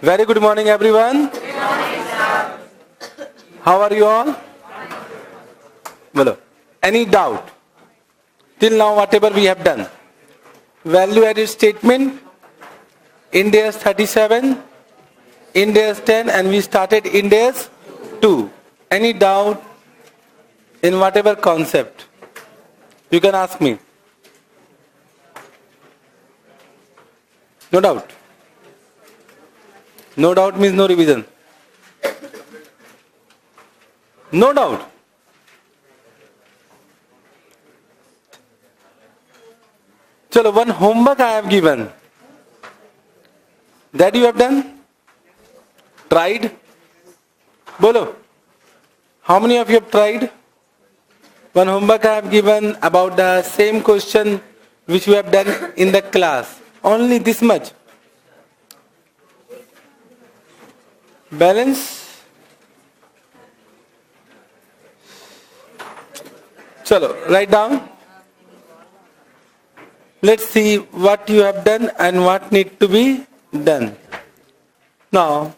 Very good morning, everyone. Good morning, sir. How are you all? Well, any doubt? Till now, whatever we have done. Value added statement, Ind AS 37, Ind AS 10, and we started Ind AS 2. Any doubt in whatever concept? You can ask me. No doubt. No doubt means no revision. No doubt. Chalo, one homework I have given. That you have done? Tried? Bolo. How many of you have tried? One homework I have given about the same question which we have done in the class. Only this much. Balance. Chalo, write down. Let's see what you have done and what need to be done. Now,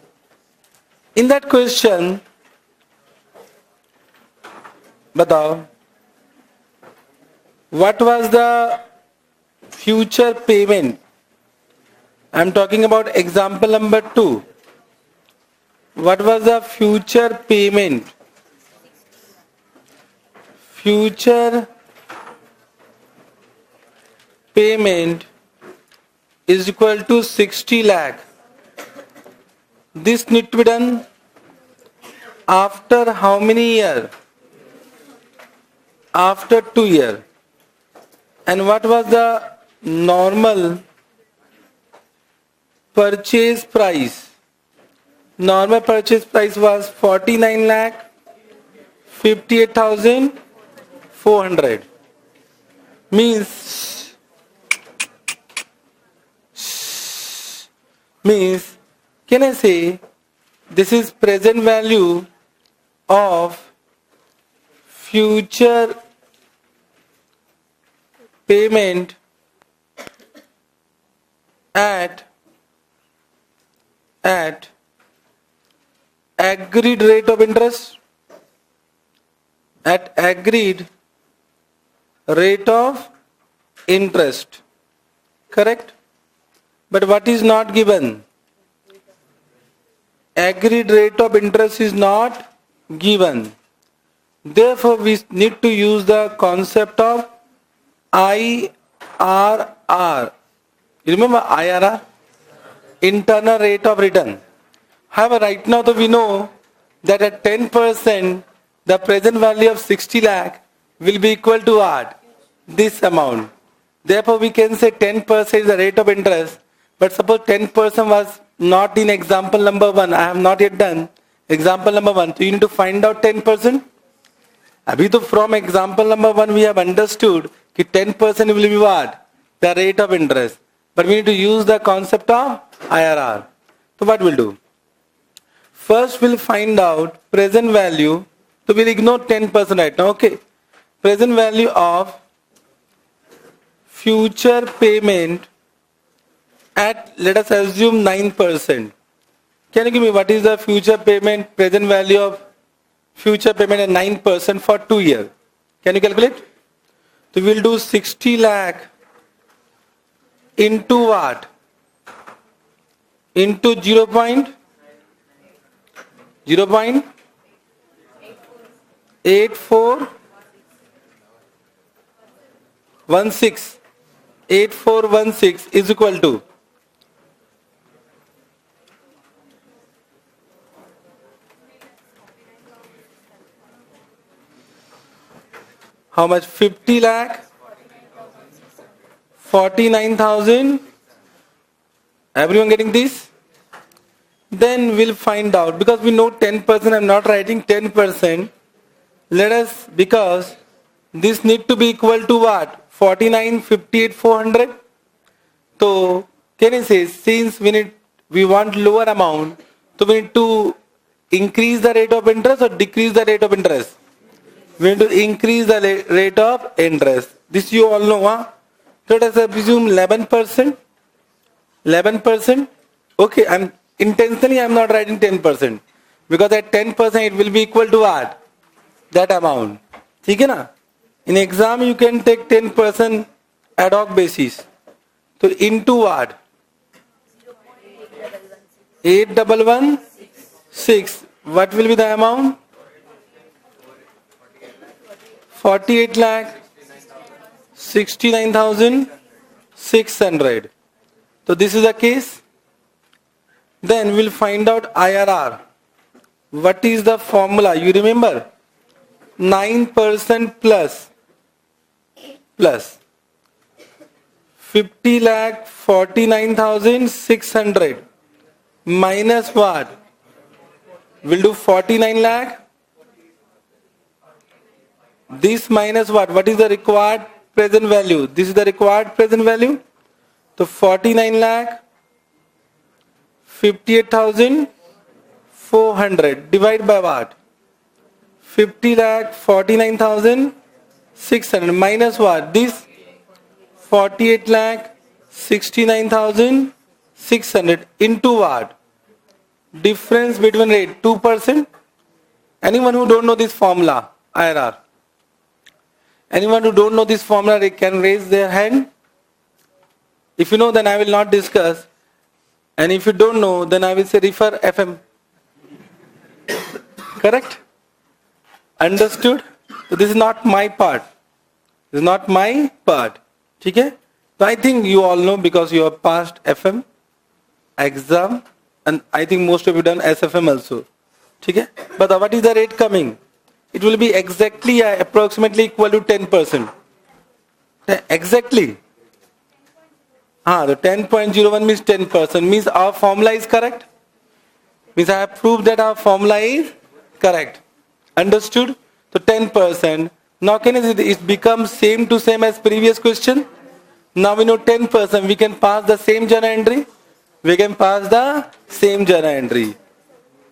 in that question, batao, what was the future payment? I am talking about example number 2. What was the future payment? Future payment is equal to 60 lakh. This need to be done after how many years? After 2 years. And what was the normal purchase price? Normal purchase price was 49 lakh 58,400. Means can I say this is present value of future payment at agreed rate of interest? At agreed rate of interest. Correct? But what is not given? Agreed rate of interest is not given. Therefore, we need to use the concept of IRR. You remember IRR? Internal rate of return. However, right now we know that at 10%, the present value of 60 lakh will be equal to what? This amount. Therefore, we can say 10% is the rate of interest. But suppose 10% was not in example number 1. I have not yet done example number 1. So you need to find out 10%. Abhi to from example number 1 we have understood that 10% will be what? The rate of interest. But we need to use the concept of IRR. So what we'll do? First we'll find out present value. So we'll ignore 10% right now. Okay. Present value of future payment at, let us assume 9%. Can you give me what is the future payment, present value of future payment at 9% for 2 years? Can you calculate? So we'll do 60 lakh into what? Into 0.8416. 8416 is equal to how much? 50 lakh 49,000. Everyone getting this? Then we'll find out, because we know 10%, I'm not writing 10%. Let us, because this need to be equal to what? 49, 58, 400. So can I say, since we want lower amount, so we need to increase the rate of interest or decrease the rate of interest? We need to increase the rate of interest. This you all know, huh? So let us assume 11%. 11%. Okay, I'm Intentionally I am not writing 10% because at 10% it will be equal to what? That amount. ठीक है ना? In exam you can take 10% ad hoc basis. So into what? 8116. What will be the amount? 48 lakh 69,600. So this is the case. Then we'll find out IRR. What is the formula? You remember? 9% plus 50 lakh 49,600 minus what? We'll do 49 lakh. This minus what? What is the required present value? This is the required present value. So 49 lakh 58,400 divide by what? 50 lakh 49,600 minus what? This 48 lakh 69,600 into what? Difference between rate 2%. Anyone who don't know this formula, IRR? Anyone who don't know this formula, they can raise their hand. If you know, then I will not discuss. And if you don't know, then I will say refer FM. Correct? Understood? So this is not my part. This is not my part. Okay? So I think you all know because you have passed FM exam, and I think most of you done SFM also. Okay? But what is the rate coming? It will be exactly approximately equal to 10%. Exactly. The 10.01 means 10%. Means our formula is correct. Means I have proved that our formula is correct. Understood? So 10%. Now can it become same to same as previous question? Now we know 10%. We can pass the same journal entry. We can pass the same journal entry.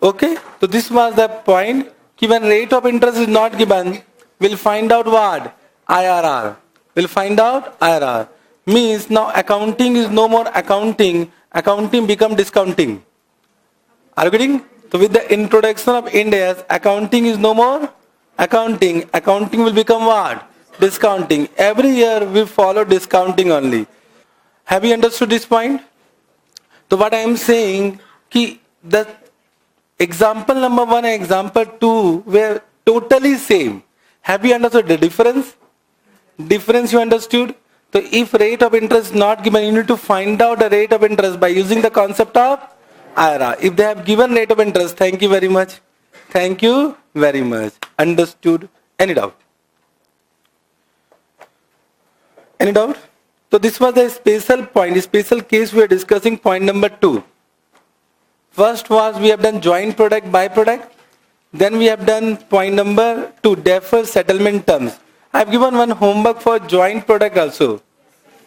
Okay? So this was the point. When rate of interest is not given, we'll find out what? IRR. We'll find out IRR. Means now accounting is no more accounting. Accounting become discounting. Are you getting? So with the introduction of Ind AS, accounting is no more accounting. Accounting will become what? Discounting. Every year we follow discounting only. Have you understood this point? So what I am saying, the example number 1 and example 2 were totally same. Have you understood the difference? Difference you understood? So if rate of interest is not given, you need to find out the rate of interest by using the concept of IRR. If they have given rate of interest, thank you very much. Thank you very much. Understood? Any doubt? Any doubt? So this was a special point, a special case we are discussing, point number 2. First was we have done joint product, byproduct. Then we have done point number 2, deferred settlement terms. I have given one homework for joint product also.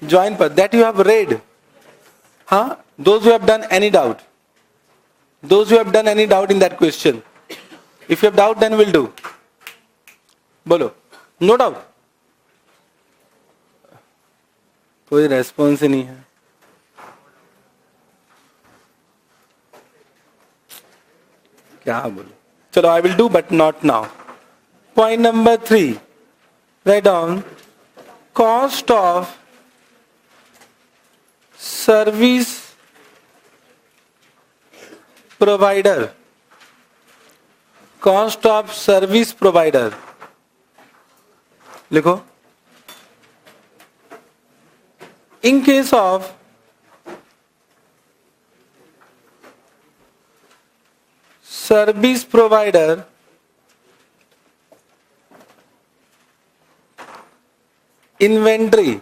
Joint product, that you have read. Those who have done any doubt. Those who have done any doubt in that question. If you have doubt, then we'll do. Bolo. No doubt. कोई response ही नहीं है. क्या बोलो? चलो, I will do, but not now. Point number 3. Write down cost of service provider. Cost of service provider. लिखो. In case of service provider, inventory,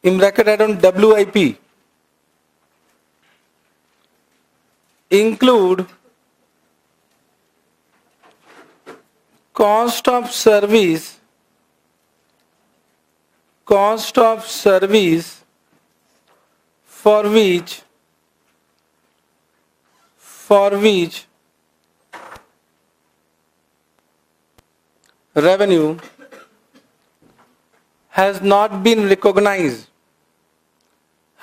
in bracket I don't WIP, include cost of service for which revenue has not been recognized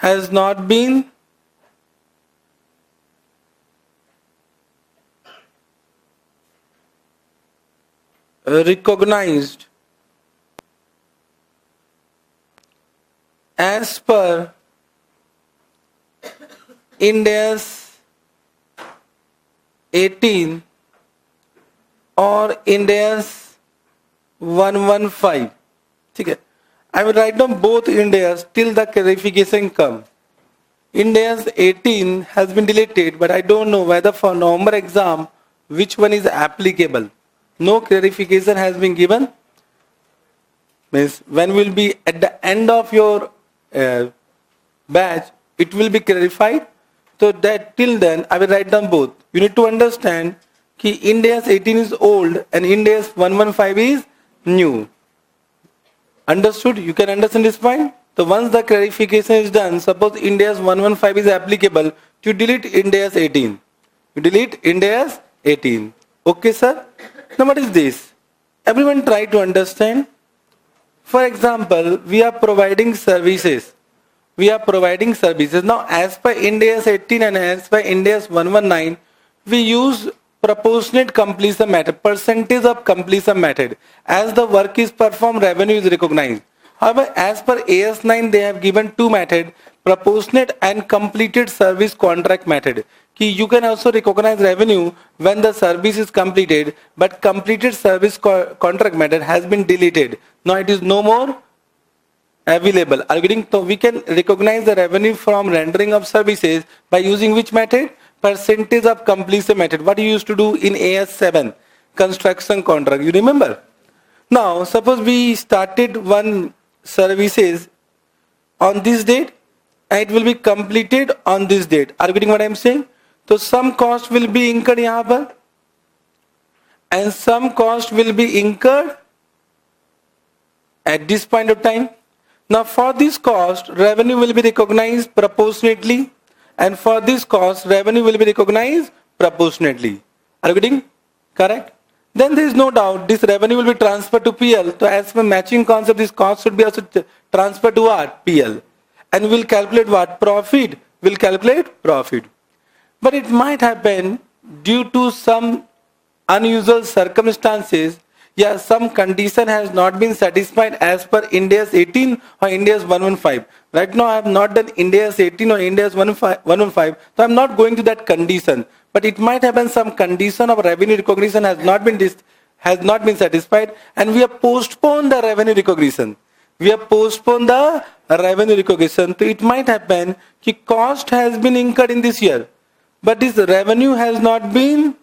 has not been recognized as per India's 18 or India's 115. ठीक है, I will write down both India's till the clarification come. India's 18 has been deleted, but I don't know whether for November exam which one is applicable. No clarification has been given. Means when will be at the end of your batch, it will be clarified. So that till then, I will write down both. You need to understand that India's 18 is old and India's 115 is new. Understood? You can understand this point? So once the clarification is done, suppose India's 115 is applicable, you delete India's 18. You delete India's 18. Okay, sir? Now what is this? Everyone try to understand. For example, we are providing services. We are providing services. Now, as per India's 18 and as per India's 119, we use proportionate completion method, percentage of completion method. As the work is performed, revenue is recognized. However, as per AS9, they have given two methods, proportionate and completed service contract method. You can also recognize revenue when the service is completed, but completed service contract method has been deleted. Now it is no more available. Are you getting? So we can recognize the revenue from rendering of services by using which method? Percentage of completion method. What you used to do in AS7, construction contract. You remember? Now suppose we started one services on this date and it will be completed on this date. Are you getting what I am saying? So some cost will be incurred यहाँ पर and some cost will be incurred at this point of time. Now for this cost, revenue will be recognized proportionately, and for this cost, revenue will be recognized proportionately. Are you getting? Correct? Then there is no doubt this revenue will be transferred to PL. So as per matching concept, this cost should be also transferred to what? PL. And we will calculate what? Profit. We will calculate profit. But it might happen due to some unusual circumstances, yeah, some condition has not been satisfied as per India's 18 or India's 115. Right now I have not done India's 18 or India's 115, so I am not going to that condition. But it might happen some condition of revenue recognition has not been satisfied, and we have postponed the revenue recognition. We have postponed the revenue recognition. So it might happen that cost has been incurred in this year, but this revenue has not been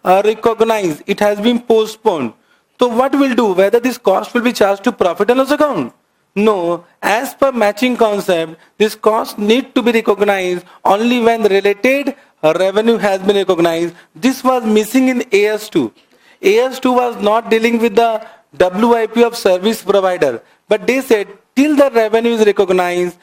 recognized. It has been postponed. So what we'll do? Whether this cost will be charged to profit and loss account? No. As per matching concept, this cost need to be recognized only when the related revenue has been recognized. This was missing in AS2. AS2 was not dealing with the WIP of service provider, but they said till the revenue is recognized,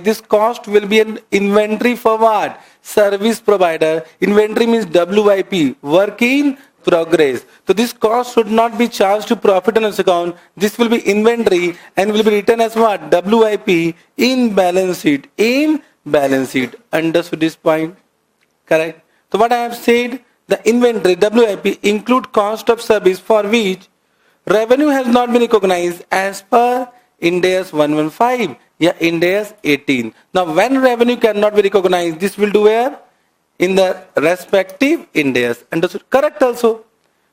this cost will be an inventory for what? Service provider. Inventory means WIP, work in progress. So this cost should not be charged to profit and loss account. This will be inventory and will be written as what? WIP in balance sheet. In balance sheet. Understood this point? Correct. So what I have said, the inventory WIP include cost of service for which revenue has not been recognized as per India's 115. Yeah, India's 18. Now when revenue cannot be recognized, this will do where? In the respective Indias. Understood? Correct also.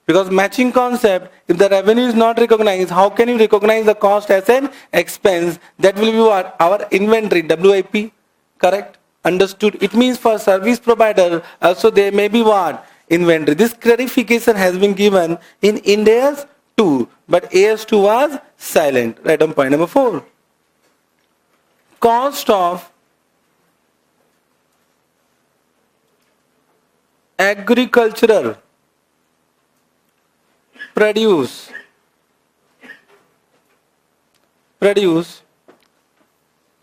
Because matching concept, if the revenue is not recognized, how can you recognize the cost as an expense? That will be what? Our inventory, WIP. Correct? Understood? It means for service provider, also there may be what? Inventory. This clarification has been given in India's 2, but AS2 was silent. Right on point number 4. Cost of agricultural produce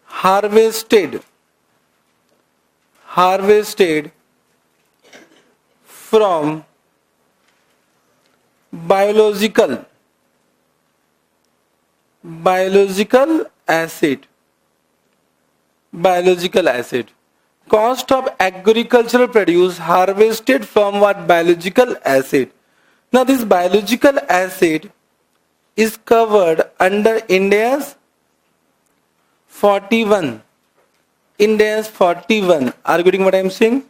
harvested from biological asset Biological asset. Cost of agricultural produce harvested from what? Biological asset. Now this biological asset is covered under India's 41. India's 41. Are you getting what I am saying?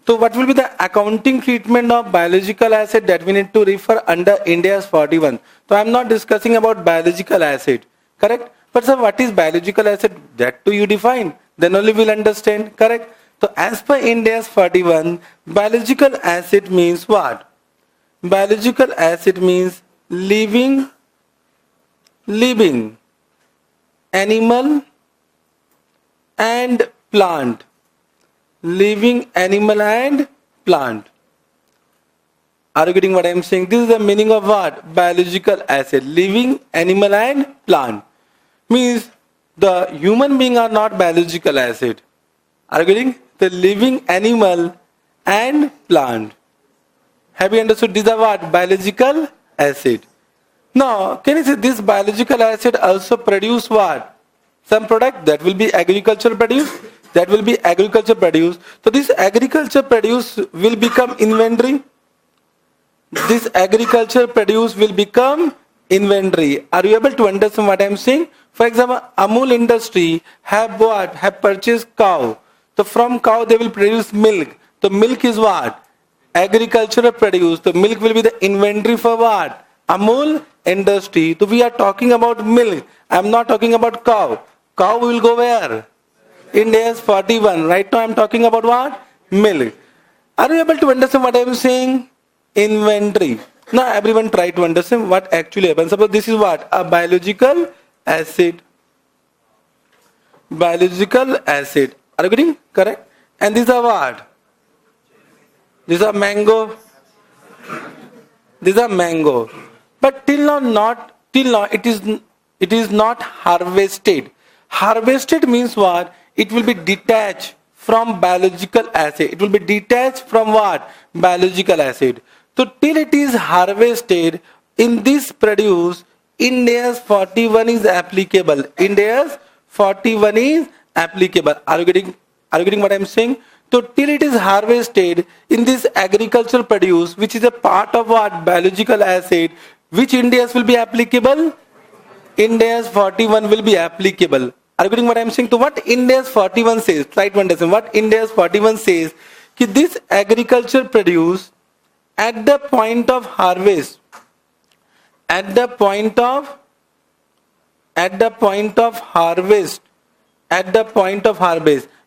So what will be the accounting treatment of biological asset that we need to refer under India's 41? So I am not discussing about biological asset. Correct? But sir, what is biological asset? That too you define. Then only we'll understand. Correct? So as per India's 41, biological asset means what? Biological asset means living animal and plant. Living animal and plant. Are you getting what I am saying? This is the meaning of what? Biological asset. Living animal and plant. Means the human being are not biological asset. Are you getting? The living animal and plant. Have you understood? These are what? Biological asset. Now, can you say this biological asset also produce what? Some product that will be agricultural produce. That will be agriculture produce. So this agriculture produce will become inventory. This agriculture produce will become inventory. Are you able to understand what I am saying? For example, Amul industry have what? Have purchased cow. So from cow they will produce milk. So milk is what? Agricultural produce. So milk will be the inventory for what? Amul industry. So we are talking about milk. I am not talking about cow. Cow will go where? India's 41. Right now I am talking about what? Milk. Are you able to understand what I am saying? Inventory. Now everyone try to understand what actually happens. Suppose this is what? A biological asset. Biological asset. Are you getting? Correct? And these are what? These are mango. These are mango. But till now it is not harvested. Harvested means what? It will be detached from biological asset. It will be detached from what? Biological asset. So till it is harvested, in this produce, India's 41 is applicable. India's 41 is applicable. Are you getting what I am saying? So till it is harvested, in this agricultural produce, which is a part of what? Biological asset, which India's will be applicable? India's 41 will be applicable. Are you getting what I am saying? So what India's 41 says, try to understand what India's 41 says, that this agriculture produce at the point of harvest, at the point of harvest,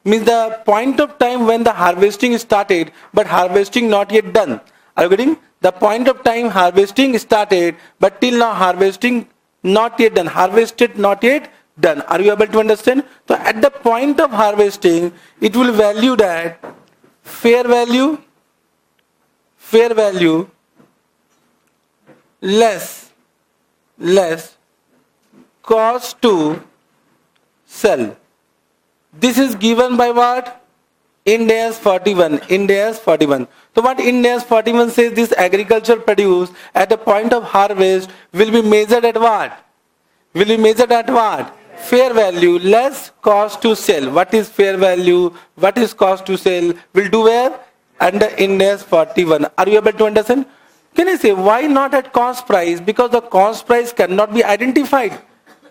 means the point of time when the harvesting started, but harvesting not yet done. Are you getting? The point of time harvesting started, but till now harvesting not yet done. Harvested not yet done. Are you able to understand? So at the point of harvesting, it will value that fair value less cost to sell. This is given by what? India's 41. India's 41. So what India's 41 says, this agriculture produce at the point of harvest will be measured at what? Will be measured at what? Fair value less cost to sell. What is fair value? What is cost to sell? Will do where? Under India's 41. Are you able to understand? Can I say why not at cost price? Because the cost price cannot be identified.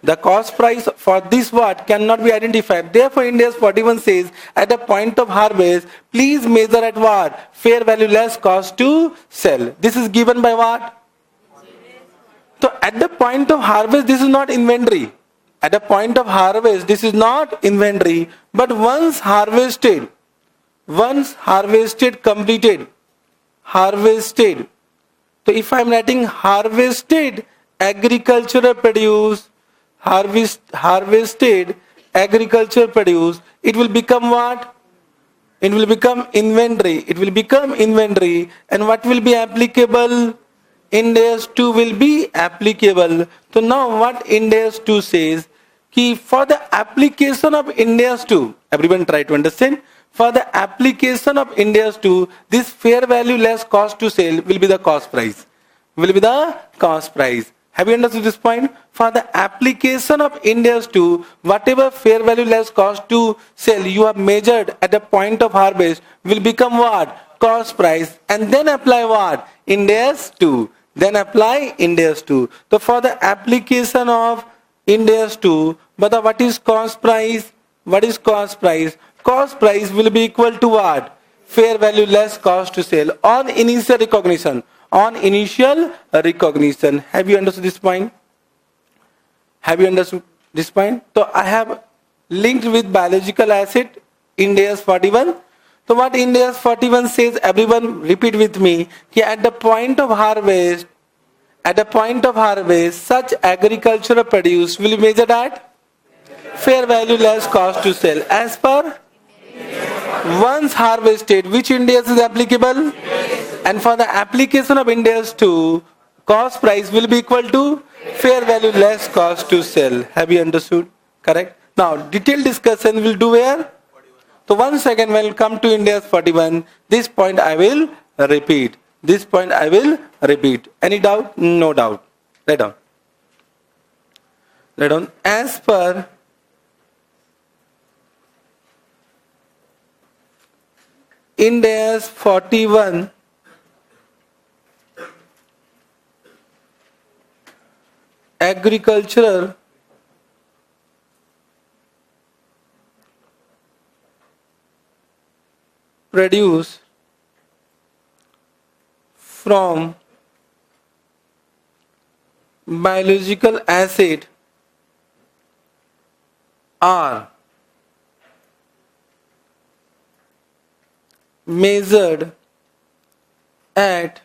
The cost price for this what cannot be identified. Therefore, India's 41 says at the point of harvest, please measure at what? Fair value less cost to sell. This is given by what? So at the point of harvest, this is not inventory. At the point of harvest, this is not inventory. But once harvested, completed, harvested. So if I am writing harvested agricultural produce, harvested agriculture produce, it will become what? It will become inventory. It will become inventory. And what will be applicable? Index 2 will be applicable. So now what Index 2 says, for the application of Index 2, everyone try to understand. For the application of Index 2, this fair value less cost to sell will be the cost price. Will be the cost price. Have you understood this point? For the application of Ind AS 2, whatever fair value less cost to sell you have measured at the point of harvest will become what? Cost price, and then apply what? Ind AS 2. Then apply Ind AS 2. So for the application of Ind AS 2, but what is cost price? What is cost price? Cost price will be equal to what? Fair value less cost to sell on initial recognition. On initial recognition. Have you understood this point? Have you understood this point? So I have linked with biological asset Ind AS 41. So what Ind AS 41 says, everyone repeat with me, at the point of harvest, such agricultural produce will be measured at fair value less cost to sell. As per once harvested, which Ind AS is applicable? And for the application of Ind AS 2, cost price will be equal to fair value less cost to sell. Have you understood? Correct? Now, detailed discussion will do where? So once again, when we come to Ind AS 41, this point I will repeat. This point I will repeat. Any doubt? No doubt. Write down. Write down. As per Ind AS 41, agricultural produce from biological acid are measured at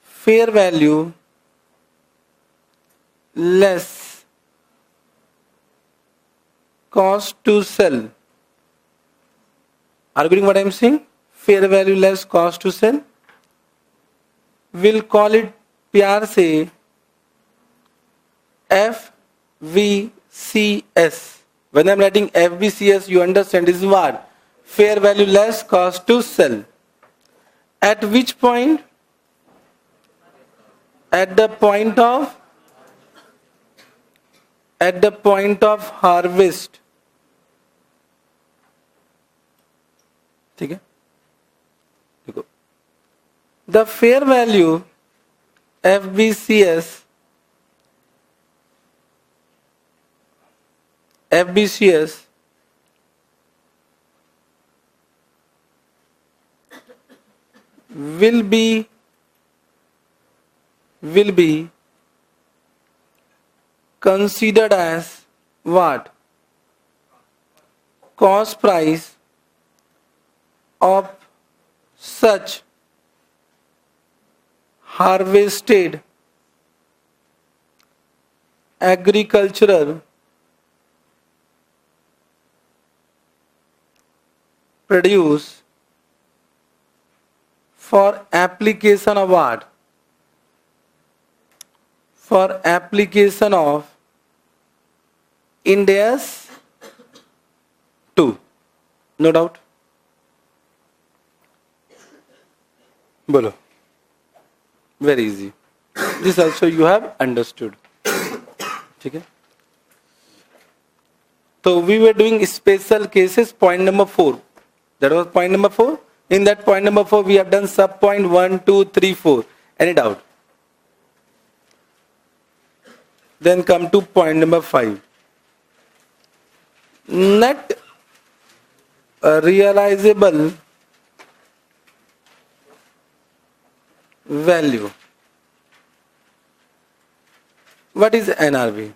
fair value less cost to sell. Are you getting what I am saying? Fair value less cost to sell. We'll call it प्यार से FVCS. When I am writing FVCS, you understand this is what? Fair value less cost to sell. At which point? At the point of harvest. ठीक है? देखो. The fair value FVCS will be considered as what? Cost price of such harvested agricultural produce for application of what? For application of Ind AS 2. No doubt? Bolo. Very easy. This also you have understood. Okay? So we were doing special cases, point number 4. That was point number 4. In that point number 4, we have done sub point 1, 2, 3, 4. Any doubt? Then come to point number 5. Net realizable value. What is NRV?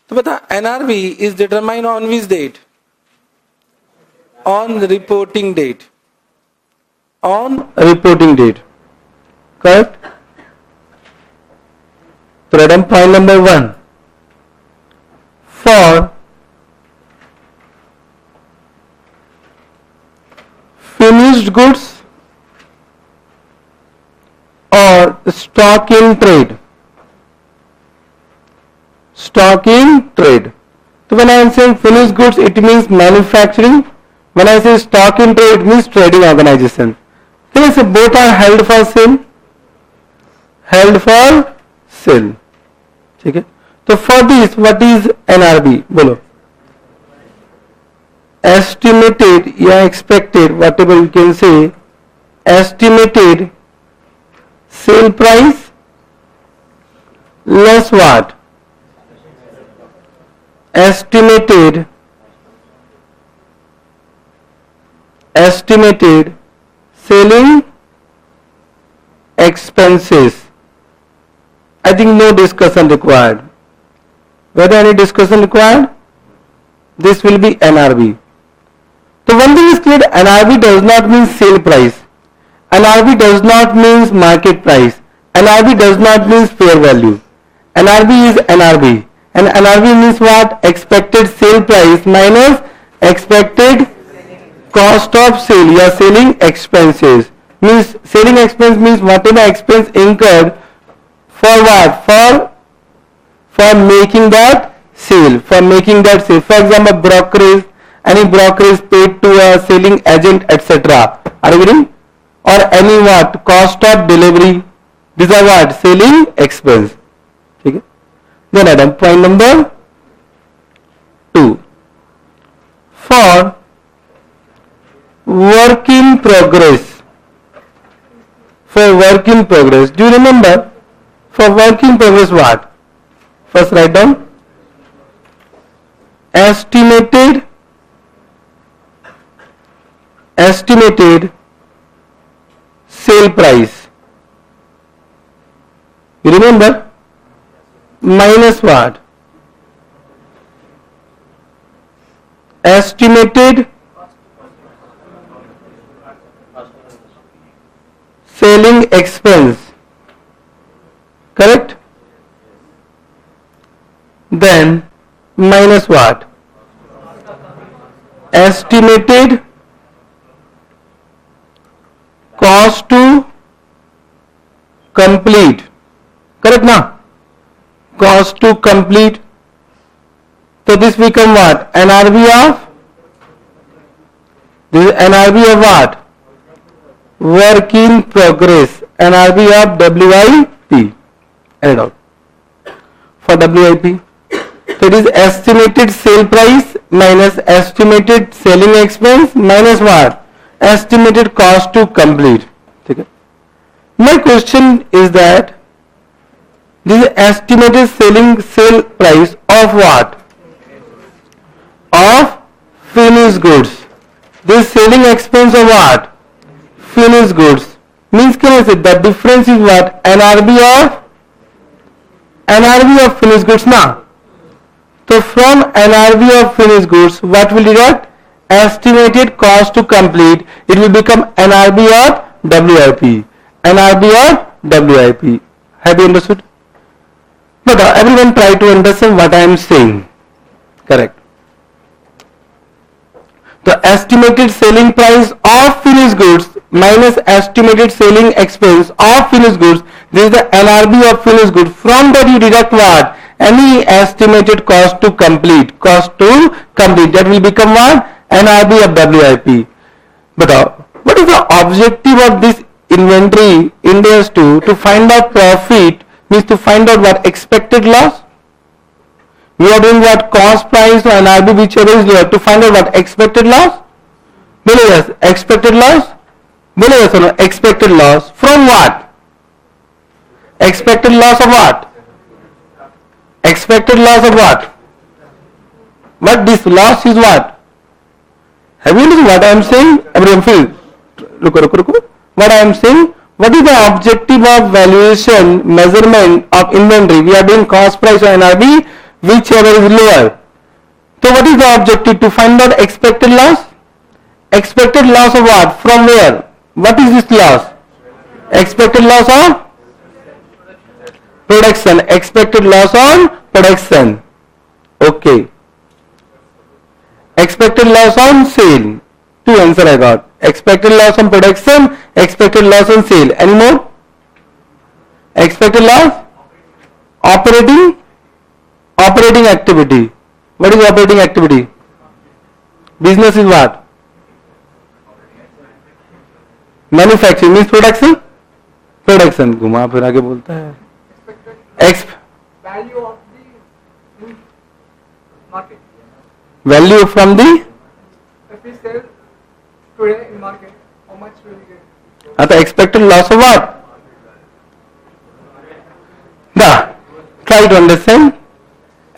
So beta, NRV is determined on which date? On reporting date. On reporting date. Correct? So point number 1. For finished goods or stock in trade. Stock in trade. So when I am saying finished goods, it means manufacturing. When I say stock in trade, it means trading organization. Then I say both are held for sale. held for sale. ठीक है, तो for this what is NRV बोलो, estimated या expected, whatever you can say, estimated sale price less what, estimated selling expenses. I think no discussion required. Whether any discussion required? This will be NRV. So one thing is clear, NRV does not mean sale price. NRV does not mean market price. NRV does not mean fair value. NRV is NRV. And NRV means what? Expected sale price minus expected cost of sale या selling expenses. Means selling expense means whatever expense incurred for what? For making that sale. For making that sale. For example, brokerage. Any brokerage paid to a selling agent, etc. Are you getting? Or any what? Cost of delivery. These are what? Selling expense. ठीक है? Then Adam, point number 2. For work in progress. For work in progress. Do you remember? For work in progress what? First write down. Estimated sale price. You remember? Minus what? Estimated selling expense. Correct? Then minus what? Estimated cost to complete. Correct now? Cost to complete. So this become what? NRV of? This is NRV of what? Work in progress. NRV of WIP. Add out. For WIP. So it is estimated sale price minus estimated selling expense minus what? Estimated cost to complete. Okay. My question is that this is estimated sale price of what? Of finished goods. This selling expense of what? Finished goods. Means can I say the difference is what? NRV of finished goods now. So from NRV of finished goods, what will deduct? Estimated cost to complete. It will become NRV of WIP. NRV of WIP. Have you understood? But everyone try to understand what I am saying. Correct. The estimated selling price of finished goods minus estimated selling expense of finished goods. This is the NRV of finished goods. From that you deduct what? Any estimated cost to complete. Cost to complete. That will become what? NRV of WIP. But what is the objective of this inventory index to find out profit, means to find out what? Expected loss. We are doing what? Cost price or NRV, whichever is lower, to find out what? Expected loss. Bolo yes. Expected loss. Bolo yes or no? Expected loss from what? Expected loss of what? Expected loss of what? But this loss is what? Have you understood what I am saying? Everyone feel. Look. What I am saying? What is the objective of valuation measurement of inventory? We are doing cost price or NRV, whichever is lower. So what is the objective? To find out expected loss? Expected loss of what? From where? What is this loss? Expected loss of production. Expected loss on production. Okay. Expected loss on sale. Two answer I got. Expected loss on production, expected loss on sale. Any more? Expected loss? Operating activity. What is operating activity? Business is what? Manufacturing means production. Production, घुमा फिरा के बोलता है, value of the market. Value from the, If we sell today in market, how much will we get? हाँ, तो expected loss of what? Try to understand.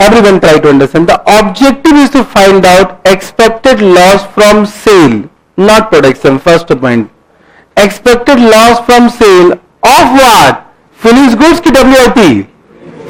Everyone try to understand. The objective is to find out expected loss from sale, not production. First point. Expected loss from sale of what? Finished goods ki WIP?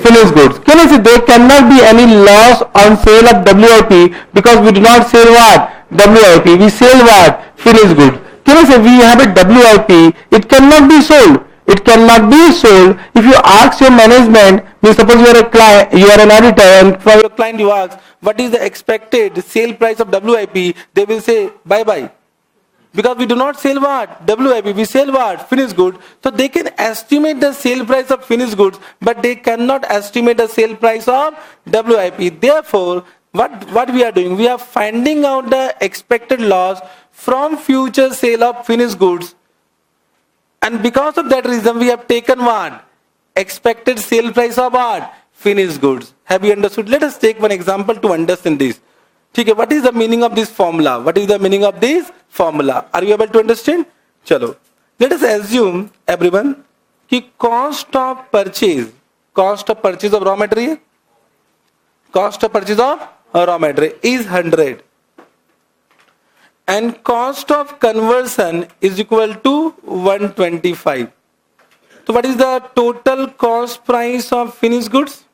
Finished goods. Can I say there cannot be any loss on sale of WIP because we do not sell what? WIP. We sell what? Finished goods. Can I say we have a WIP? It cannot be sold. It cannot be sold. If you ask your management, suppose you are a client, you are an auditor, and for your client you ask, what is the expected sale price of WIP? They will say, bye. Because we do not sell what? WIP, we sell what? Finished goods. So they can estimate the sale price of finished goods, but they cannot estimate the sale price of WIP. Therefore, what we are doing? We are finding out the expected loss from future sale of finished goods. And because of that reason, we have taken what? Expected sale price of what? Finished goods. Have you understood? Let us take one example to understand this. Okay, what is the meaning of this formula? What is the meaning of this formula? Are you able to understand? Chalo. Let us assume, everyone, कि cost of purchase of raw material, cost of purchase of raw material is 100. And cost of conversion is equal to 125. So what is the total cost price of finished goods?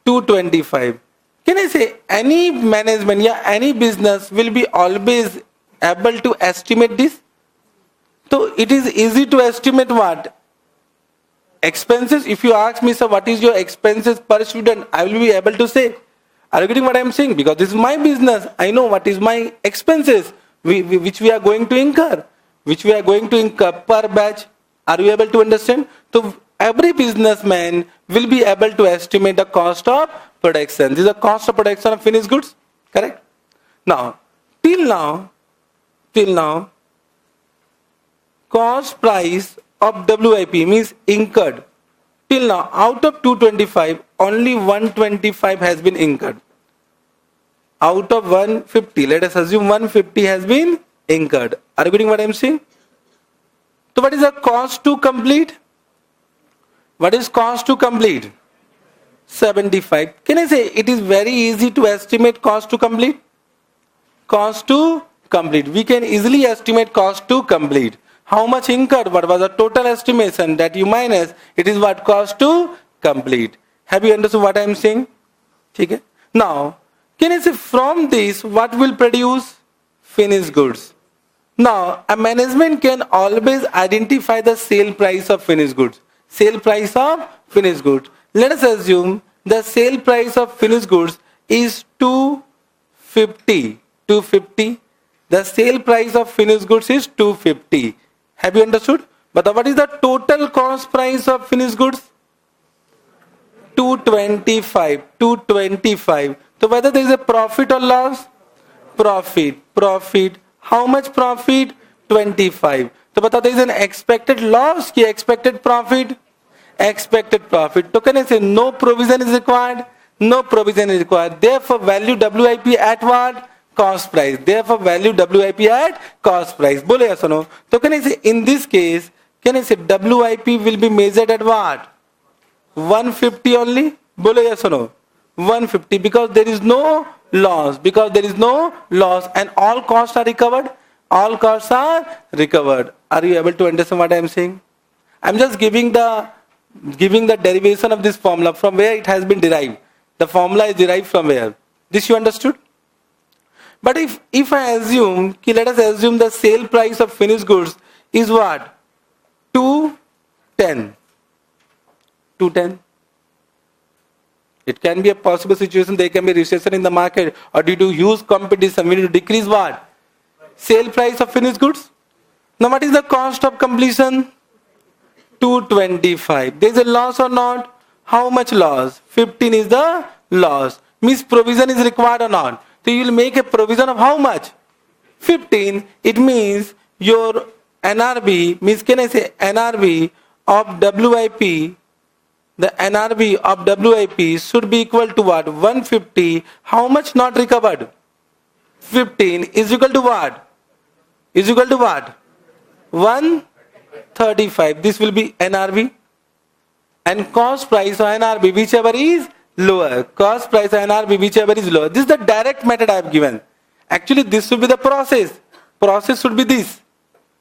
225. Can I say any management, any business will be always able to estimate this? So it is easy to estimate what? Expenses. If you ask me, sir, what is your expenses per student? I will be able to say. Are you getting what I am saying? Because this is my business. I know what is my expenses which we are going to incur. Which we are going to incur per batch. Are you able to understand? So every businessman will be able to estimate the cost of production. This is the cost of production of finished goods. Correct? Now, till now, cost price of WIP means incurred. Till now, out of 225, only 125 has been incurred. Out of 150, let us assume 150 has been incurred. Are you getting what I am saying? So what is the cost to complete? What is cost to complete? 75. Can I say it is very easy to estimate cost to complete? Cost to complete. We can easily estimate cost to complete. How much incurred? What was the total estimation that you minus? It is what cost to complete. Have you understood what I am saying? Okay. Now, can I say from this what will produce? Finished goods. Now, a management can always identify the sale price of finished goods. Sale price of finished goods. Let us assume the sale price of finished goods is 250. 250. The sale price of finished goods is 250. Have you understood? But what is the total cost price of finished goods? 225. 225. So whether there is a profit or loss? Profit. How much profit? 25. So but there is an expected loss ki expected profit? Expected profit. So can I say no provision is required? No provision is required. Therefore value WIP at what? Cost price. Therefore value WIP at cost price. Bole yes or no? So can I say in this case, can I say WIP will be measured at what? 150 only? Bole yes or no? 150 because there is no loss. Because there is no loss and all costs are recovered. All costs are recovered. Are you able to understand what I am saying? I am just giving the derivation of this formula from where it has been derived. The formula is derived from where? This you understood? But if I assume, let us assume the sale price of finished goods is what? 210. 210. It can be a possible situation. There can be recession in the market or due to huge competition. We need to decrease what? Sale price of finished goods. Now what is the cost of completion? 225. There is a loss or not? How much loss? 15 is the loss. Means provision is required or not? So you will make a provision of how much? 15. It means your NRV means, can I say NRV of WIP? The NRV of WIP should be equal to what? 150. How much not recovered? 15 is equal to what? Is equal to what? 135. This will be NRV. And cost price or NRV, whichever is lower. Cost price or NRV, whichever is lower. This is the direct method I have given. Actually, this should be the process. Process should be this.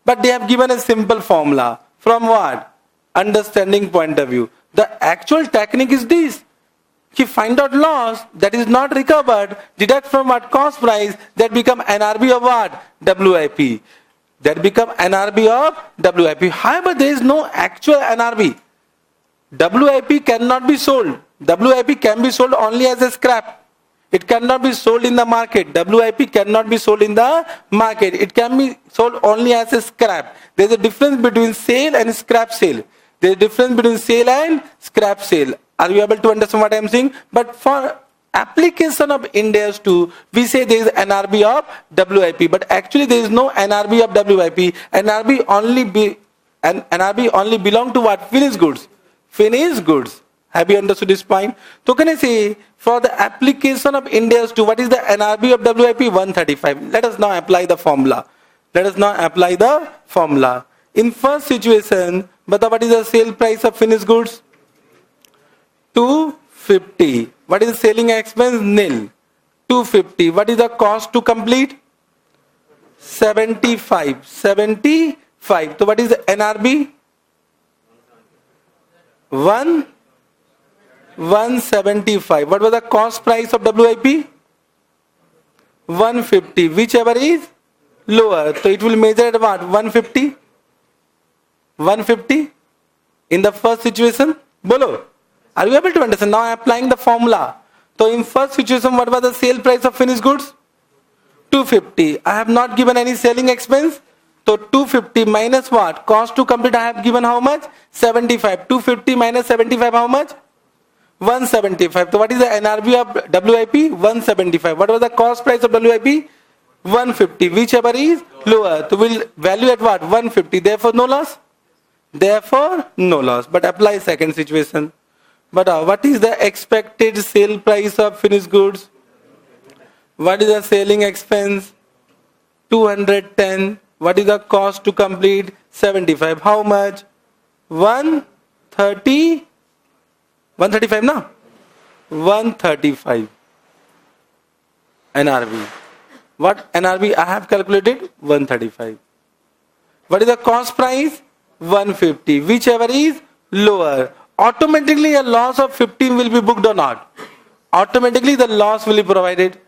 But they have given a simple formula. From what? Understanding point of view. The actual technique is this. You find out loss that is not recovered, deduct from what? Cost price, that become NRV of what? WIP. That become NRV of WIP. However, there is no actual NRV. WIP cannot be sold. WIP can be sold only as a scrap. It cannot be sold in the market. WIP cannot be sold in the market. It can be sold only as a scrap. There is a difference between sale and scrap sale. There is a difference between sale and scrap sale. Are you able to understand what I am saying? But for application of Ind AS 2, we say there is NRV of WIP. But actually there is no NRV of WIP. NRV only belong to what? Finished goods. Finished goods. Have you understood this point? So can I say, for the application of Ind AS 2, what is the NRV of WIP? 135. Let us now apply the formula. Let us now apply the formula. In first situation, but what is the sale price of finished goods? 250. What is the selling expense? Nil. 250. What is the cost to complete? 75. 75. So what is the NRV? 175. What was the cost price of WIP? 150. Whichever is lower. So it will measure at what? 150. 150 in the first situation. Bolo. Are you able to understand? Now I am applying the formula. So in first situation, what was the sale price of finished goods? 250. I have not given any selling expense. So 250 minus what? Cost to complete I have given how much? 75. 250 minus 75 how much? 175. So what is the NRV of WIP? 175. What was the cost price of WIP? 150. Whichever is lower. So we'll value at what? 150. Therefore no loss. Therefore no loss. But apply second situation. But what is the expected sale price of finished goods? What is the selling expense? 210. What is the cost to complete? 75. How much? 130. 135 now? 135. NRV. What NRV I have calculated? 135. What is the cost price? 150. Whichever is lower. Automatically a loss of 15 will be booked or not? Automatically the loss will be provided.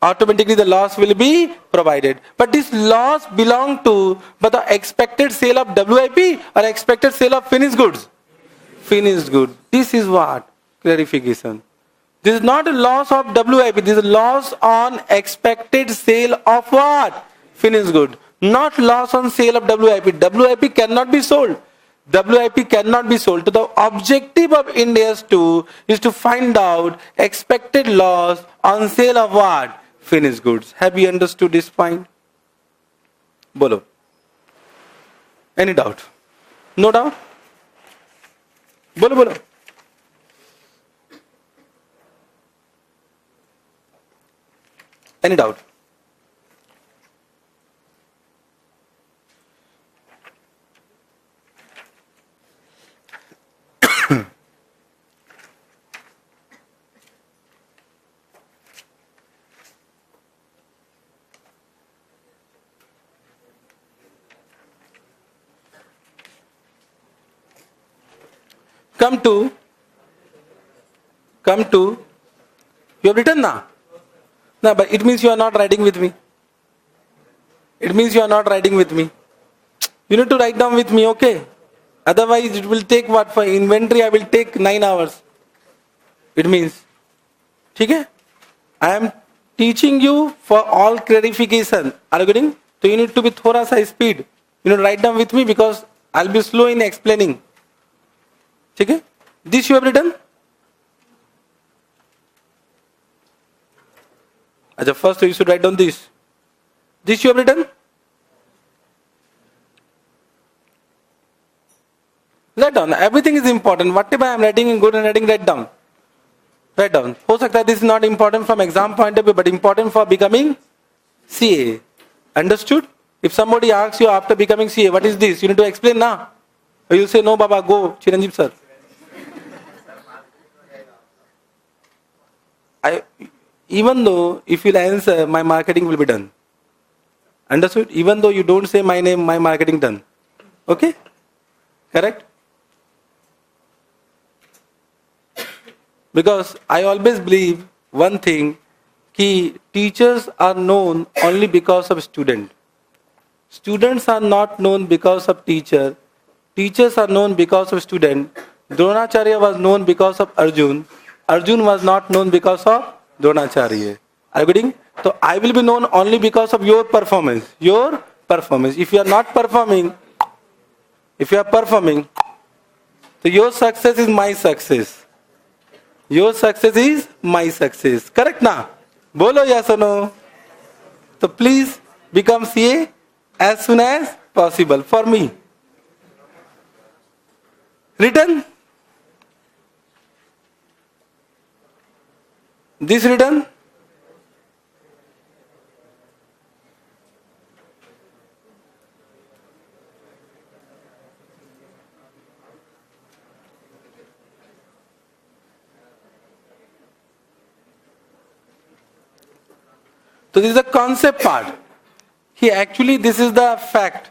Automatically the loss will be provided. But this loss belong to but the expected sale of WIP or expected sale of finished goods? Finished good. This is what? Clarification. This is not a loss of WIP. This is loss on expected sale of what? Finished good. Not loss on sale of WIP. WIP cannot be sold. WIP cannot be sold. So the objective of Ind AS 2 is to find out expected loss on sale of what? Finished goods. Have you understood this point? Bolo. Any doubt? No doubt? Bolo, bolo. Any doubt? Come to, you have written now? No, but it means you are not writing with me. It means you are not writing with me. You need to write down with me, okay? Otherwise it will take what? For inventory I will take 9 hours. It means. Okay? I am teaching you for all clarification. Are you getting? So you need to be thoda sa speed. You need to write down with me because I'll be slow in explaining. Okay? This you have written? First you should write down this. This you have written? Write down. Everything is important. Whatever I am writing in good handwriting, write down. Write down. हो सकता है this is not important from exam point of view, but important for becoming CA. Understood? If somebody asks you after becoming CA, what is this? You need to explain now. Or you say, no, Baba, go, Chiranjeev sir. Even though if you answer, my marketing will be done. Understood? Even though you don't say my name, my marketing done. Okay? Correct? Because I always believe one thing, कि teachers are known only because of student. Students are not known because of teacher. Teachers are known because of student. Dronacharya was known because of Arjun. Arjun was not known because of Dronacharya. Are you getting? So I will be known only because of your performance. Your performance. If you are not performing, so your success is my success. Your success is my success. Correct na? Bolo yes or no? So please become CA as soon as possible for me. Written? This written? So this is the concept part. This is the fact.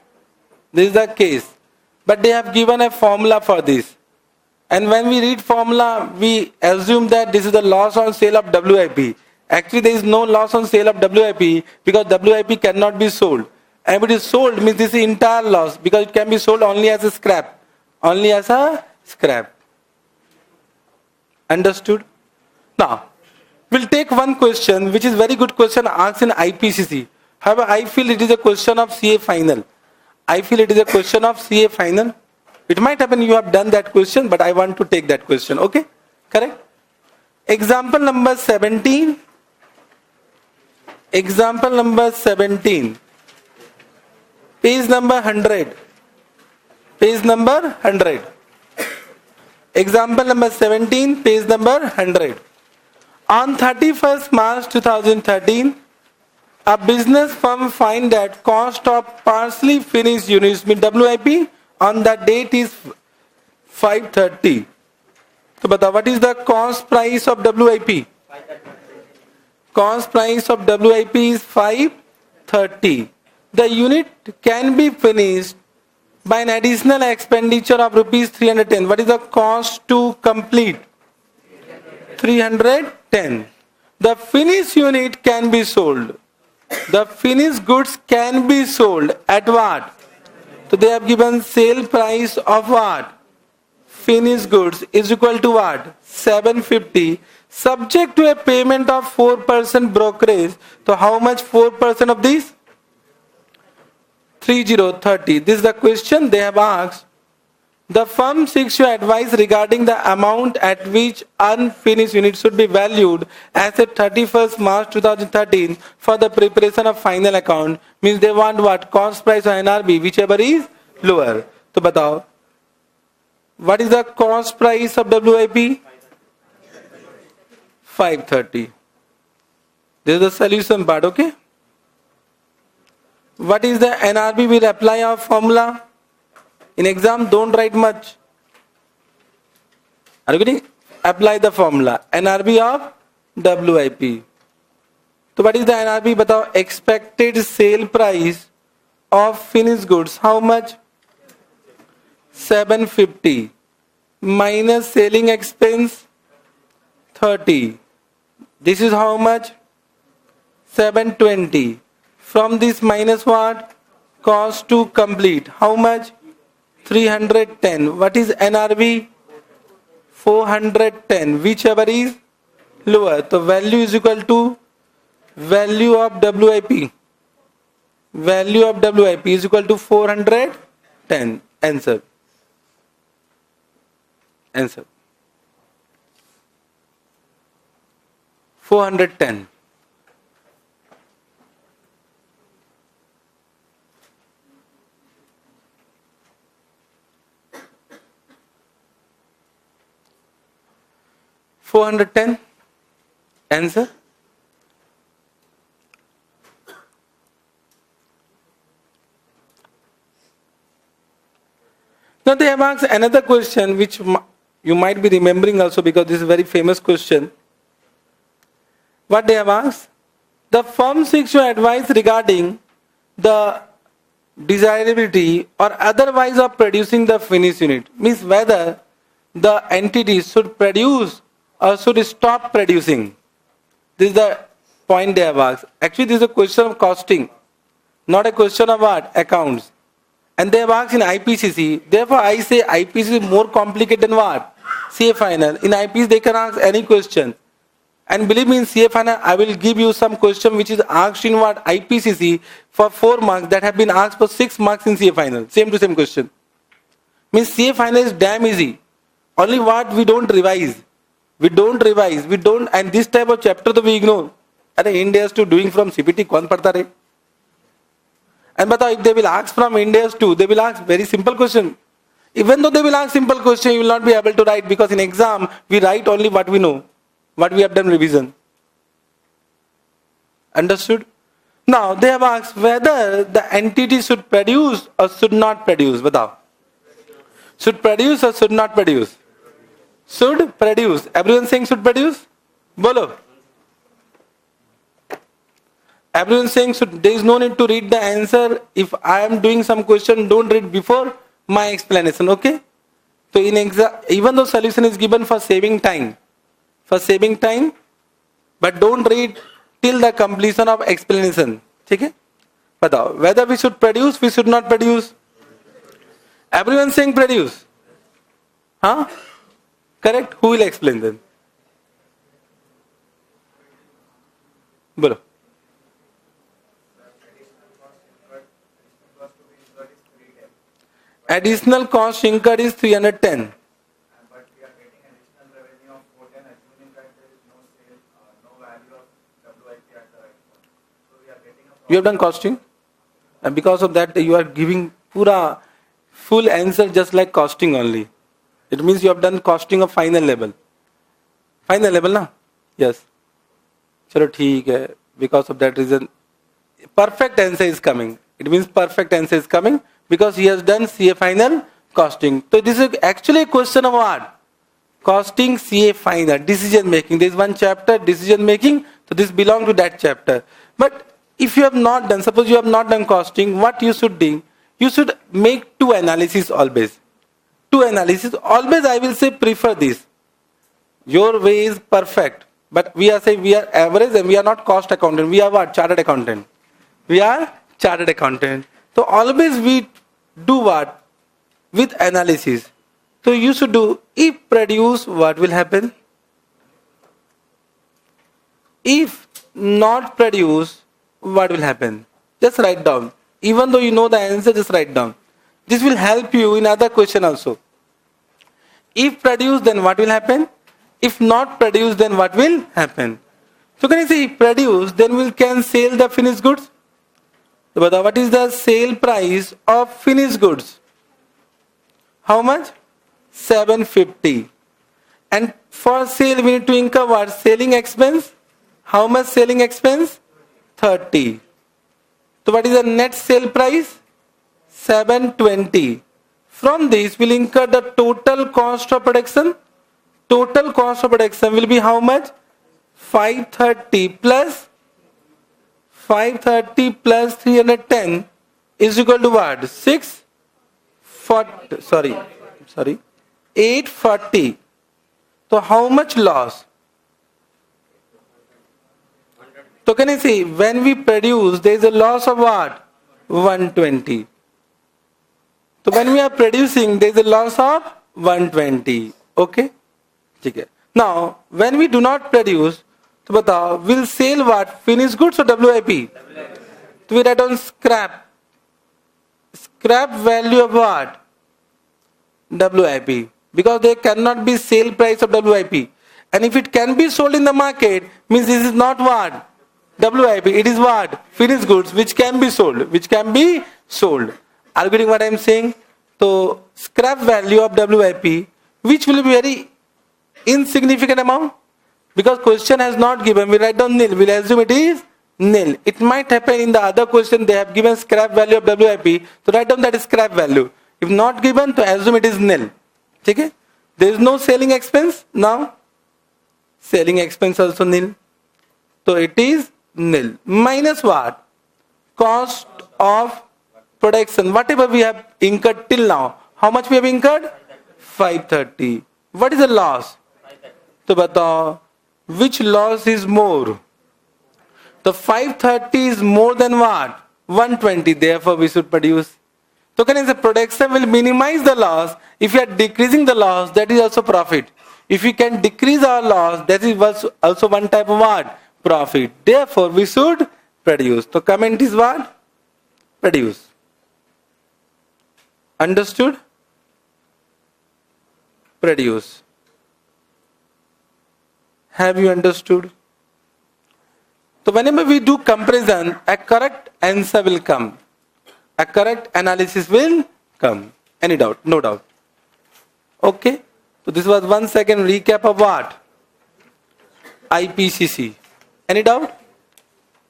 This is the case. But they have given a formula for this. And when we read formula, we assume that this is the loss on sale of WIP. Actually, there is no loss on sale of WIP because WIP cannot be sold. And if it is sold, means this is entire loss because it can be sold only as a scrap. Only as a scrap. Understood? Now, we'll take one question, which is very good question asked in IPCC. However, I feel it is a question of CA final. It might happen you have done that question, but I want to take that question. Okay? Correct? Example number 17. Example number 17. Page number 100. Page number 100. Example number 17, page number 100. On 31st March 2013, a business firm find that cost of partially finished units mean WIP on that date is 530. So, what is the cost price of WIP? Cost price of WIP is 530. The unit can be finished by an additional expenditure of rupees 310. What is the cost to complete? 310. The finished unit can be sold. The finished goods can be sold at what? So they have given sale price of what? Finished goods is equal to what? 750. Subject to a payment of 4% brokerage. So how much 4% of this? 3030. This is the question they have asked. The firm seeks your advice regarding the amount at which unfinished units should be valued as at 31st March 2013 for the preparation of final account. Means they want what? Cost price or NRB, whichever is lower. So batao. What is the cost price of WIP? 530. This is the solution part, okay? What is the NRB? Will apply our formula. In exam, don't write much. Are you getting? Apply the formula. NRB of WIP. So what is the NRB? Batao. Expected sale price of finished goods. How much? 750. Minus selling expense 30. This is how much? 720. From this minus what? Cost to complete. How much? 310. What is NRV? 410. Whichever is lower. So value is equal to value of WIP. Value of WIP is equal to 410. Answer. Answer. 410. 410. Answer? Now they have asked another question which you might be remembering also, because this is a very famous question. What they have asked? The firm seeks your advice regarding the desirability or otherwise of producing the finished unit. Means whether the entity should produce or should stop producing. This is the point they have asked. Actually, this is a question of costing, not a question of what? Accounts. And they have asked in IPCC. Therefore, I say IPCC is more complicated than what? CA final. In IPCC, they can ask any question. And believe me, in CA final, I will give you some question which is asked in what? IPCC for 4 marks that have been asked for 6 marks in CA final. Same to same question. Means CA final is damn easy. Only what we don't revise. We don't revise. We don't, and this type of chapter we ignore. Are India's to doing from CPT, kaun padta re? And but if they will ask from India's too, they will ask very simple question. Even though they will ask simple question, you will not be able to write, because in exam we write only what we know, what we have done revision. Understood? Now they have asked whether the entity should produce or should not produce. Batao. Should produce or should not produce? Should produce. Everyone saying should produce? Bolo. Everyone saying should. There is no need to read the answer. If I am doing some question, don't read before my explanation. Okay? So in exam, even though solution is given for saving time, but don't read till the completion of explanation. Okay? Batao. Whether we should produce, we should not produce. Everyone saying produce. Huh? Correct? Who will explain then? Bolo. Additional cost incurred is 310. But we are getting additional revenue of 410, assuming that there is no sale, no value of WIP at the right point. So we are getting a You have done costing, and because of that you are giving pura full answer just like costing only. It means you have done costing of final level. Final level na? Yes. Chalo theek hai. Because of that reason, perfect answer is coming. It means perfect answer is coming because he has done CA final costing. So this is actually a question of what? Costing, CA final, decision making. There is one chapter, decision making. So this belongs to that chapter. But if you have not done, suppose you have not done costing, what you should do? You should make 2 analyses always. 2 analysis. Always I will say prefer this. Your way is perfect. But we are saying we are average and we are not cost accountant. We are what? Chartered accountant. We are chartered accountant. So always we do what? With analysis. So you should do, if produce, what will happen? If not produce, what will happen? Just write down. Even though you know the answer, just write down. This will help you in other question also. If produce, then what will happen? If not produce, then what will happen? So can you say if produce, then we can sell the finished goods? So what is the sale price of finished goods? How much? 750. And for sale we need to incur what? Selling expense. How much selling expense? 30. So what is the net sale price? 720. From this we'll incur the total cost of production. Total cost of production will be how much? 530 plus 310 is equal to what? 840. So how much loss? So can you see, when we produce, there is a loss of what? 120. So when we are producing, there is a loss of 120. Okay? Okay. Now, when we do not produce, so batao, we'll sell what? Finished goods or WIP? So we write on scrap. Scrap value of what? WIP. Because there cannot be sale price of WIP. And if it can be sold in the market, means this is not what? WIP. It is what? Finished goods which can be sold. Which can be sold. Are you getting what I am saying? So scrap value of WIP, which will be very insignificant amount. Because question has not given, we write down nil. We'll assume it is nil. It might happen in the other question they have given scrap value of WIP. So write down that is scrap value. If not given, to assume it is nil. Okay? There is no selling expense now. Selling expense also nil. So it is nil. Minus what? Cost of production. Whatever we have incurred till now. How much we have incurred? 530. What is the loss? So batao, which loss is more? The 530 is more than what? 120. Therefore we should produce. So can I say production will minimize the loss. If you are decreasing the loss, that is also profit. If we can decrease our loss, that is also one type of what? Profit. Therefore we should produce. So comment is what? Produce. Understood? Produce. Have you understood? So whenever we do comparison, a correct answer will come. A correct analysis will come. Any doubt? No doubt. Okay. So this was 1 second recap of what? IPCC. Any doubt?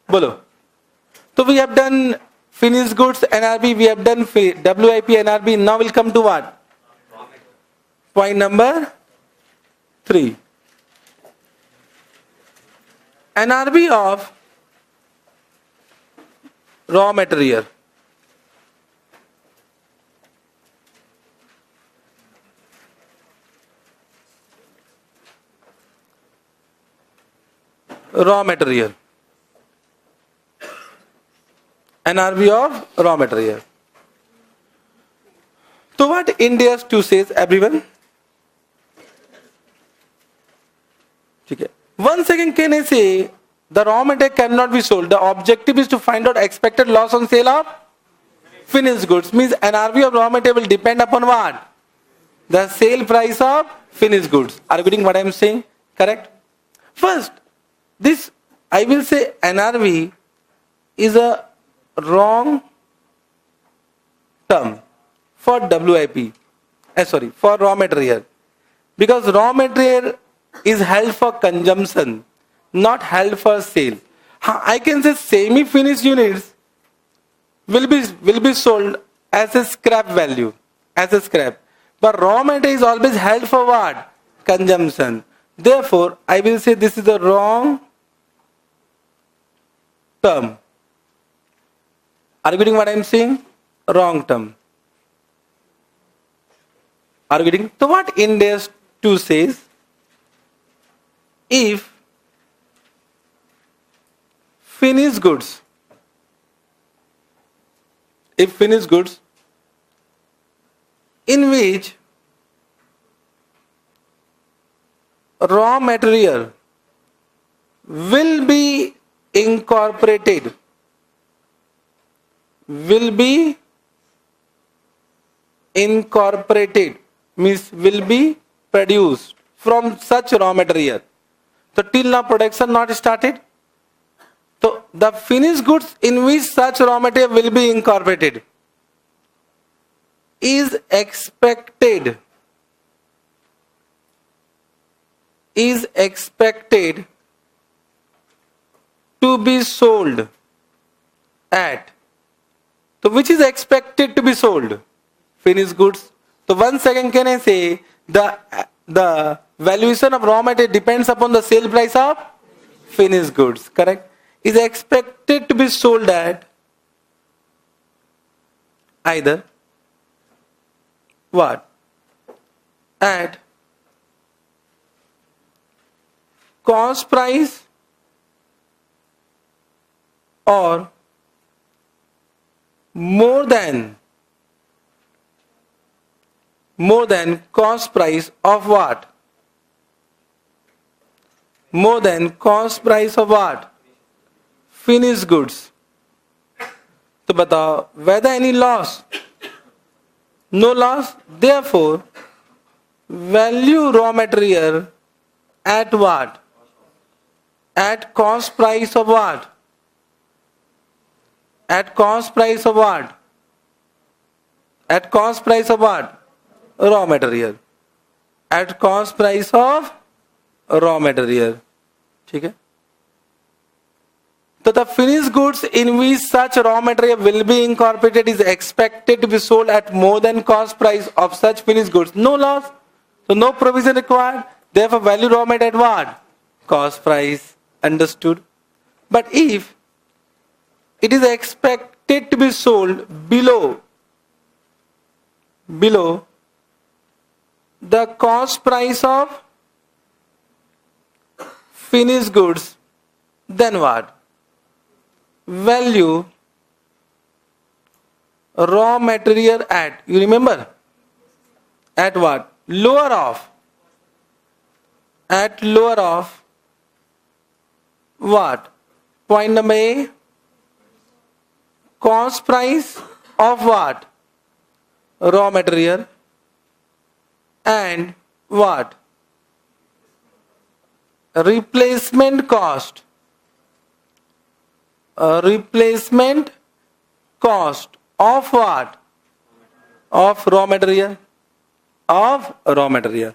Bolo. So we have done finished goods NRB, we have done WIP NRB. Now we'll come to what? Point number 3. NRB of raw material. Raw material. NRB of raw material. So what India 2 says, everyone? Okay. 1 second, can I say the raw material cannot be sold? The objective is to find out expected loss on sale of finished goods. Means NRB of raw material will depend upon what? The sale price of finished goods. Are you getting what I am saying? Correct? First, this I will say NRB is a wrong term for WIP. For raw material. Because raw material is held for consumption, not held for sale. I can say semi-finished units will be sold as a scrap value, as a scrap. But raw material is always held for what? Consumption. Therefore, I will say this is the wrong term. Are you getting what I am saying? Wrong term. Are you getting? So what Index 2 says? If finished goods in which raw material will be incorporated, means will be produced from such raw material. So till now production not started. So the finished goods in which such raw material will be incorporated is expected to be sold at. So which is expected to be sold? Finished goods. So 1 second, can I say the valuation of raw material depends upon the sale price of finished goods, correct? Is expected to be sold at either what? At cost price or more than cost price of what? More than cost price of what? Finished goods. So batao, whether any loss? No loss. Therefore, value raw material at what? At cost price of what? At cost price of what? At cost price of what? Raw material. At cost price of raw material. ठीक है. So the finished goods in which such raw material will be incorporated is expected to be sold at more than cost price of such finished goods. No loss. So no provision required. Therefore value raw material at what? Cost price. Understood? But if it is expected to be sold below the cost price of finished goods, then what? Value raw material at, you remember, at what? Lower of what? Point number A, cost price of what? Raw material, and what? Replacement cost. Replacement cost of what? Of raw material. Of raw material.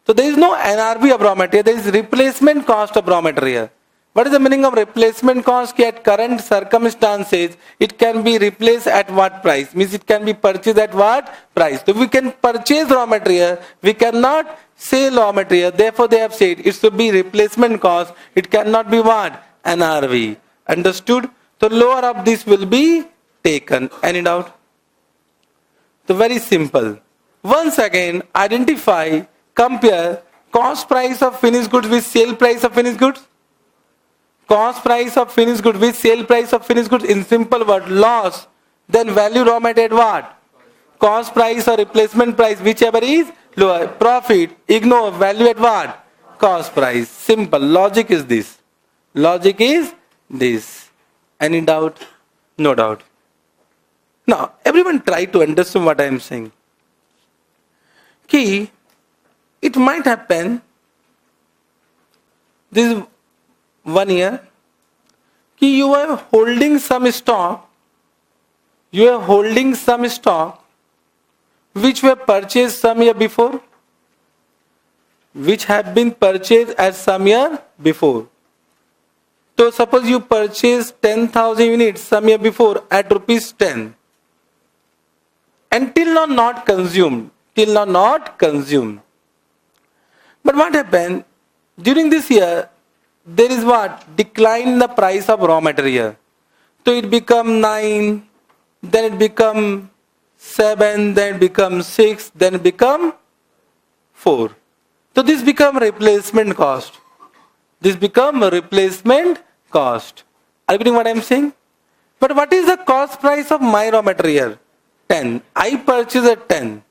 So there is no NRV of raw material, there is replacement cost of raw material. What is the meaning of replacement cost? At current circumstances, it can be replaced at what price? Means it can be purchased at what price? So we can purchase raw material, we cannot sell raw material. Therefore they have said it should be replacement cost. It cannot be what? NRV. Understood? So lower of this will be taken. Any doubt? So very simple. Once again, identify, compare cost price of finished goods with sale price of finished goods. Cost price of finished goods with sale price of finished goods. In simple word, loss. Then value raw material what? Cost price or replacement price, whichever is lower. Profit, ignore, value at what? Cost price. Simple. Logic is this. Logic is this. Any doubt? No doubt. Now, everyone try to understand what I am saying. Key, it might happen, this is 1 year, key you are holding some stock, which were purchased some year before, which have been purchased as some year before. So suppose you purchased 10,000 units some year before at rupees 10 and till now not consumed. But what happened? During this year, there is what? Decline in the price of raw material. So it become 9, then it become 7, then it become 6, then it become 4. So this become replacement cost. This become replacement cost. Are you getting what I am saying? But what is the cost price of my raw material? 10. I purchase at 10.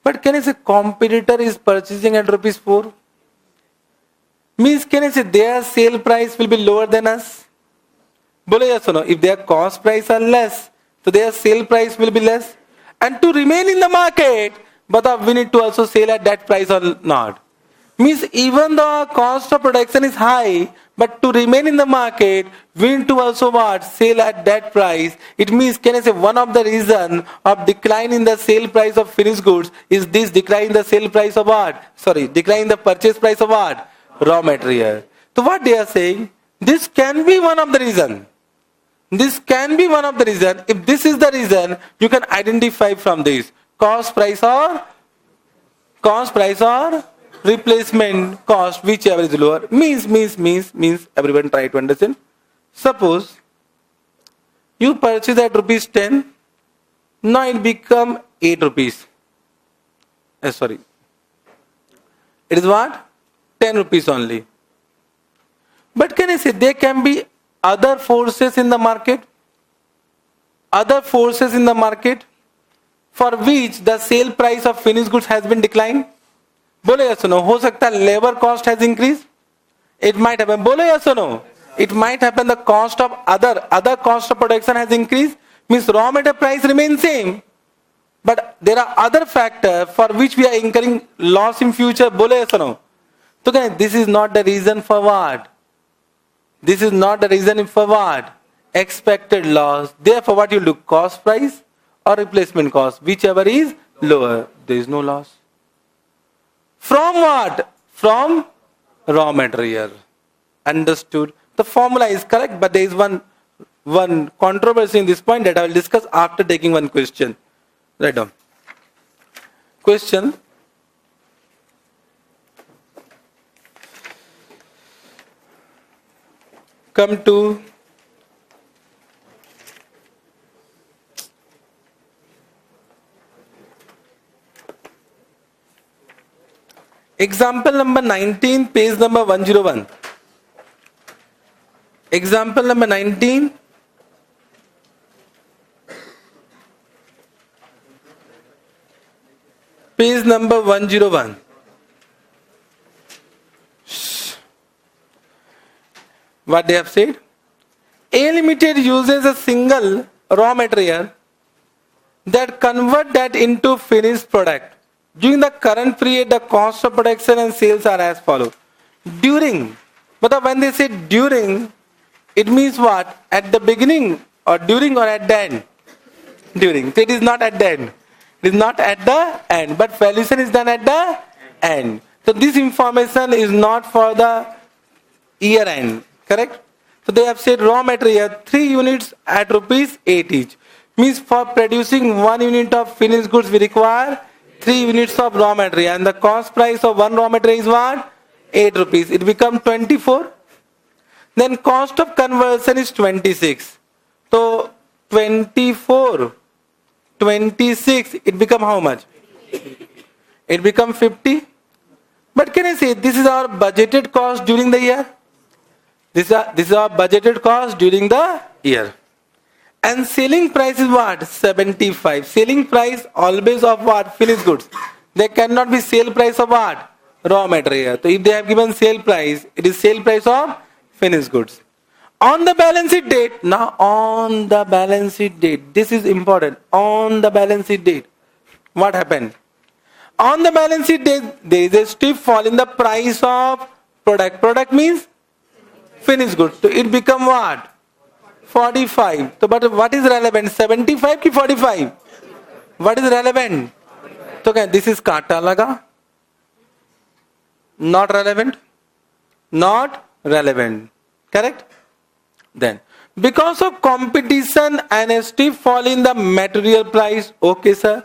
But can I say competitor is purchasing at rupees 4? Means can I say their sale price will be lower than us? Bolo yes or no? If their cost price are less, so their sale price will be less. And to remain in the market, but we need to also sell at that price or not. Means even though our cost of production is high, but to remain in the market, we need to also what? Sell at that price. It means, can I say, one of the reason of decline in the sale price of finished goods is this decline in the sale price of what? Decline in the purchase price of what? Raw material. So what they are saying, this can be one of the reason. This can be one of the reason. If this is the reason, you can identify from this. Cost price or replacement cost, whichever is lower. Means everyone try to understand. Suppose you purchase at rupees 10, now it become 8 rupees. It is what? 10 rupees only. But can I say there can be other forces in the market? Other forces in the market for which the sale price of finished goods has been declined? Bolo yes or no? Ho sakta labor cost has increased? It might happen. Bolo yes or no? It might happen the cost of other cost of production has increased. Means raw material price remains same. But there are other factors for which we are incurring loss in future. Bolo yes or no? So this is not the reason for what? This is not the reason for what? Expected loss. Therefore what you look? Cost price or replacement cost? Whichever is lower, there is no loss. From what? From raw material. Understood? The formula is correct, but there is one controversy in this point that I will discuss after taking one question. Write down. Question. Come to example number 19, page number 101. Example number 19. Page number 101. What they have said? A Limited uses a single raw material that convert that into finished product. During the current period, the cost of production and sales are as follows. During, but when they say during, it means what? At the beginning or during or at the end? During. So it is not at the end. It is not at the end, but valuation is done at the end. So this information is not for the year end, correct? So they have said raw material 3 units at rupees 8 each. Means for producing 1 unit of finished goods we require 3 units of raw material, and the cost price of 1 raw material is what? 8 rupees. It becomes 24. Then cost of conversion is 26. So 24, 26, it become how much? It become 50. But can I say this is our budgeted cost during the year? This is our budgeted cost during the year. And selling price is what? 75. Selling price always of what? Finished goods. There cannot be sale price of what? Raw material. So if they have given sale price, it is sale price of finished goods. On the balance sheet date, now on the balance sheet date, this is important. On the balance sheet date, what happened? On the balance sheet date, there is a steep fall in the price of product. Product means finished goods. So it become what? 45. So but what is relevant? 75 ki 45? What is relevant? So okay, this is kata laga. Not relevant. Not relevant. Correct? Then, because of competition and a steep fall in the material price, okay sir,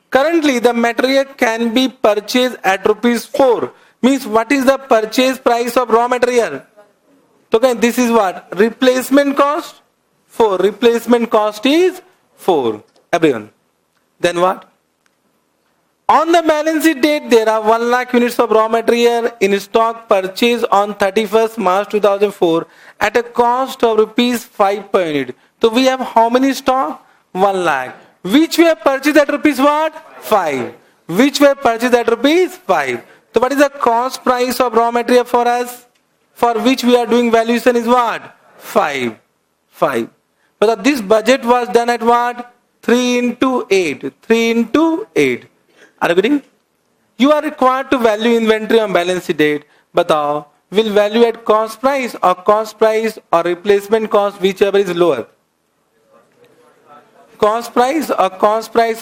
currently the material can be purchased at rupees 4. Means what is the purchase price of raw material? Okay, this is what? Replacement cost? 4. Replacement cost is 4. Everyone. Then what? On the balance sheet date, there are 1 lakh units of raw material in stock purchased on 31st March 2004 at a cost of rupees 5 per unit. So we have how many stock? 1 lakh. Which we have purchased at rupees what? 5. Which we have purchased at rupees 5. So what is the cost price of raw material for us? For which we are doing valuation is what? 5. 5. But this budget was done at what? 3 into 8. 3 into 8. Are you getting? You are required to value inventory on balance sheet date. Batao, will value at cost price or replacement cost, whichever is lower? Cost price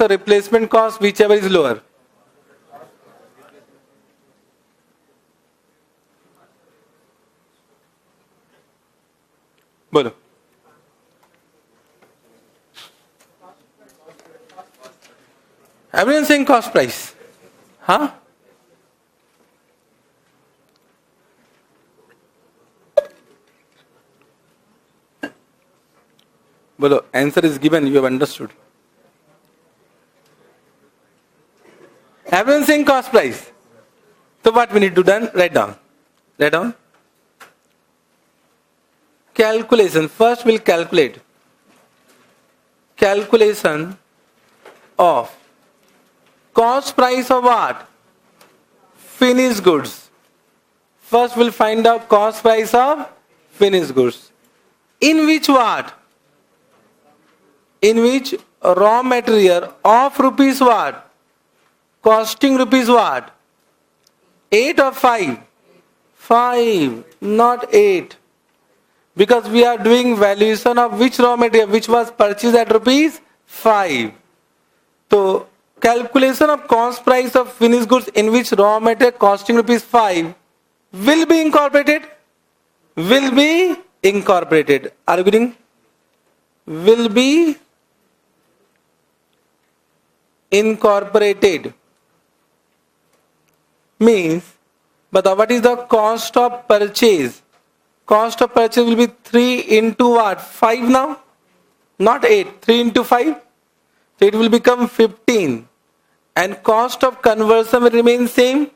or replacement cost, whichever is lower? Bolo. Everyone saying cost price. Huh? Bolo, answer is given, you have understood. Everyone saying cost price. So what we need to do? Write down. Write down. Calculation. First we'll calculate. Calculation of cost price of what? Finished goods. First we'll find out cost price of finished goods. In which what? In which raw material of rupees what? Costing rupees what? 8 or 5? 5, not 8. Because we are doing valuation of which raw material which was purchased at rupees 5. So calculation of cost price of finished goods in which raw material costing rupees 5. will be incorporated. Will be incorporated. Are you getting? Will be incorporated means, but what is the cost of purchase? Cost of purchase will be 3 into what? 5 now? Not 8. 3 into 5. So it will become 15. And cost of conversion will remain same,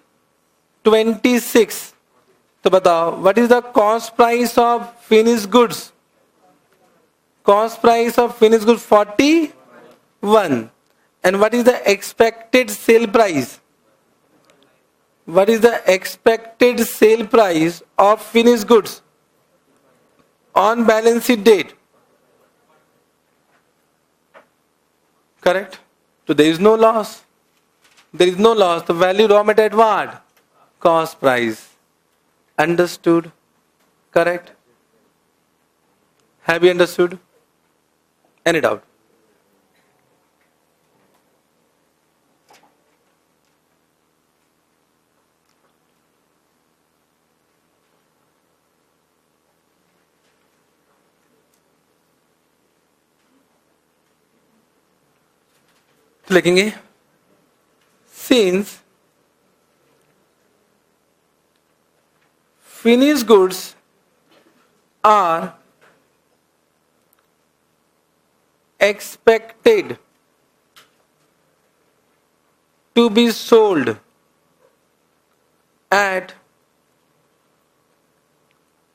26. So batao, what is the cost price of finished goods? Cost price of finished goods 41. And what is the expected sale price? What is the expected sale price of finished goods on balance sheet date? Correct? So there is no loss. There is no loss. The value raw material at what? Cost price. Understood? Correct? Have you understood? Any doubt? लिखेंगे since finished goods are expected to be sold at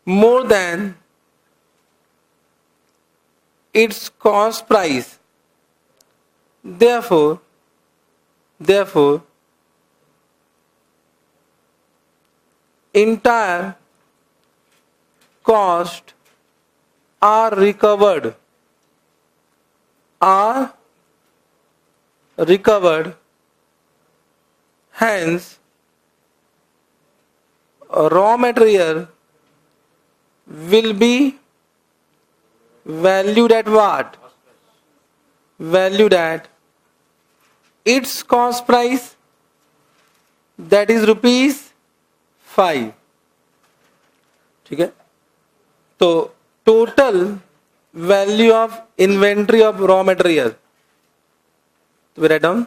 more than its cost price. Therefore, entire cost are recovered. Hence, raw material will be valued at what? Valued at its cost price, that is ₹5. ठीक है? तो total value of inventory of raw material. तो we write down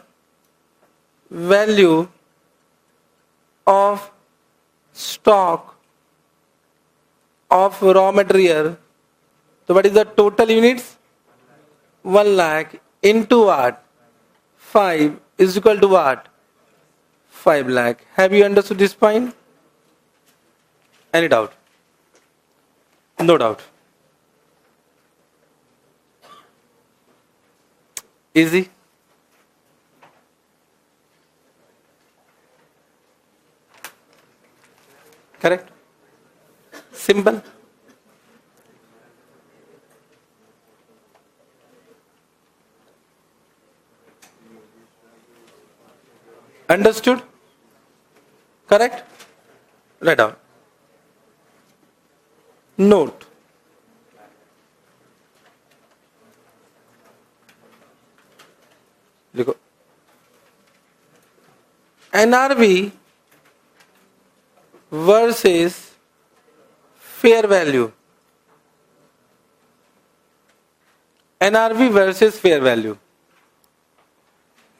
value of stock of raw material. So what is the total units? 1 lakh into what? 5 is equal to what? 5 lakh. Have you understood this point? Any doubt? No doubt. Easy? Correct? Simple? Understood? Correct? Write down. Note. देखो NRV versus fair value. NRV versus fair value.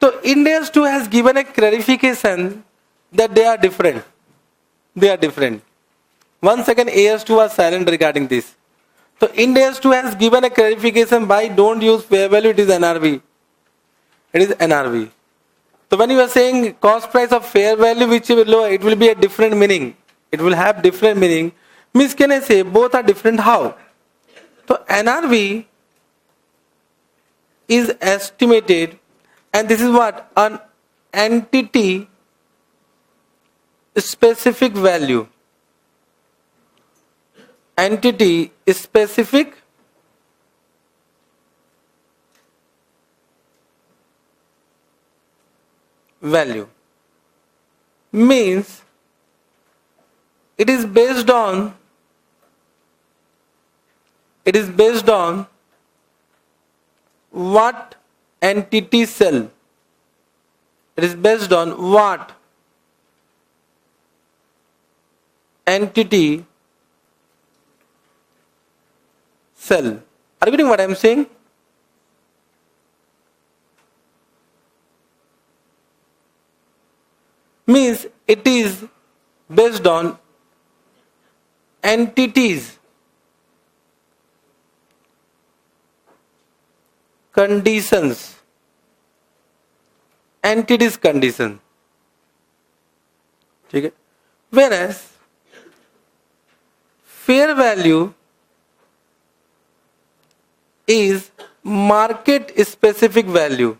So Indians too has given a clarification that they are different. They are different. 1 second, AS2 was silent regarding this. So Indians too has given a clarification by don't use fair value, it is NRV. It is NRV. So when you are saying cost price of fair value which is low, it will be a different meaning. It will have different meaning. Means can I say both are different? How? So NRV is estimated, and this is what? An entity specific value. Entity specific value means it is based on what entity sell. It is based on what entity cell. Are you getting what I am saying? Means it is based on entities, conditions, entities condition. Okay? Whereas fair value is market specific value.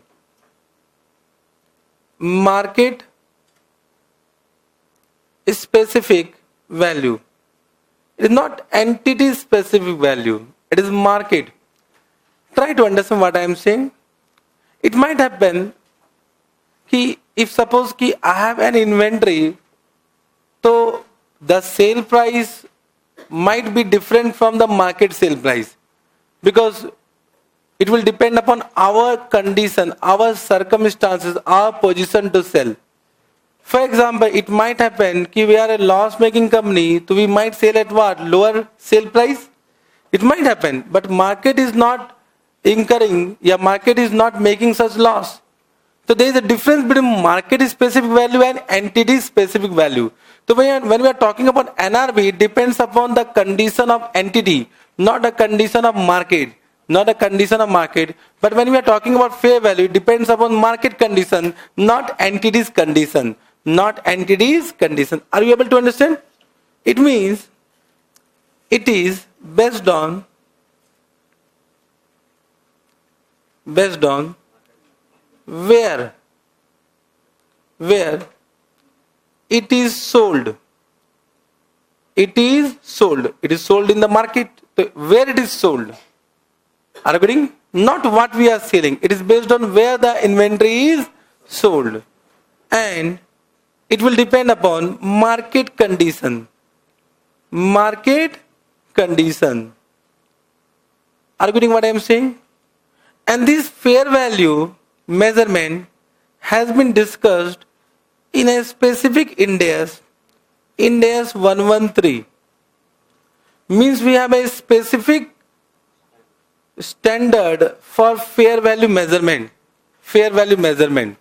Market specific value. It is not entity specific value. It is market. Try to understand what I am saying. It might happen कि if suppose कि I have an inventory, so the sale price might be different from the market sale price, because it will depend upon our condition, our circumstances, our position to sell. For example, it might happen कि we are a loss making company, so we might sell at what? Lower sale price? It might happen, but market is not incurring, market is not making such loss. So there is a difference between market specific value and entity specific value. So when we are talking about NRV, it depends upon the condition of entity, not the condition of market. Not a condition of market. But when we are talking about fair value, it depends upon market condition, not entities condition. Not entities condition. Are you able to understand? It means it is based on where it is sold. It is sold. It is sold in the market. Where it is sold. Are you getting? Not what we are selling. It is based on where the inventory is sold. And it will depend upon market condition. Market condition. Are you getting what I am saying? And this fair value measurement has been discussed in a specific index, index 113. Means we have a specific standard for fair value measurement. Fair value measurement.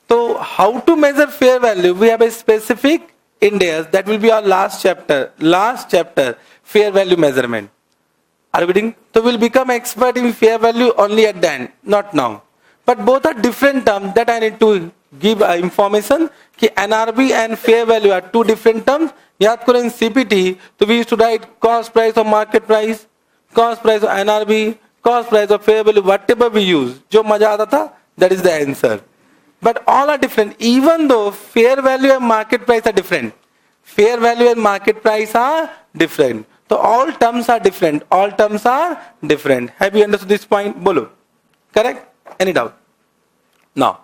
So how to measure fair value? We have a specific index. That will be our last chapter. Last chapter, fair value measurement. Are you getting? So we'll become expert in fair value only at the end, not now. But both are different terms that I need to give information. कि NRV and fair value are two different terms. याद करो in CPT, so we used to write cost price or market price, cost price of NRV, cost price of fair value, whatever we use. जो मजा आता था, that is the answer. But all are different, even though fair value and market price are different. Fair value and market price are different. So all terms are different. All terms are different. Have you understood this point? Bolo. Correct? Any doubt? Now,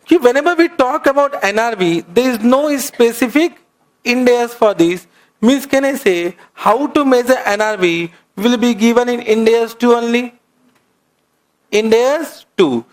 whenever we talk about NRV, there is no specific index for this. Means can I say how to measure NRV will be given in index 2 only? Index 2.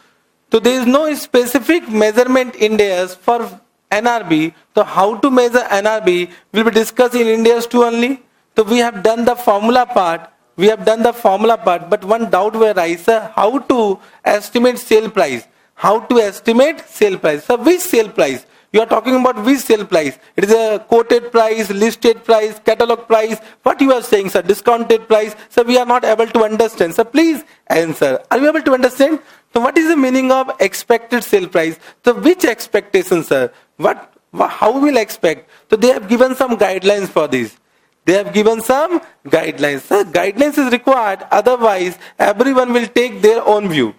So there is no specific measurement index for NRV. So how to measure NRV will be discussed in index 2 only. So we have done the formula part. But one doubt will arise, sir, how to estimate sale price? How to estimate sale price? So which sale price? You are talking about which sale price? It is a quoted price, listed price, catalog price. What you are saying, sir? Discounted price. So we are not able to understand. So please answer. Are you able to understand? So what is the meaning of expected sale price? So which expectation, sir? How will expect? So they have given some guidelines for this. They have given some guidelines. Sir, guidelines is required. Otherwise, everyone will take their own view.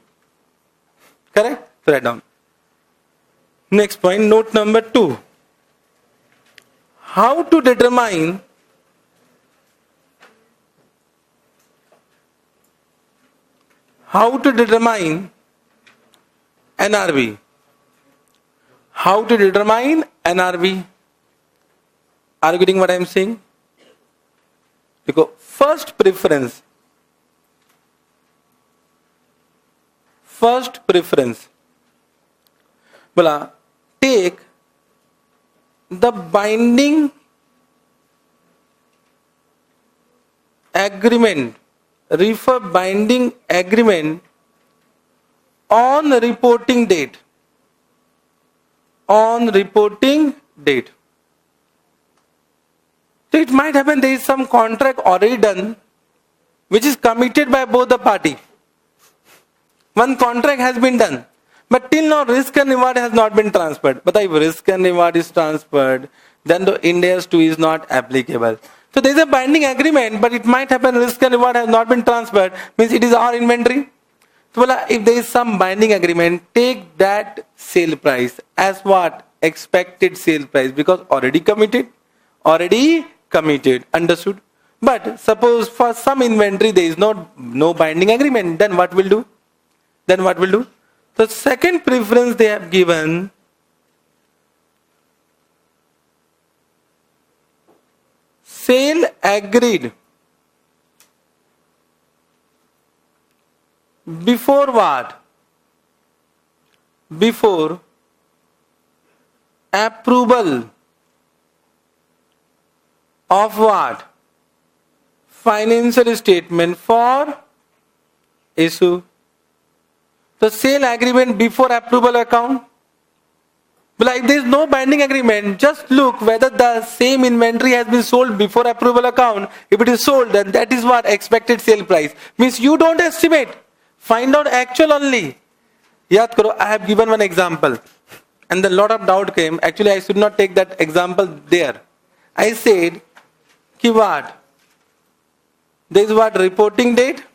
Correct? So write down. Next point, note number 2. How to determine NRV. How to determine NRV? Are you getting what I am saying? First preference. Bola, take the binding agreement, refer binding agreement on reporting date. On reporting date. So it might happen there is some contract already done which is committed by both the party. One contract has been done. But till now risk and reward has not been transferred. But if risk and reward is transferred, then the Ind AS 2 is not applicable. So there is a binding agreement, but it might happen risk and reward has not been transferred, means it is our inventory. So if there is some binding agreement, take that sale price as what? Expected sale price, because already committed. Already committed. Understood? But suppose for some inventory there is no binding agreement, then what will do? Then what will do? The second preference they have given, sale agreed before what? Before approval of what? Financial statement for issue. The sale agreement before approval account. But if there is no binding agreement, just look whether the same inventory has been sold before approval account. If it is sold, then that is what? Expected sale price. Means you don't estimate. Find out actual only. Yaad karo, I have given one example. And a lot of doubt came. Actually, I should not take that example there. I said, ki what? There is what? Reporting date.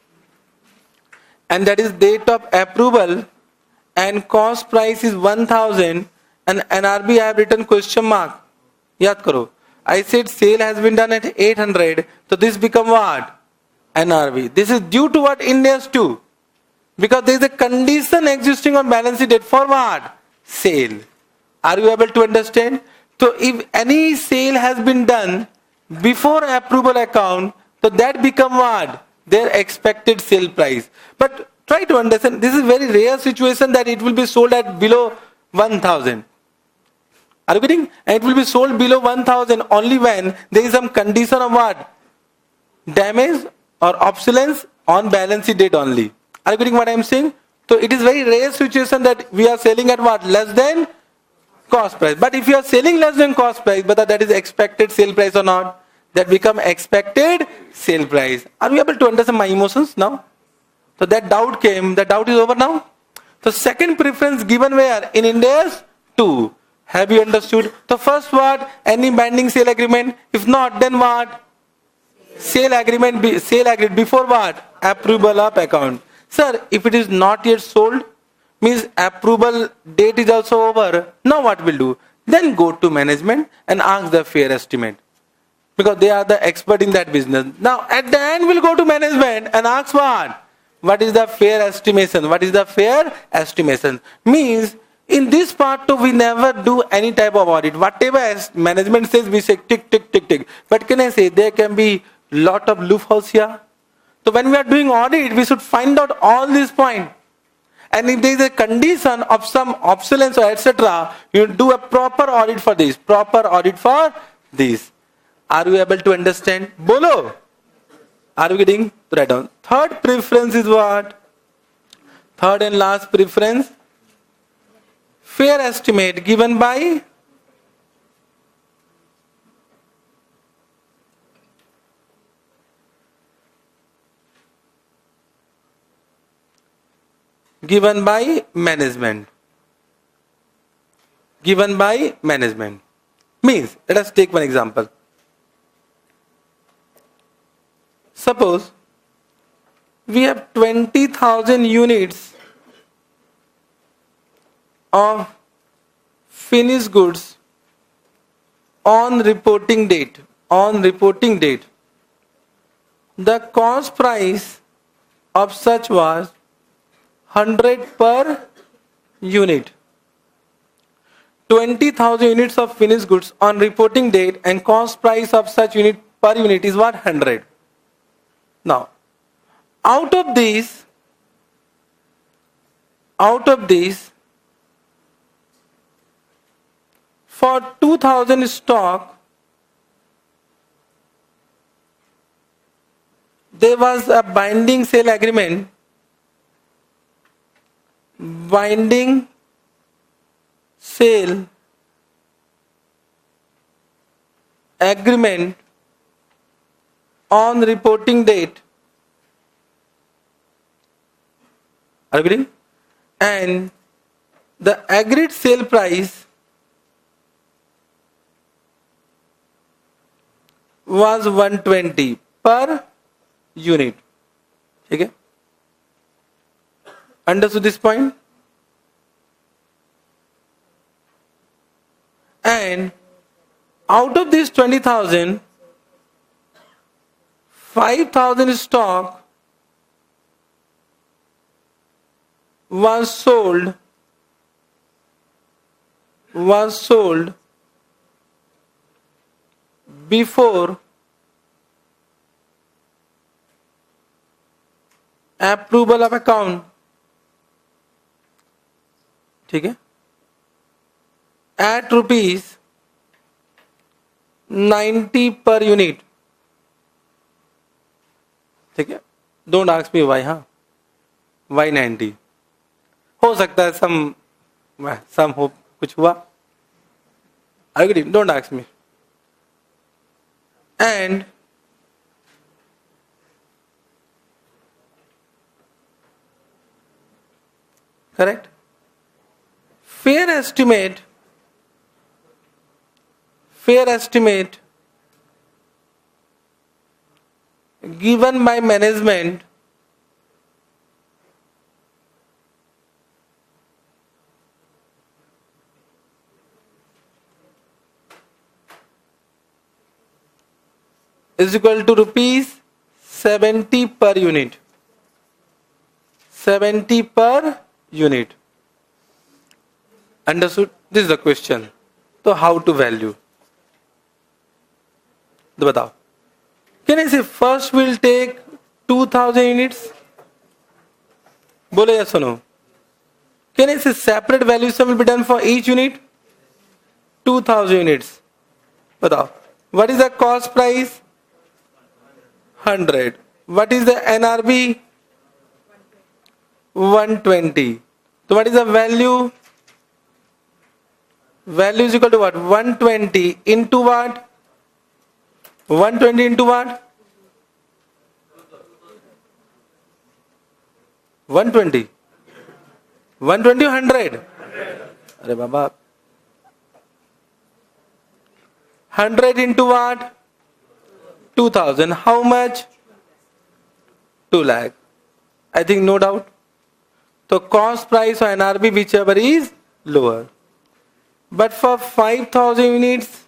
And that is date of approval, and cost price is 1000, and NRB I have written question mark. Yaad karo. I said sale has been done at 800, so this become what? NRB. This is due to what? Ind AS 2. Because there is a condition existing on balance sheet date for what? Sale. Are you able to understand? So if any sale has been done before approval account, so that become what? Their expected sale price. But try to understand, this is very rare situation that it will be sold at below 1000. Are you getting? And it will be sold below 1000 only when there is some condition of what? Damage or obsolescence on balance sheet date only. Are you getting what I am saying? So it is very rare situation that we are selling at what? Less than cost price. But if you are selling less than cost price, whether that is expected sale price or not, that become expected sale price. Are we able to understand my emotions now? So that doubt came. The doubt is over now. So second preference given where? In Ind AS 2. Have you understood? The first what? Any binding sale agreement. If not, then what? Sale agreement. Sale agreed before what? Approval of account. Sir, if it is not yet sold, means approval date is also over. Now what will do? Then go to management and ask the fair estimate. Because they are the expert in that business. Now at the end we'll go to management and ask what? What is the fair estimation? What is the fair estimation? Means in this part too we never do any type of audit. Whatever management says we say tick, tick, tick, tick. But can I say there can be lot of loopholes here? So when we are doing audit, we should find out all these points. And if there is a condition of some obsolescence or etc., you do a proper audit for this. Proper audit for this. Are you able to understand? Bolo. Are you getting? Write down. Third preference is what? Third and last preference. Fair estimate given by management. Given by management. Means, let us take one example. Suppose we have 20,000 units of finished goods on reporting date. On reporting date. The cost price of such was 100 per unit. 20,000 units of finished goods on reporting date and cost price of such unit per unit is what? 100. Now, out of these, for 2000 stock, there was a binding sale agreement, binding sale agreement on reporting date. Are you getting? And the agreed sale price was 120 per unit. Okay? Understood this point? And out of this 20,000, 5,000 stock was sold before approval of account. ठीक है? At rupees 90 per unit. ठीक है? Don't ask me why, हाँ? Why 90? हो सकता है some हो कुछ हुआ. I agree. Don't ask me. And correct? Fair estimate given by management is equal to rupees 70 per unit. 70 per unit. Understood? This is the question. So how to value? तो बताओ. Can I say first we'll take 2000 units? बोलो yes or no? Can I say separate valuation will be done for each unit? 2000 units. बताओ. What is the cost price? 100. What is the NRV? 120. So what is the value? Value is equal to what? 120 into what? 120 into what? 120. 120 or 100? Arey Baba. 100 into what? 2000. How much? 2 lakh. I think no doubt. So cost price or NRV whichever is lower. But for 5,000 units,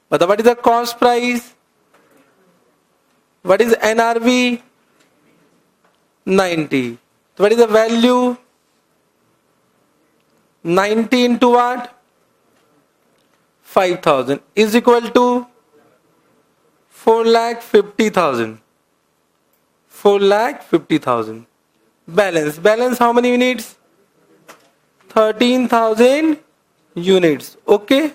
but what is the cost price? What is NRV? 90. So what is the value? 90 into what? 5,000 is equal to 4,50,000. 4,50,000. Balance how many units? 13,000 units. Okay.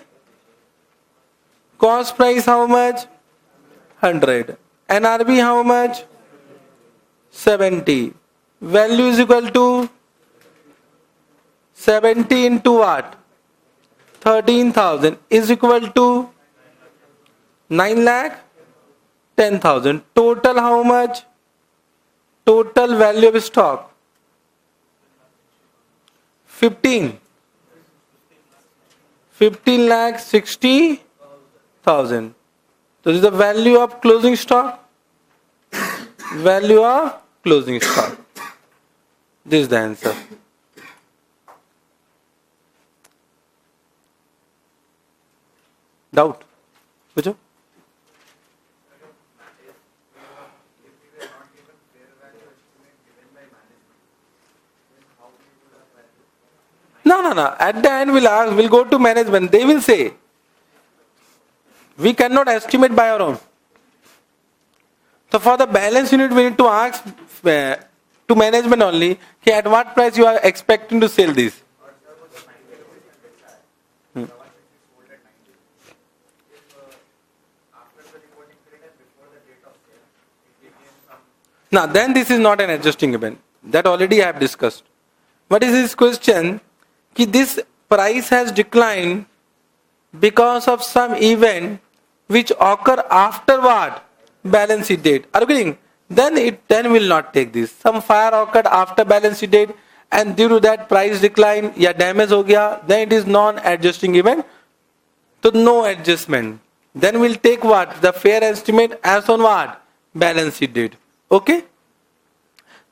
Cost price how much? 100. NRV how much? 70. Value is equal to 70 into what? 13,000 is equal to 9,10,000. Total how much? Total value of stock 15 lakh 60,000. So this is the value of closing stock. Value of closing stock. This is the answer. Doubt? पूछो. No. At the end we'll go to management. They will say, we cannot estimate by our own. So for the balance unit, we need to ask to management only, at what price you are expecting to sell this. After the reporting period and before the date of sale, Now then this is not an adjusting event. That already I have discussed. What is this question? Ki this price has declined because of some event which occur after what? Balance sheet date. Are you getting? Then will not take this. Some fire occurred after balance sheet date and due to that price decline या damage हो गया, then it is non-adjusting event. So no adjustment. Then we'll take what? The fair estimate as on what? Balance sheet date. Okay?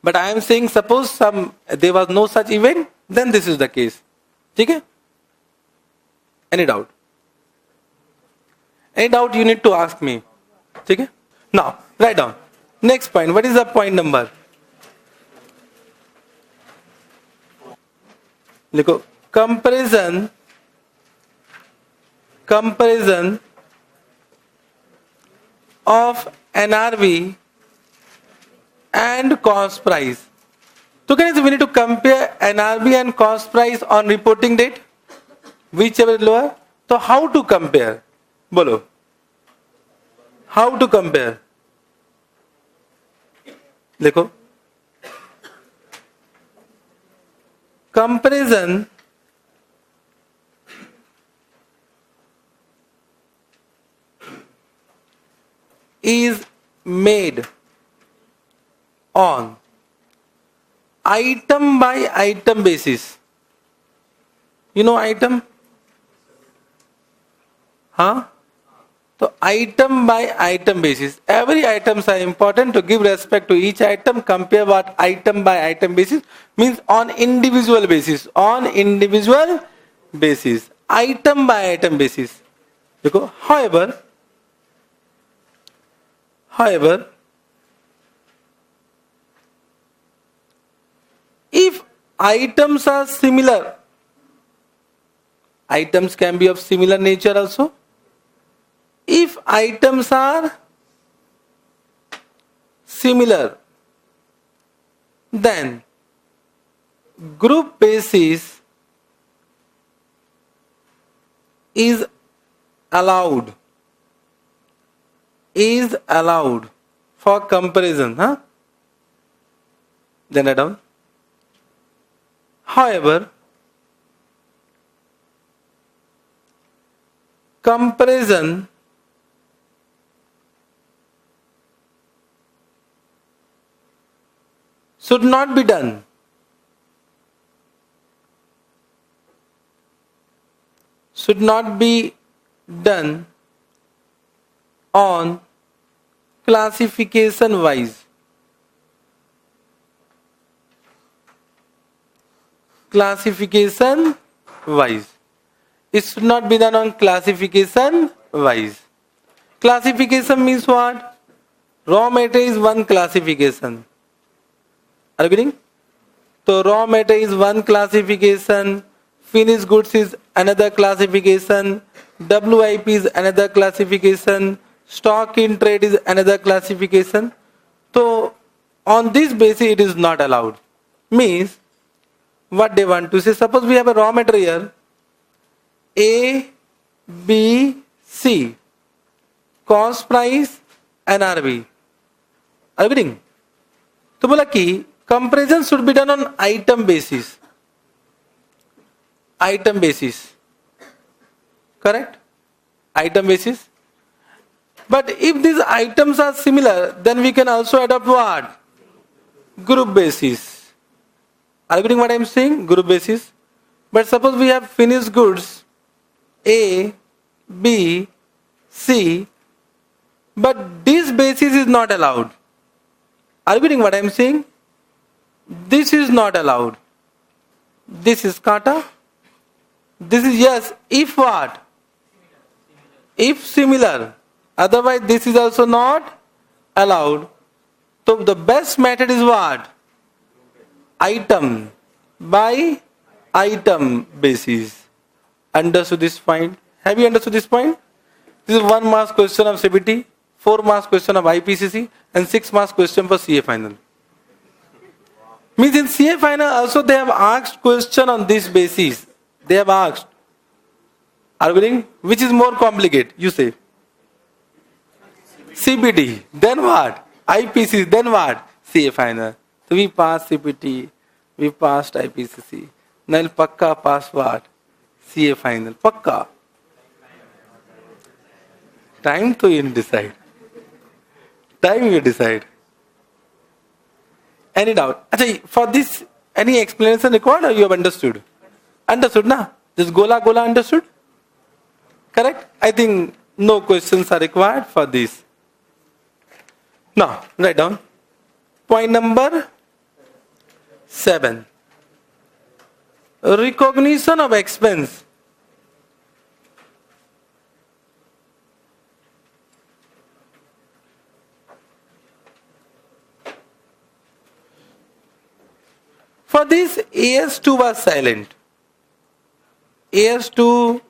But I am saying suppose there was no such event, then this is the case. Okay? Any doubt? Any doubt you need to ask me. Okay? Now, write down. Next point. What is the point number? Likho. Comparison of NRV and cost price. So guys, we need to compare NRV and cost price on reporting date. Whichever is lower. So how to compare? Bolo. How to compare? देखो comparison is made on item by item basis. You know item? Huh? So item by item basis. Every items are important. To give respect to each item, compare what item by item basis means on individual basis. On individual basis. Item by item basis. However, if items are similar, items can be of similar nature also. If items are similar, then group basis is allowed for comparison. Then write down. However, comparison should not be done. Should not be done on classification wise. Classification wise. It should not be done on classification wise. Classification means what? Raw material is one classification. Are you getting? So raw material is one classification, finished goods is another classification, WIP is another classification, stock in trade is another classification. So on this basis it is not allowed. Means what they want to say, suppose we have a raw material A, B, C, cost price, NRV. Are you getting? तो बोला कि comparison should be done on item basis. Item basis. Correct? Item basis. But if these items are similar, then we can also adopt what? Group basis. Are you getting what I am saying? Group basis. But suppose we have finished goods A, B, C, but this basis is not allowed. Are you getting what I am saying? This is not allowed. This is kata. This is yes, if what? If similar. Otherwise this is also not allowed. So the best method is what? Item by item basis. Understood this point? Have you understood this point? This is 1 marks question of CBT, 4 marks question of IPCC and 6 marks question for CA final. Means in CA final also they have asked question on this basis. They have asked. Are you getting? Which is more complicated? You say. CBT. Then what? IPCC. Then what? CA final. So we passed CPT, we passed IPCC. Now pakka pass what? CA final. Pakka. Time to you decide. Time you decide. Any doubt? Achha, for this, any explanation required or you have understood? Understood, na? This gola gola understood? Correct? I think no questions are required for this. Now, write down. Point number 7. Recognition of expense. For this, AS2 was silent. AS2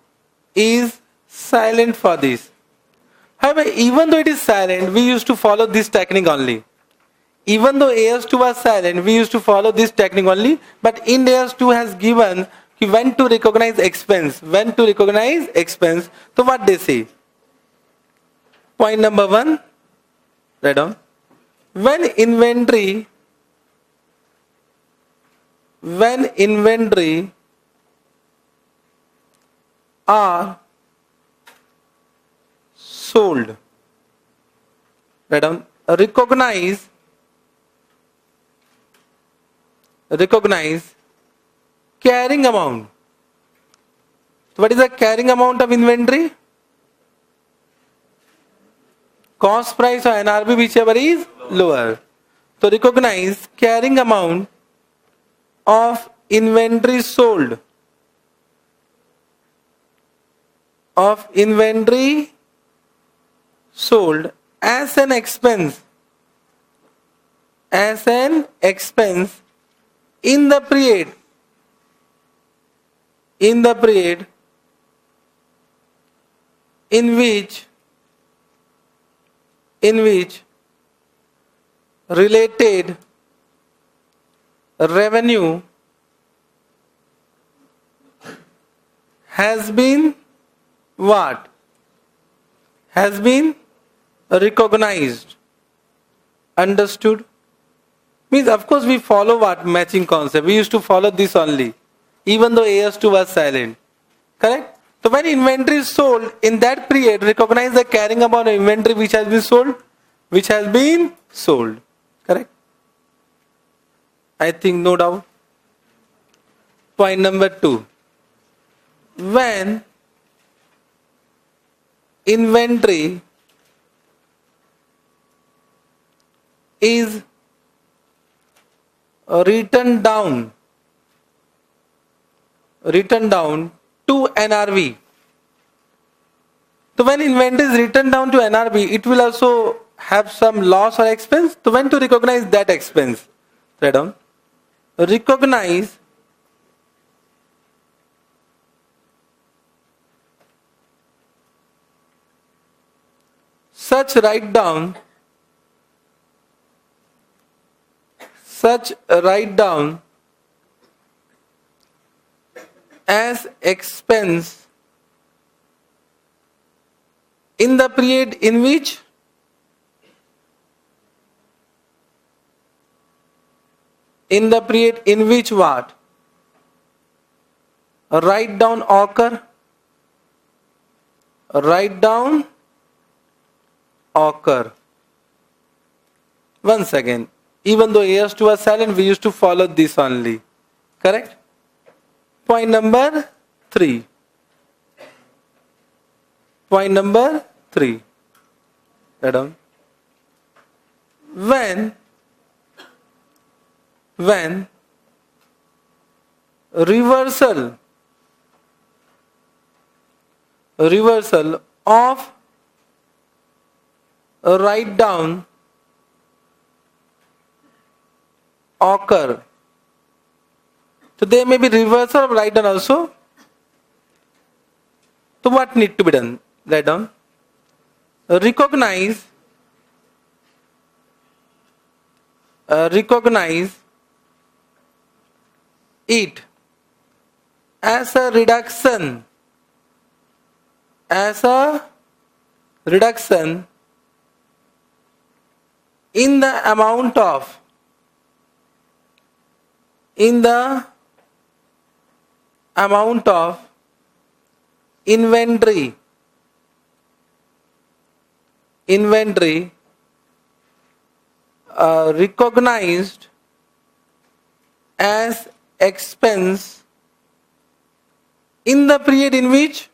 is silent for this. However, even though it is silent, we used to follow this technique only. Even though AS2 was silent, we used to follow this technique only. But in AS2 has given when to recognize expense. When to recognize expense. So what they say? Point number 1. Write down. When inventory are sold. Write down. Recognize carrying amount. So what is the carrying amount of inventory? Cost price or NRV, whichever is lower. So recognize carrying amount of inventory sold. Of inventory sold as an expense. As an expense in the period. In the period in which related revenue has been what? Has been recognized. Understood? Means of course we follow what? Matching concept. We used to follow this only. Even though AS2 was silent. Correct? So when inventory is sold, in that period, recognize the carrying amount of inventory which has been sold. Which has been sold. Correct? I think no doubt. Point number 2. When inventory is written down to NRV. So when inventory is written down to NRV, it will also have some loss or expense. So when to recognize that expense? Write down. Recognize such write down as expense in the period in which what? Write down occur. Once again, even though AS2 was silent, we used to follow this only. Correct? Point number 3. Write down. When reversal of write down occur. So there may be reversal of write down also. So what need to be done? Write down. Recognize it as a reduction in the amount of in the amount of inventory recognized as expense in the period in which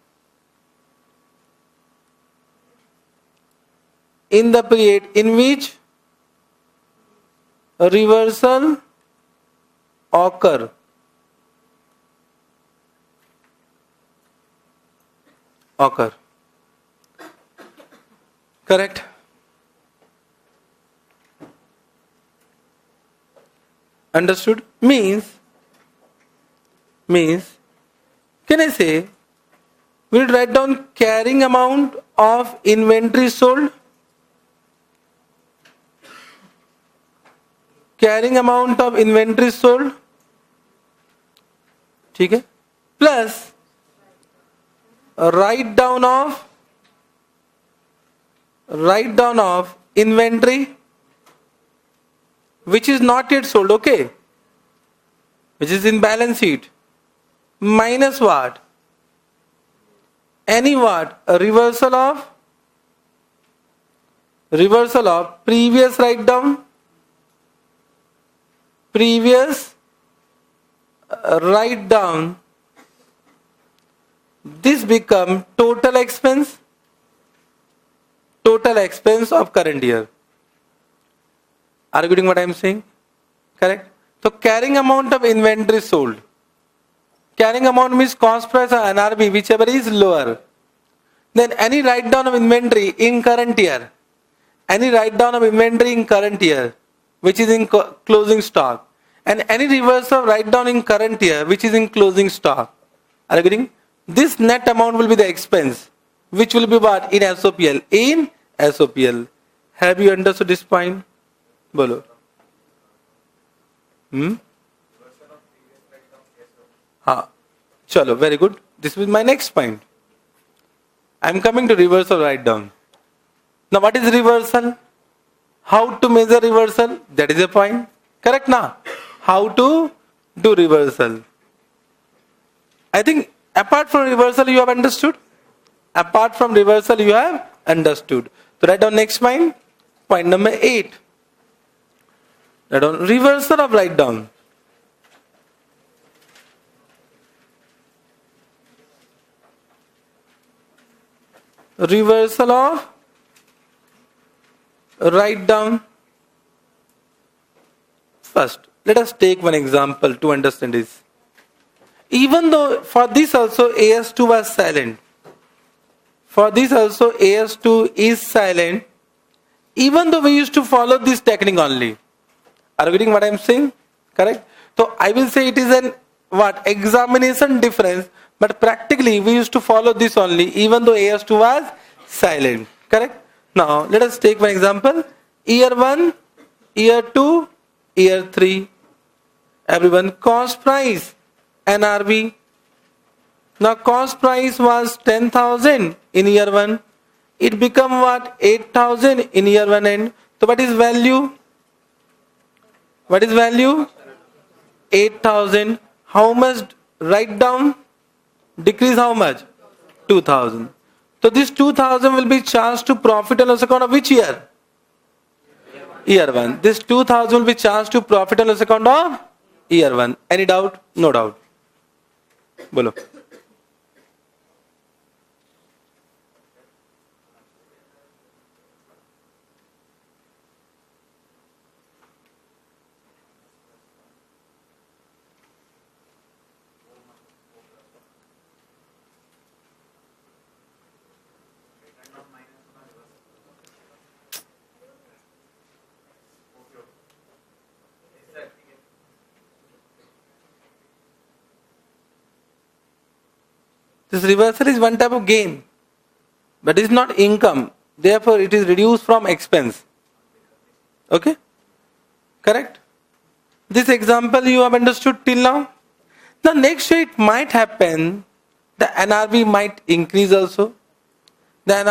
a reversal occur. Correct? Understood? Means, can I say, we'll write down carrying amount of inventory sold. Carrying amount of inventory sold. ठीक है? Plus write down of inventory which is not yet sold, okay? Which is in balance sheet. Minus what? Any what? A reversal of previous write down. This become total expense of current year. Are you getting what I am saying? Correct? So carrying amount of inventory sold. Carrying amount means cost price or NRV, whichever is lower. Then any write down of inventory in current year. Which is in closing stock. And any reversal of write down in current year which is in closing stock. Are you getting? This net amount will be the expense. Which will be what? In SOPL. Have you understood this point? Bolo. Chalo, very good. This is my next point. I am coming to reversal write down. Now what is reversal? How to measure reversal? That is a point. Correct now? How to do reversal? I think apart from reversal you have understood. So write down next point. Point number 8. Write down reversal of write down. Reversal of write down. First, let us take one example to understand this. Even though for this also AS2 was silent. Is silent. Even though we used to follow this technique only. Are you getting what I am saying? Correct? So I will say it is an examination difference, but practically we used to follow this only even though AS2 was silent. Correct? Now let us take one example. Year 1, year 2, year 3. Everyone, cost price NRV. Now cost price was 10,000 in year 1. It become what? 8,000 in year 1 end. So what is value? 8,000. How much write down? Decrease how much? 2,000. So this 2,000 will be charged to profit and loss account of which year? Year 1. This 2,000 will be charged to profit and loss account of year 1. Any doubt? No doubt. Bolo. This reversal is one type of gain, but it is not income. Therefore, it is reduced from expense. Okay? Correct? This example you have understood till now. The next year it might happen, the NRV might increase also. There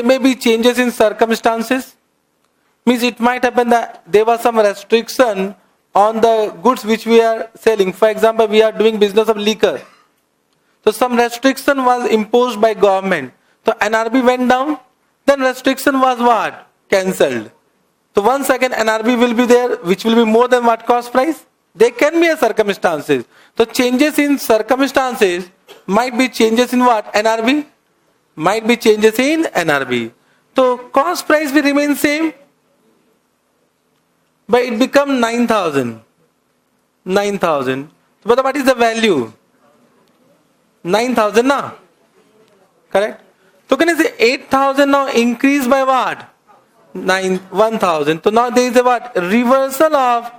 may be changes in circumstances. Means it might happen that there was some restriction on the goods which we are selling. For example, we are doing business of liquor. So some restriction was imposed by government. So NRV went down, then restriction was what? Cancelled. So once again NRV will be there, which will be more than what cost price? There can be a circumstances. So changes in circumstances might be changes in what? NRV? Might be changes in NRV. So cost price will remain same, but it become 9,000. 9,000. But what is the value? 9,000 now. Correct? So can I say 8,000 now increased by what? 1,000. So now there is a what? Reversal of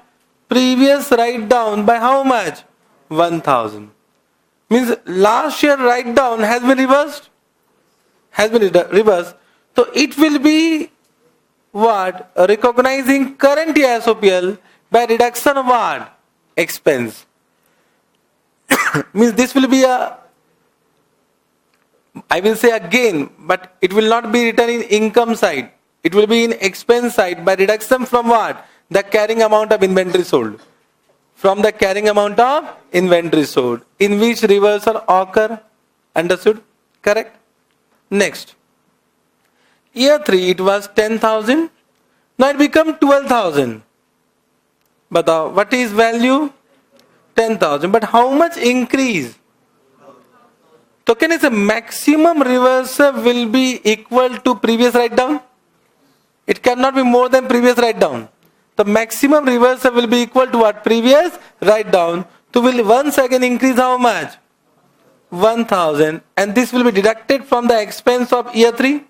previous write down by how much? 1,000. Means last year write down has been reversed. Has been reversed. So it will be what? Recognizing current year SOPL by reduction of what? Expense. Means this will be a, I will say a gain, but it will not be written in income side. It will be in expense side by reduction from what? The carrying amount of inventory sold. From the carrying amount of inventory sold. In which reversal occur. Understood? Correct? Next. Year 3 it was 10,000. Now it become 12,000. But what is value? 10,000. But how much increase? So can I say maximum reversal will be equal to previous write down? It cannot be more than previous write down. The maximum reversal will be equal to what? Previous write down. So will once again increase how much? 1,000. And this will be deducted from the expense of year 3.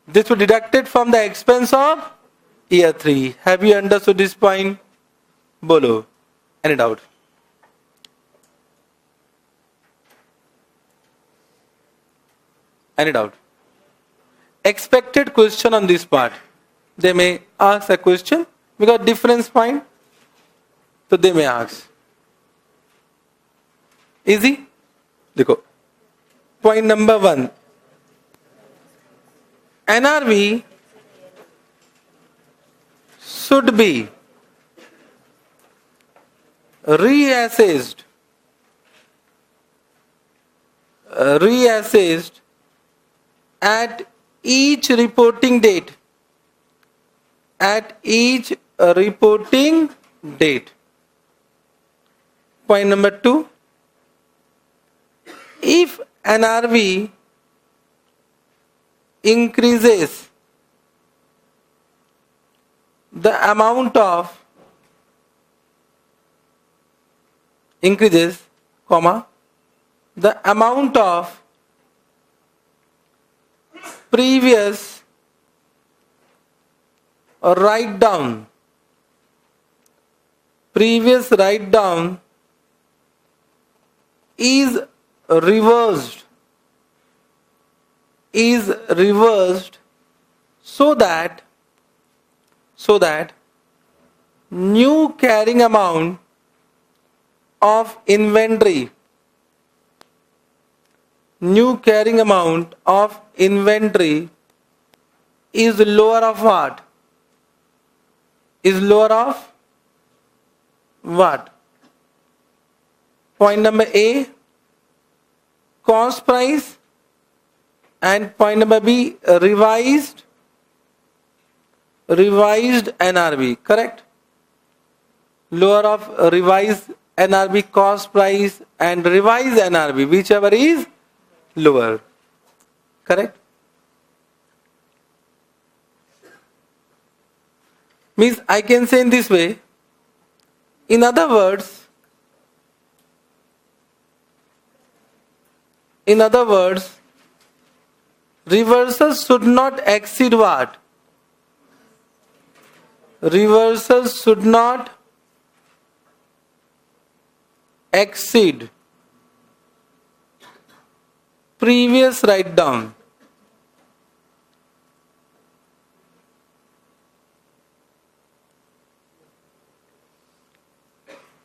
This will be deducted from the expense of year 3. Have you understood this point? Bolo. Any doubt? Any doubt? Expected question on this part. They may ask a question because difference point. So they may ask. Easy? Dekho. Point number 1. NRV should be reassessed at each reporting date. At each reporting date. Point number 2. If NRV increases the amount of the amount of previous write down is reversed so that new carrying amount of inventory is lower of what? Is lower of what? Point number A, cost price, and point number B, revised NRV, correct? Lower of revised NRV, cost price, and revised NRV, whichever is lower, correct? Means I can say in this way. In other words, reversals should not exceed what? Reversals should not exceed previous write down.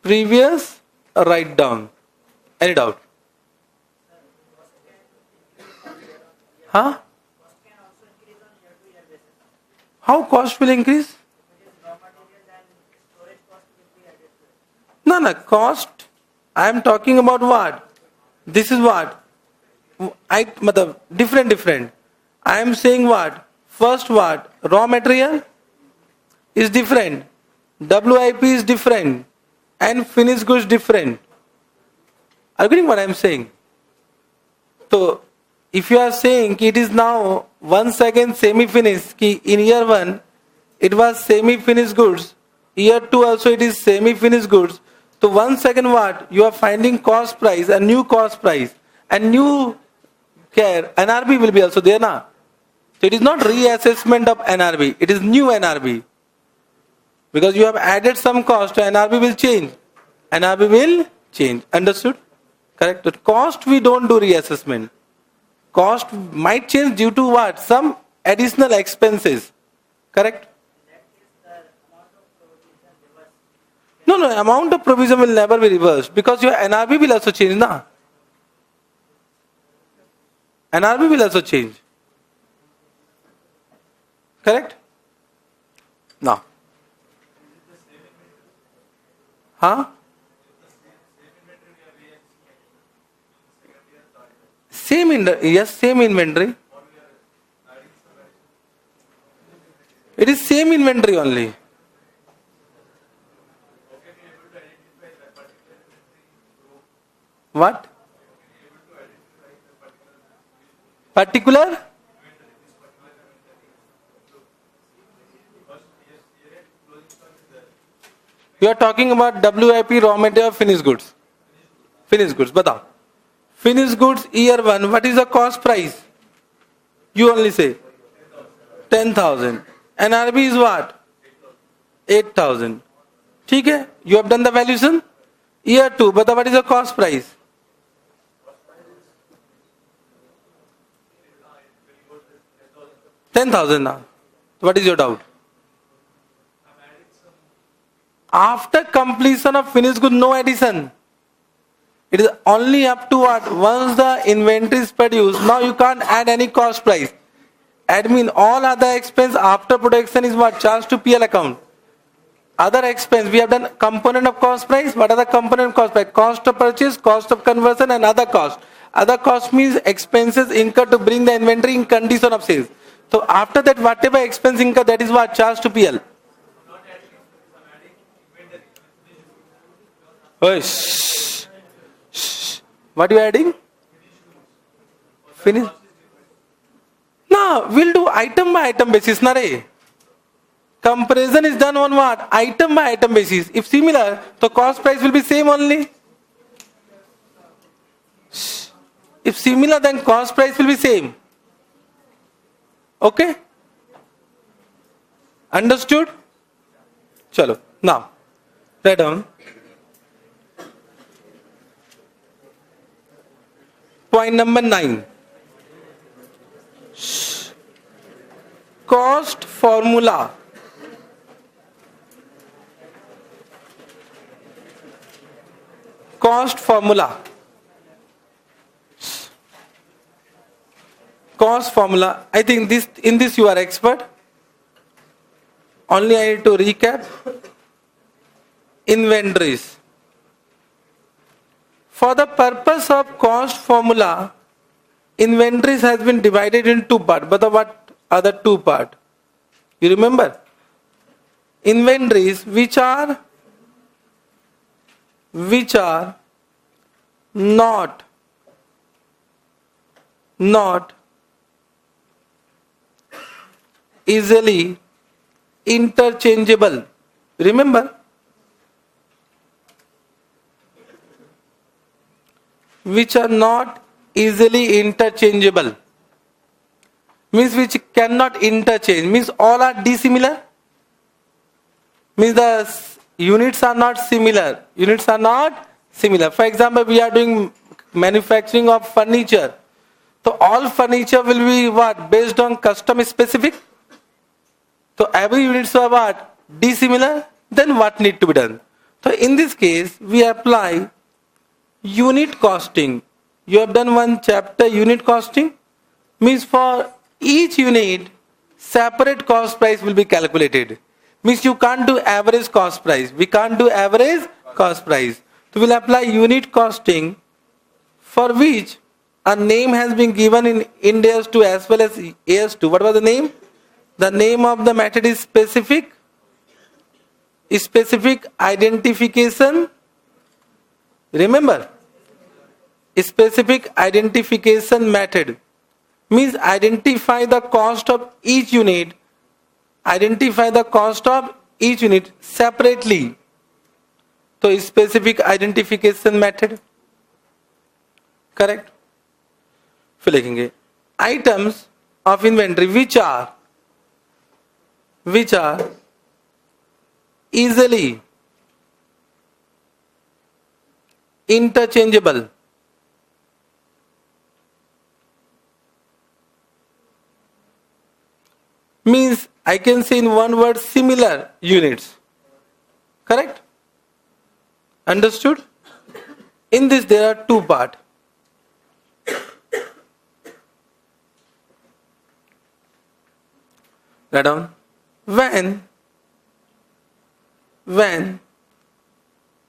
Previous write down. Any doubt? Huh? How cost will increase? No, cost. I am talking about what? This is what? Matlab, different. I am saying what? First what? Raw material is different. WIP is different. And finished goods different. Are you getting what I am saying? So, if you are saying it is now 1 second semi-finished, in year 1 it was semi-finished goods, year 2 also it is semi-finished goods. So 1 second what? You are finding cost price, a new cost price, and new care, NRB will be also there na. So it is not reassessment of NRB, it is new NRB. Because you have added some cost, NRB will change. NRB will change. Understood? Correct? But cost we don't do reassessment. Cost might change due to what? Some additional expenses. Correct? No, amount of provision will never be reversed because your NRB will also change, na? NRB will also change. Correct? Now. Huh? Same inventory. It is same inventory only. What? Particular? You are talking about WIP, raw material, finished goods. Finished goods, batao. Finished goods year 1, what is the cost price? You only say 10,000. NRB is what? 8,000. ठीक है? You have done the valuation? Year 2, but what is the cost price? $10,000 now. What is your doubt? After completion of finished good, no addition. It is only up to what? Once the inventory is produced, now you can't add any cost price. Admin, all other expense after production is what? Charged to PL account. Other expense, we have done component of cost price. What are the component of cost price? Cost of purchase, cost of conversion and other cost. Other cost means expenses incurred to bring the inventory in condition of sales. So after that, whatever expense incurred, that is what? Charged to PL. Oh, shh. What are you adding? Finish. No, we'll do item by item basis, na re. Comparison is done on what? Item by item basis. If similar, the cost price will be same only. If similar, then cost price will be same. Okay? Understood? Chalo. Now, write down. Point number 9. Cost formula. Cost formula. Cost formula. I think in this you are expert. Only I need to recap. Inventories. For the purpose of cost formula, inventories has been divided in 2 parts. But what are the 2 parts? You remember? Inventories which are not easily interchangeable. Remember? Which are not easily interchangeable. Means which cannot interchange. Means all are dissimilar. Means the units are not similar. Units are not similar. For example, we are doing manufacturing of furniture. So all furniture will be what? Based on custom specific. So every units are what? Dissimilar. Then what need to be done? So in this case, we apply unit costing. You have done one chapter, unit costing. Means for each unit, separate cost price will be calculated. Means you can't do average cost price. We can't do average Cost price. So we'll apply unit costing, for which a name has been given in IND AS2 as well as AS2. What was the name? The name of the method is specific identification. Remember, specific identification method means identify the cost of each unit. Identify the cost of each unit separately. So specific identification method. Correct? फिर लिखेंगे items of inventory which are easily interchangeable. Means I can say in one word similar units. Correct? Understood? In this there are two parts. Write down. When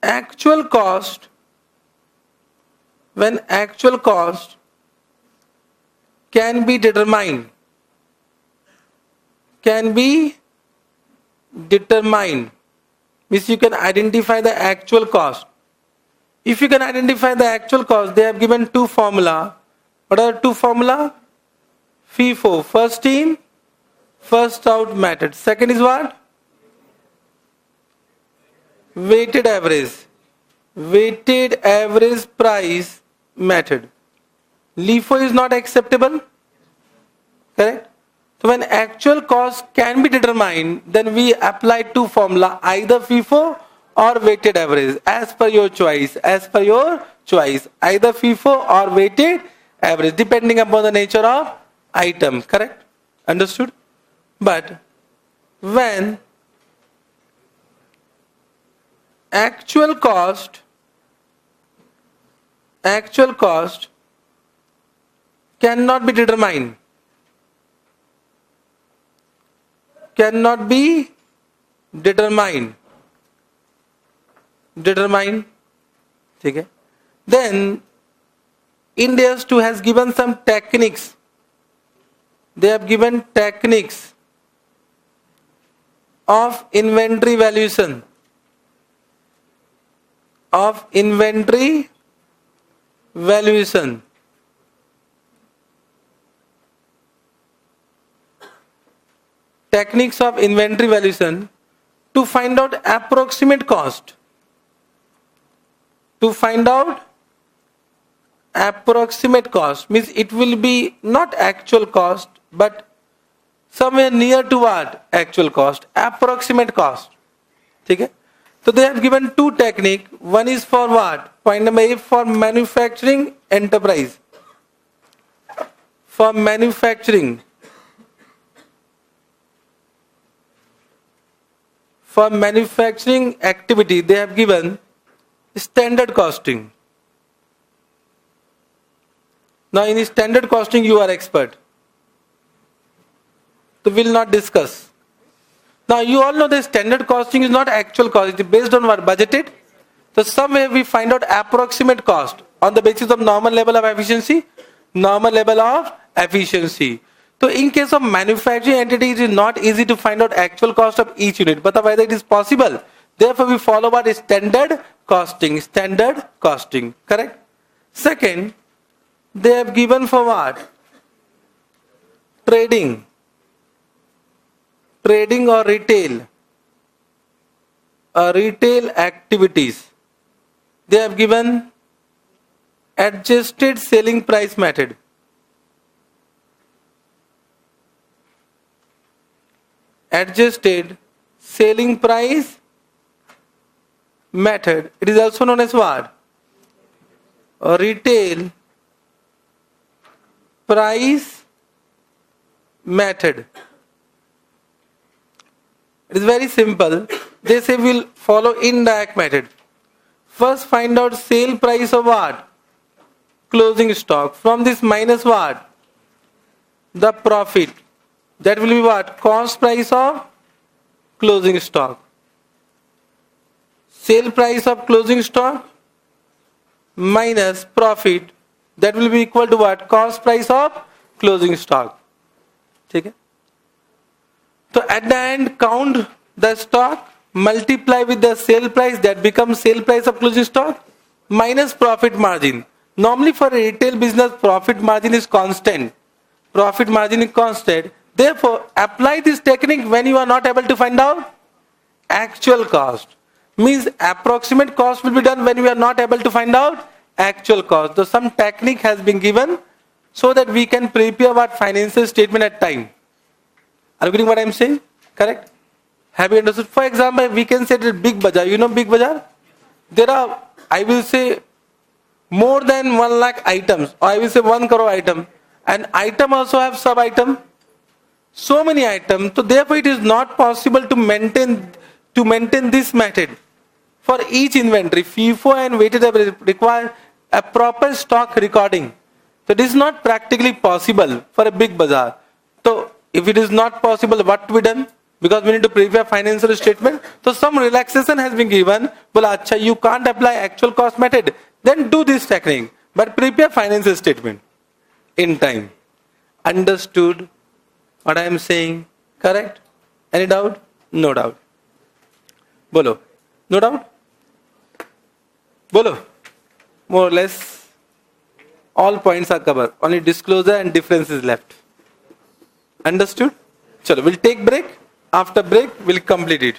actual cost can be determined means you can identify the actual cost. If you can identify the actual cost, they have given two formula. What are the two formula? FIFO, first in, first out method. Second is what? Weighted average price method. LIFO is not acceptable. Correct? So when actual cost can be determined, then we apply two formula, either FIFO or weighted average, as per your choice. Either FIFO or weighted average, depending upon the nature of item. Correct? Understood? But when actual cost cannot be determined, ठीक है? Then IND AS2 has given some techniques. They have given techniques of inventory valuation. Techniques of inventory valuation to find out approximate cost. Means it will be not actual cost but somewhere near to what? Actual cost. Approximate cost. Okay? So they have given two techniques. One is for what? Point number A, for manufacturing enterprise. For manufacturing activity, they have given standard costing. Now in standard costing you are expert. So we will not discuss. Now you all know the standard costing is not actual cost. It is based on what? Budgeted. So somewhere we find out approximate cost on the basis of normal level of efficiency. So in case of manufacturing entity, it is not easy to find out actual cost of each unit, but whether it is possible. Therefore we follow what is standard costing. Correct? Second, they have given for what? Trading or retail activities. They have given adjusted selling price method. Adjusted selling price method. It is also known as what? A retail price method. It is very simple. They say we will follow indirect method. First find out sale price of what? Closing stock. From this minus what? The profit. That will be what? Cost price of closing stock. sale price of closing stock minus profit, that will be equal to what? Cost price of closing stock. ठीक है? So at the end, count the stock, multiply with the sale price, that becomes sale price of closing stock minus profit margin. Normally for retail business, profit margin is constant. Profit margin is constant. Therefore, apply this technique when you are not able to find out actual cost. Means approximate cost will be done when we are not able to find out actual cost. So some technique has been given so that we can prepare our financial statement at time. Are you getting what I am saying? Correct? Have you understood? For example, we can say that Big Bazaar. You know Big Bazaar? There are, I will say, more than 1 lakh items, or I will say 1 crore item. And item also have sub item. So many items. So therefore, it is not possible to maintain this method. For each inventory, FIFO and weighted average require a proper stock recording. So this is not practically possible for a big bazaar. So if it is not possible, what to be done? Because we need to prepare financial statement. So some relaxation has been given. Well, acha, you can't apply actual cost method. Then do this technique. But prepare financial statement in time. Understood what I am saying? Correct? Any doubt? No doubt. Bolo. No doubt? Bolo. More or less all points are covered. Only disclosure and difference is left. Understood? Chalo, we'll take break. After break, we'll complete it.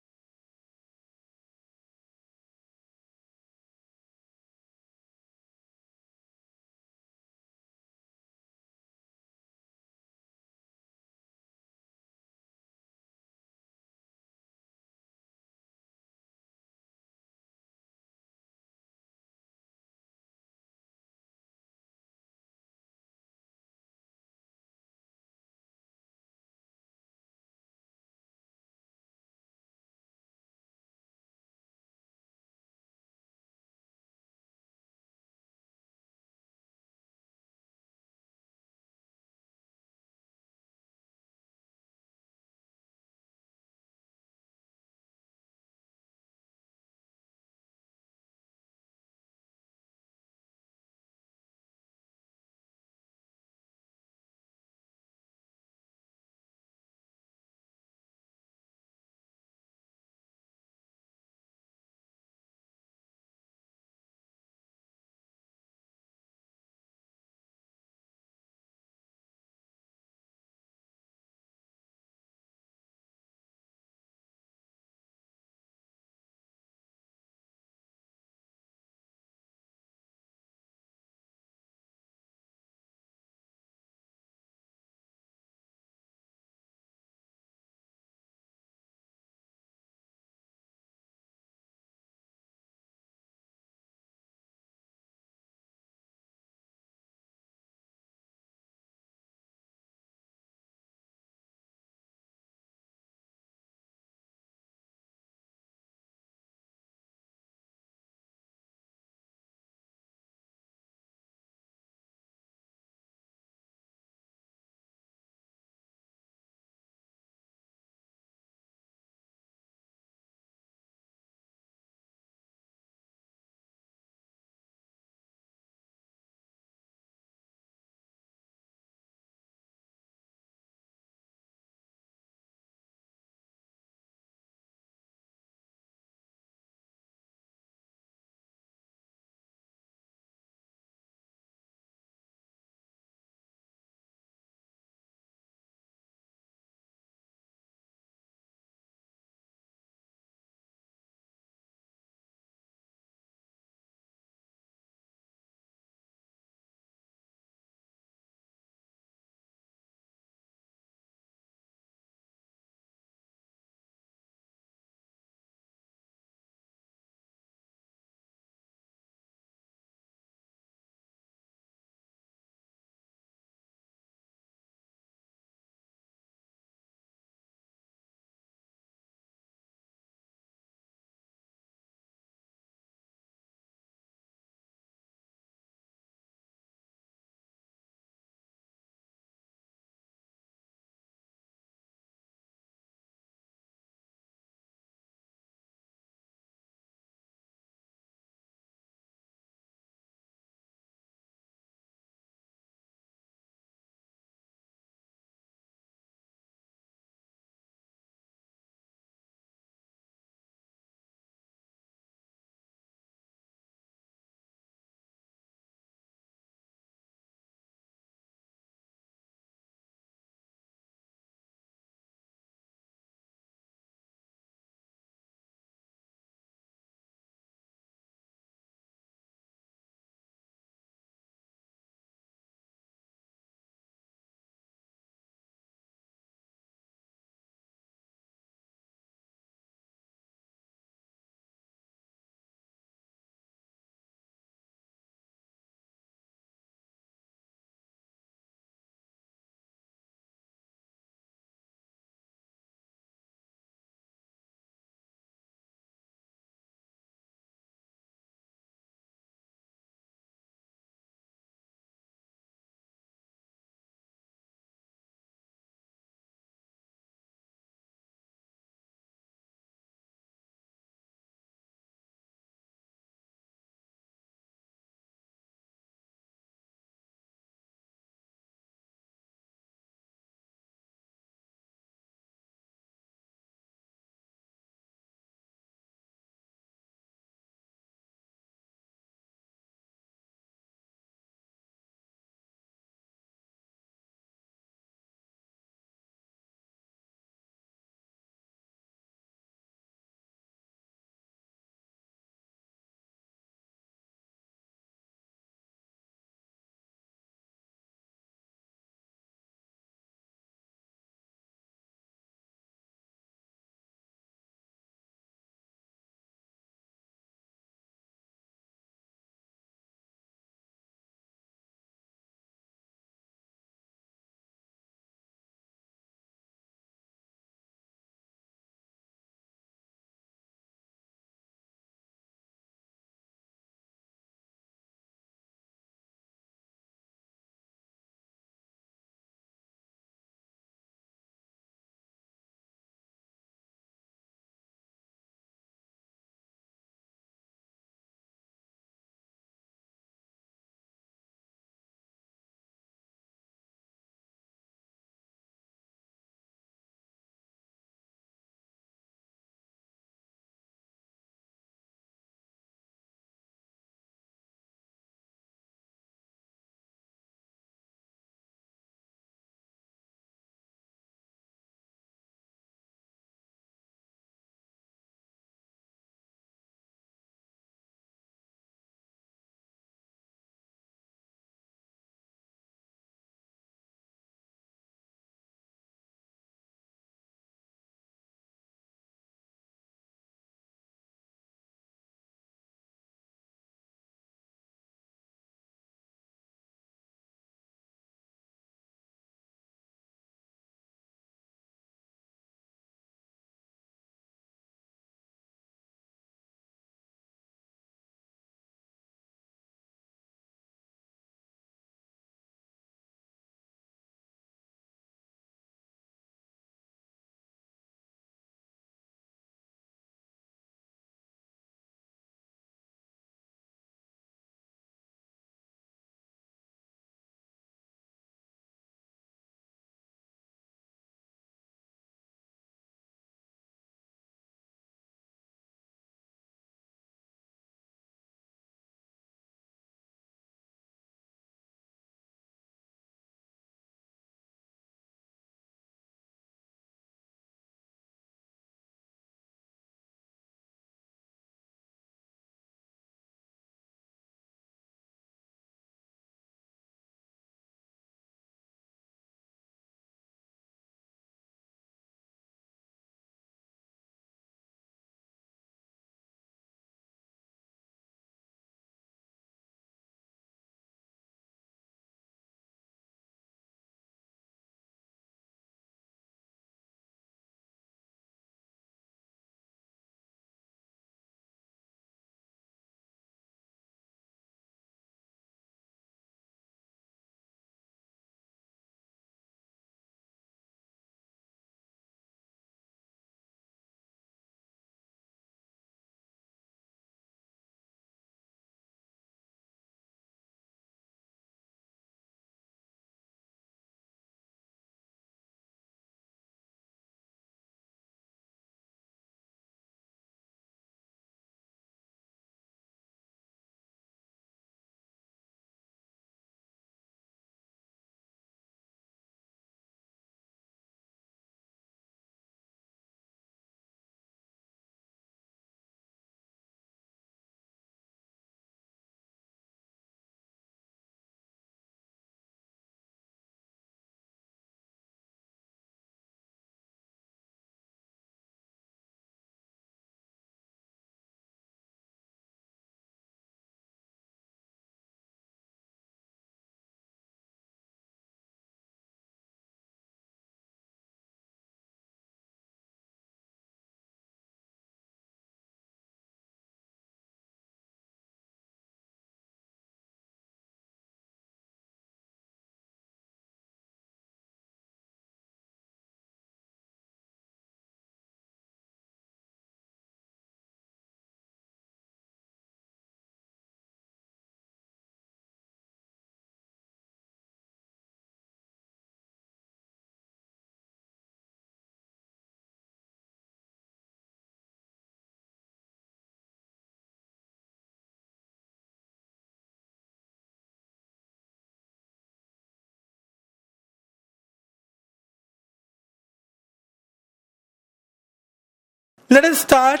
Let us start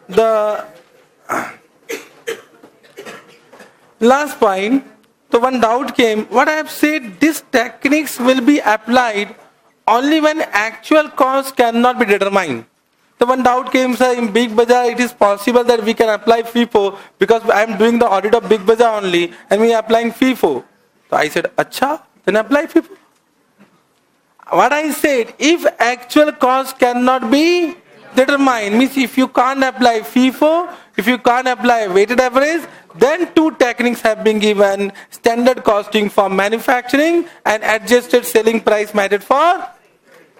the last point. So one doubt came. What I have said, these techniques will be applied only when actual cost cannot be determined. So one doubt came, sir, in Big Bazaar it is possible that we can apply FIFO because I am doing the audit of Big Bazaar only and we are applying FIFO. So I said, Acha, then apply FIFO. What I said, if actual cost cannot be determined, means if you can't apply FIFO, if you can't apply weighted average, then two techniques have been given: standard costing for manufacturing and adjusted selling price method for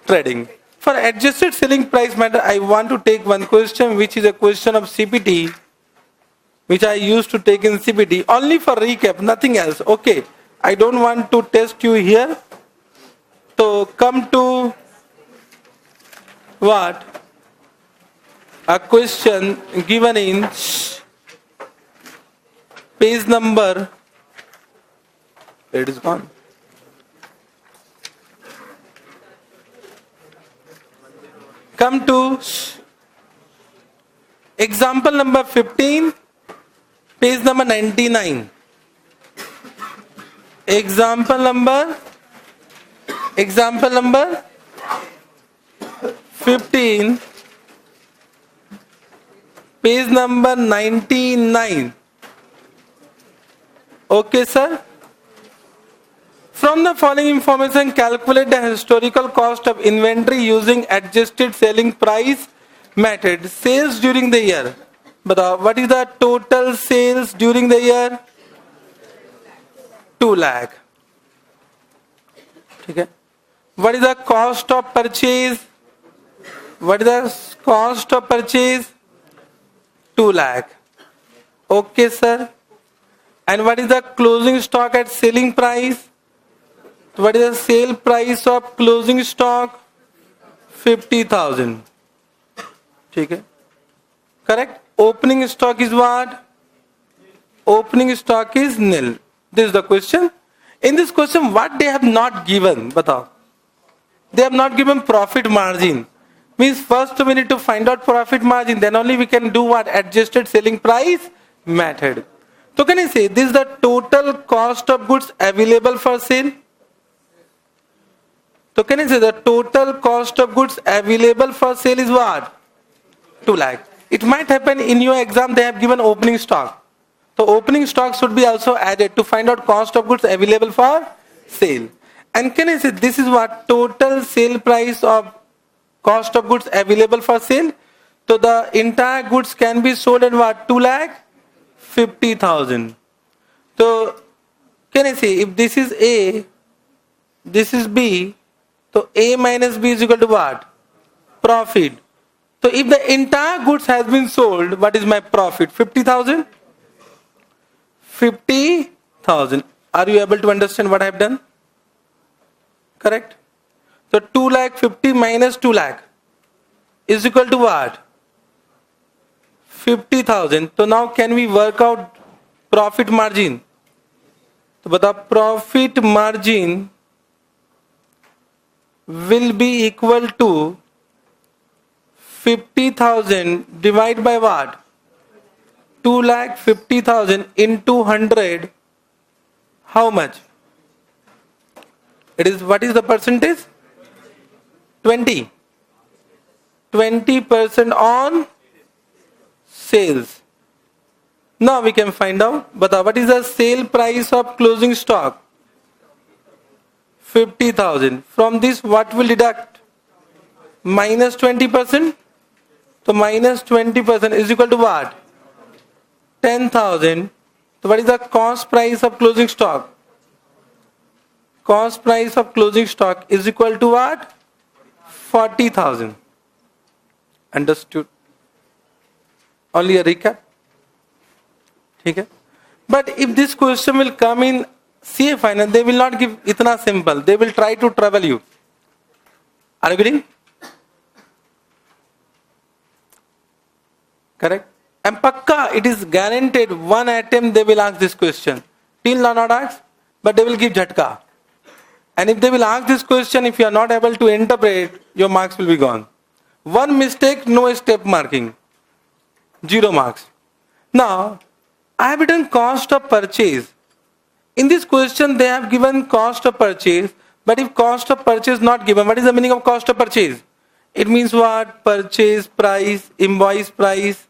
trading. For adjusted selling price method, I want to take one question which is a question of CPT, which I used to take in CPT, only for recap, nothing else. Okay, I don't want to test you here. So come to what? A question given in page number, it is gone. Come to example number 15, page number 99. Example number 15, page number 99. Okay, sir. From the following information, calculate the historical cost of inventory using adjusted selling price method. Sales during the year. But what is the total sales during the year? 2 lakh. Okay. What is the cost of purchase? What is the cost of purchase? 2 lakh. Okay, sir. And what is the closing stock at selling price? What is the sale price of closing stock? 50,000. Okay. Correct? Opening stock is what? Opening stock is nil. This is the question. In this question, what they have not given? Batao. They have not given profit margin. Means first we need to find out profit margin, then only we can do what? Adjusted selling price method. So can I say this is the total cost of goods available for sale? So can I say the total cost of goods available for sale is what? 2 lakh. It might happen in your exam they have given opening stock. So opening stock should be also added to find out cost of goods available for sale. And can I say this is what? Total sale price of cost of goods available for sale. So the entire goods can be sold at what? 2 lakh 50,000. So can I say if this is A, this is B, so A minus B is equal to what? Profit. So if the entire goods has been sold, what is my profit? 50,000? 50,000. Are you able to understand what I have done? Correct? So 2 lakh 50 minus 2 lakh is equal to what? 50,000. So now can we work out profit margin? So the profit margin will be equal to 50,000 divided by what? 2 lakh 50,000 into 100. How much? It is, what is the percentage? 20. 20% on sales. Now we can find out, but what is the sale price of closing stock? 50,000. From this what will deduct? Minus 20%. So minus 20% is equal to what? 10,000. So what is the cost price of closing stock? Cost price of closing stock is equal to what? 40,000. Understood? Only a recap. Okay? But if this question will come in CA final, they will not give itna simple. They will try to trouble you. Are you getting? Correct? And pakka, it is guaranteed one attempt they will ask this question. Till now not ask, but they will give jhatka. And if they will ask this question, if you are not able to interpret, your marks will be gone. One mistake, no step marking. 0 marks. Now, I have written cost of purchase. In this question, they have given cost of purchase, but if cost of purchase not given, what is the meaning of cost of purchase? It means what? Purchase price, invoice price.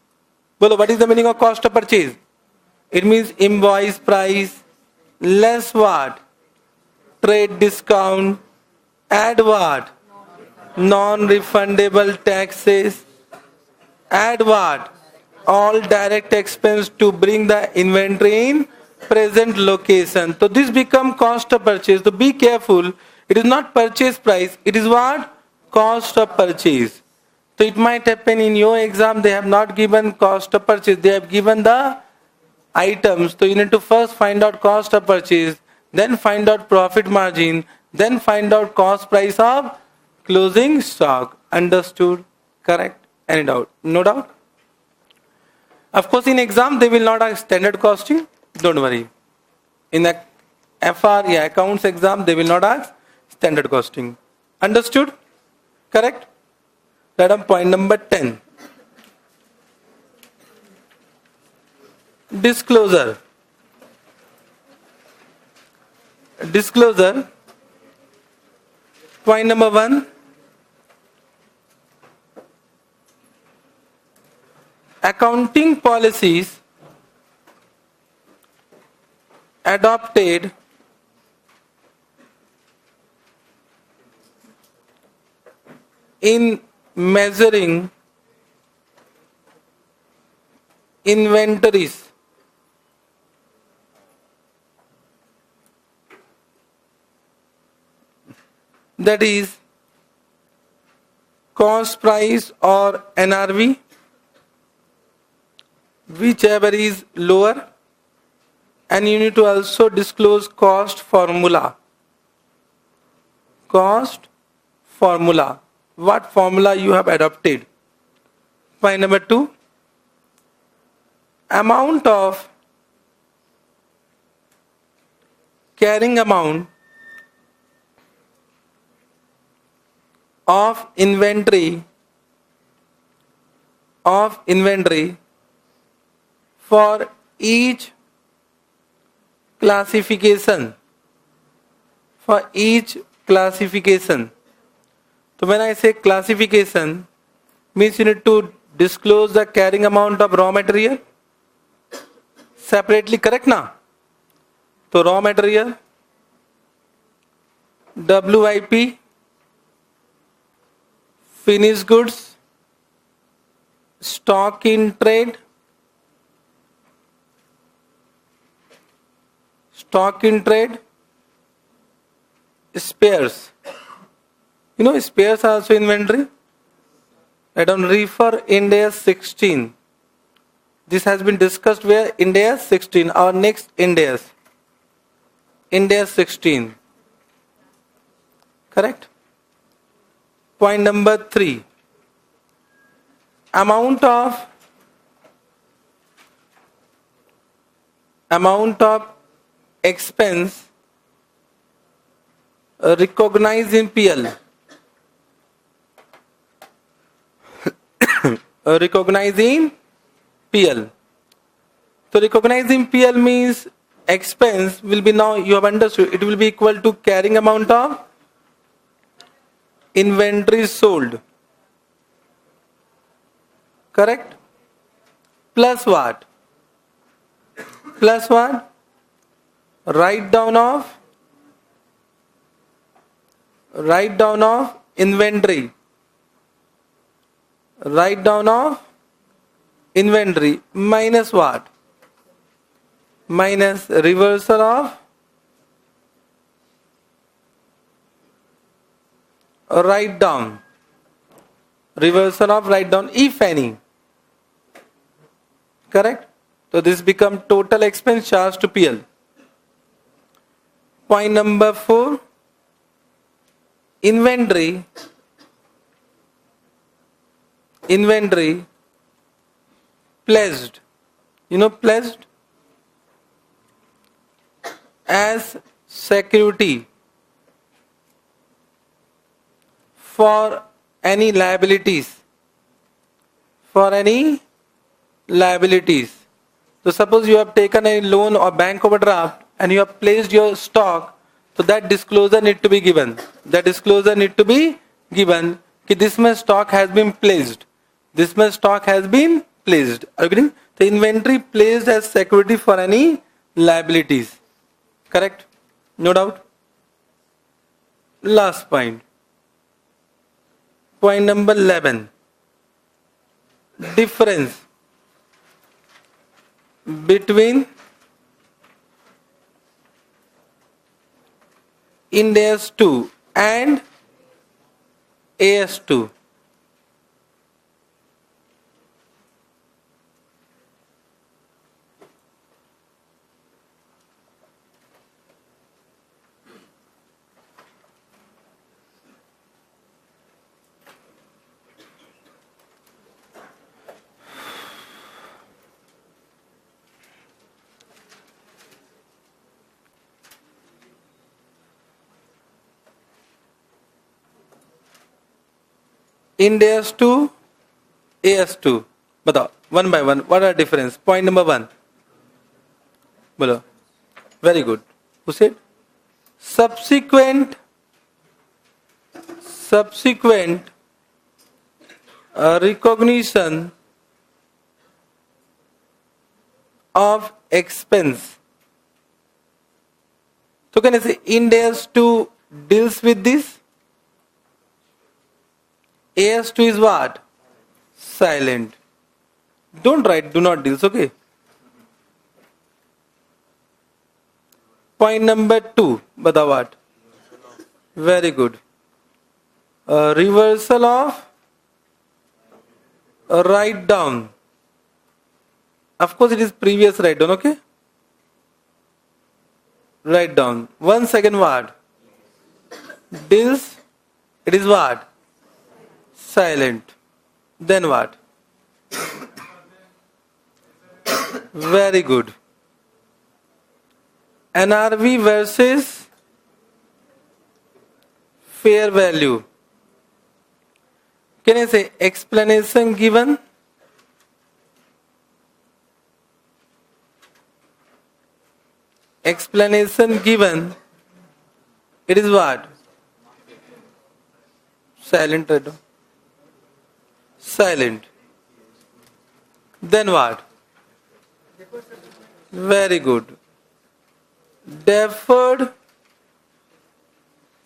Bolo, what is the meaning of cost of purchase? It means invoice price less what? Trade discount. Add what? Non-refundable taxes. Add what? All direct expense to bring the inventory in present location. So this become cost of purchase. So be careful. It is not purchase price. It is what? Cost of purchase. So it might happen in your exam they have not given cost of purchase. They have given the items. So you need to first find out cost of purchase, then find out profit margin, then find out cost price of closing stock. Understood? Correct? Any doubt? No doubt? Of course, in exam they will not ask standard costing. Don't worry. In the FR, accounts exam, they will not ask standard costing. Understood? Correct? Let us point number 10. Disclosure. Disclosure. Point number 1. Accounting policies adopted in measuring inventories that is cost price or NRV, whichever is lower, and you need to also disclose cost formula. Cost formula. What formula you have adopted. Point number 2. Amount of carrying amount of inventory for each classification. For each classification. So when I say classification, means you need to disclose the carrying amount of raw material separately, correct na? So raw material, WIP, finished goods, stock in trade, spares. You know, spares are also inventory. I don't refer Ind AS 16. This has been discussed where Ind AS 16. Our next Ind AS. Ind AS 16. Correct? Point number 3. Amount of expense recognized in PL. Recognizing PL. So recognizing PL means expense will be, now you have understood, it will be equal to carrying amount of inventory sold. Correct? Plus what? Plus what? Write down of inventory. Write down of inventory minus what? Minus reversal of write down. Reversal of write down, if any. Correct? So this become total expense charged to PL. Point number 4. Inventory pledged. You know pledged? As security for any liabilities for any liabilities. So suppose you have taken a loan or bank overdraft and you have placed your stock, so that disclosure need to be given. That disclosure need to be given that this much stock has been placed. This much stock has been placed. Are you getting? The inventory placed as security for any liabilities. Correct? No doubt? Last point. Point number 11. Difference between IND AS2 and AS2. IND AS2, AS2. बताओ one by one. What are the difference? Point number 1. बोलो. Very good. Who said? Subsequent recognition of expense. So can I say IND AS2 deals with this? AS2 is what? Silent. Don't write do not deals, okay? Point number 2. Bata what? Very good. Reversal of write down. Of course it is previous write down, okay? Write down. 1 second word. Deals. It is what? Silent. Then what? Very good. NRV versus fair value. Can I say explanation given? Explanation given. It is what? Silent. Silent. Then what? Very good. Deferred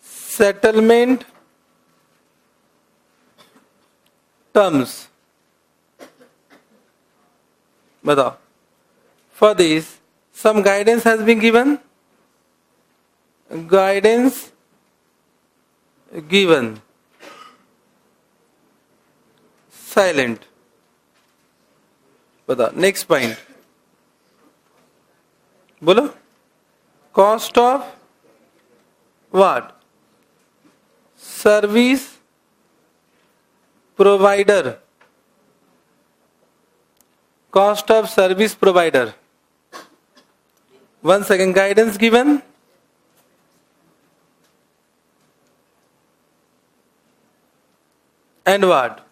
settlement terms. बताओ. For this, some guidance has been given. Guidance given. Silent. बताओ. Next point. बोलो. Cost of what? Service provider. Cost of service provider. 1 second. Guidance given. And what?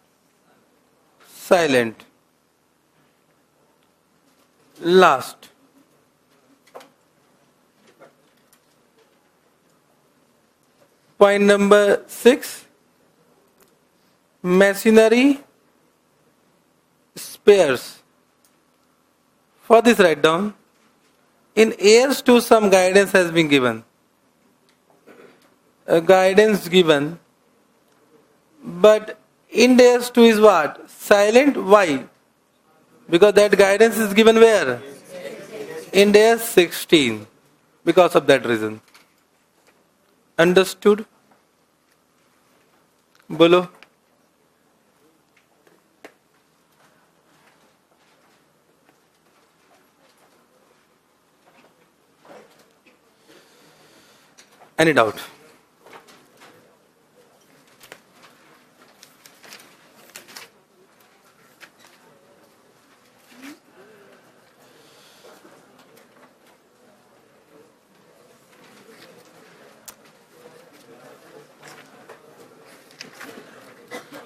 Silent. Last. Point number 6. Machinery spares. For this write down. In AS2 some guidance has been given. A guidance given. But in AS2 is what? Silent. Why? Because that guidance is given where? In AS16. Because of that reason. Understood? Bolo. Any doubt?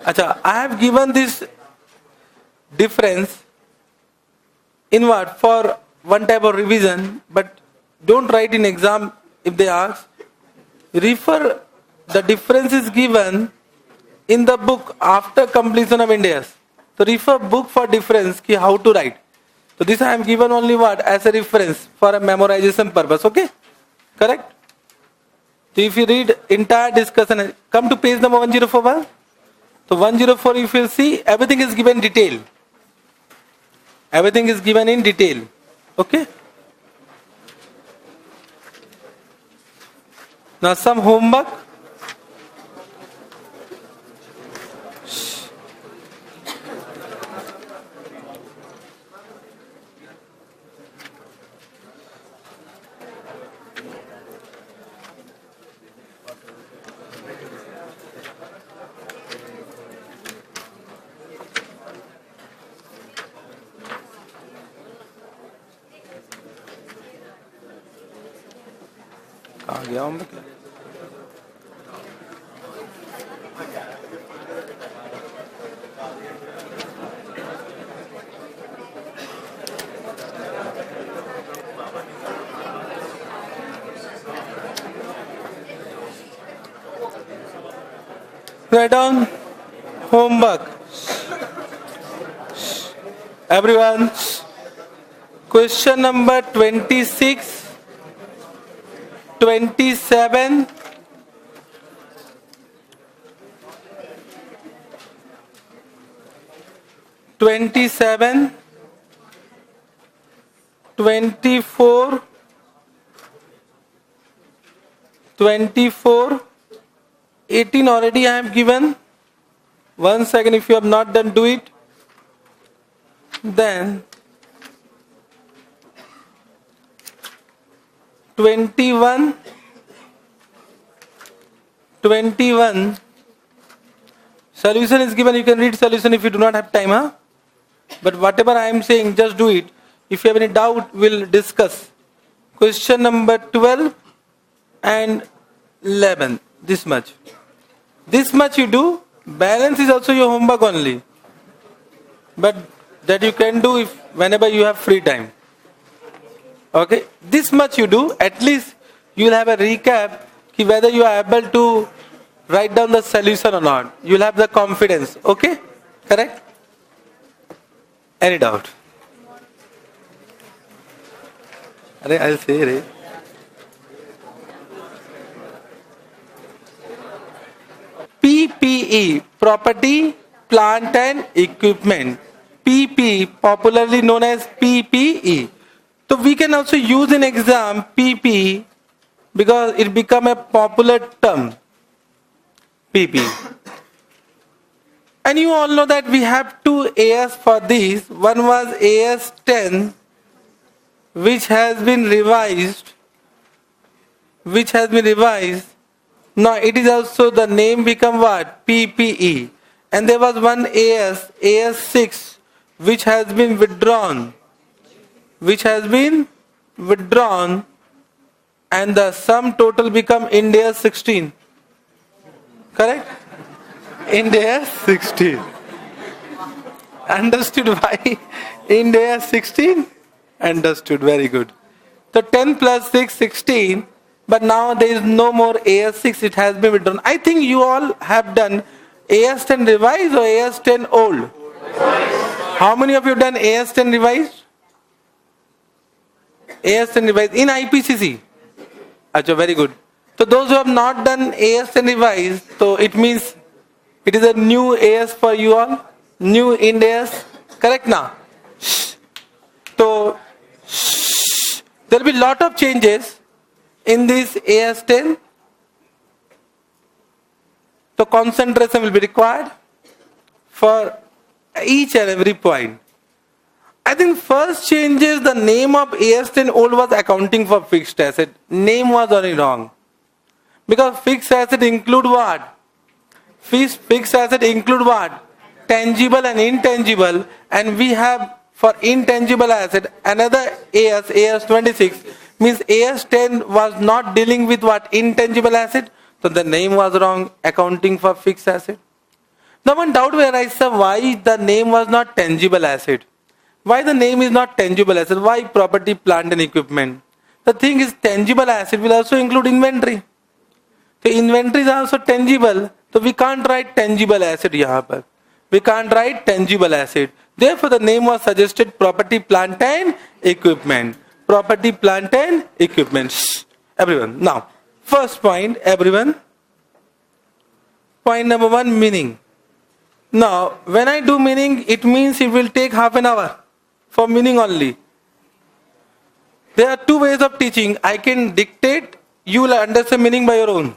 Acha, I have given this difference in what? For one type of revision, but don't write in exam if they ask. Refer, the difference is given in the book after completion of Ind AS. So refer book for difference, ki how to write. So this I am given only what? As a reference for a memorization purpose, okay? Correct? So if you read entire discussion, come to page number 1041. So 104 if you see, everything is given detail. Everything is given in detail. Okay? Now some homework. कहाँ गया हूँ मैं क्या? Write down homework. Everyone, question number 26, 27, 27, 24, 24, 18 already I have given. 1 second, if you have not done, do it. Then 21, 21, solution is given. You can read solution if you do not have time, huh? But whatever I am saying, just do it. If you have any doubt, we'll discuss. Question number 12 and 11. This much. This much you do. Balance is also your homework only. But that you can do if whenever you have free time. Okay, this much you do, at least you will have a recap ki whether you are able to write down the solution or not. You will have the confidence. Okay, correct? Any doubt? I'll say. PPE, property, plant and equipment. PP, popularly known as PPE. So we can also use in exam PP because it become a popular term. PP. And you all know that we have two AS for this. One was AS 10, which has been revised. Now it is also the name become what? PPE. And there was one AS 6, which has been withdrawn. And the sum total become IND AS 16. Correct? IND AS 16. Understood why IND AS 16? Understood, very good. So 10 plus 6, 16. But now there is no more AS 6, it has been withdrawn. I think you all have done AS 10 revised or AS 10 old? How many of you have done AS 10 revised? AS 10 revised in IPCC. Achha, very good. So those who have not done AS 10 revised, so it means it is a new AS for you all. New IND AS. Correct now? So there will be lot of changes in this AS 10. So concentration will be required for each and every point. I think first change is the name of AS 10 old was accounting for fixed asset. Name was only wrong. Because fixed asset include what? Fixed asset include what? Tangible and intangible. And we have for intangible asset another AS 26. Means AS 10 was not dealing with what? Intangible asset. So the name was wrong. Accounting for fixed asset. Now one doubt will arise, sir, why the name was not tangible asset? Why the name is not tangible asset? Why property, plant and equipment? The thing is, tangible asset will also include inventory. So inventory is also tangible. So we can't write tangible asset here. We can't write tangible asset. Therefore the name was suggested property, plant and equipment. Property, plant and equipment. Shh. Everyone. Now, first point, everyone. Point number 1, meaning. Now, when I do meaning, it means it will take half an hour for meaning only. There are 2 ways of teaching. I can dictate, you will understand meaning by your own.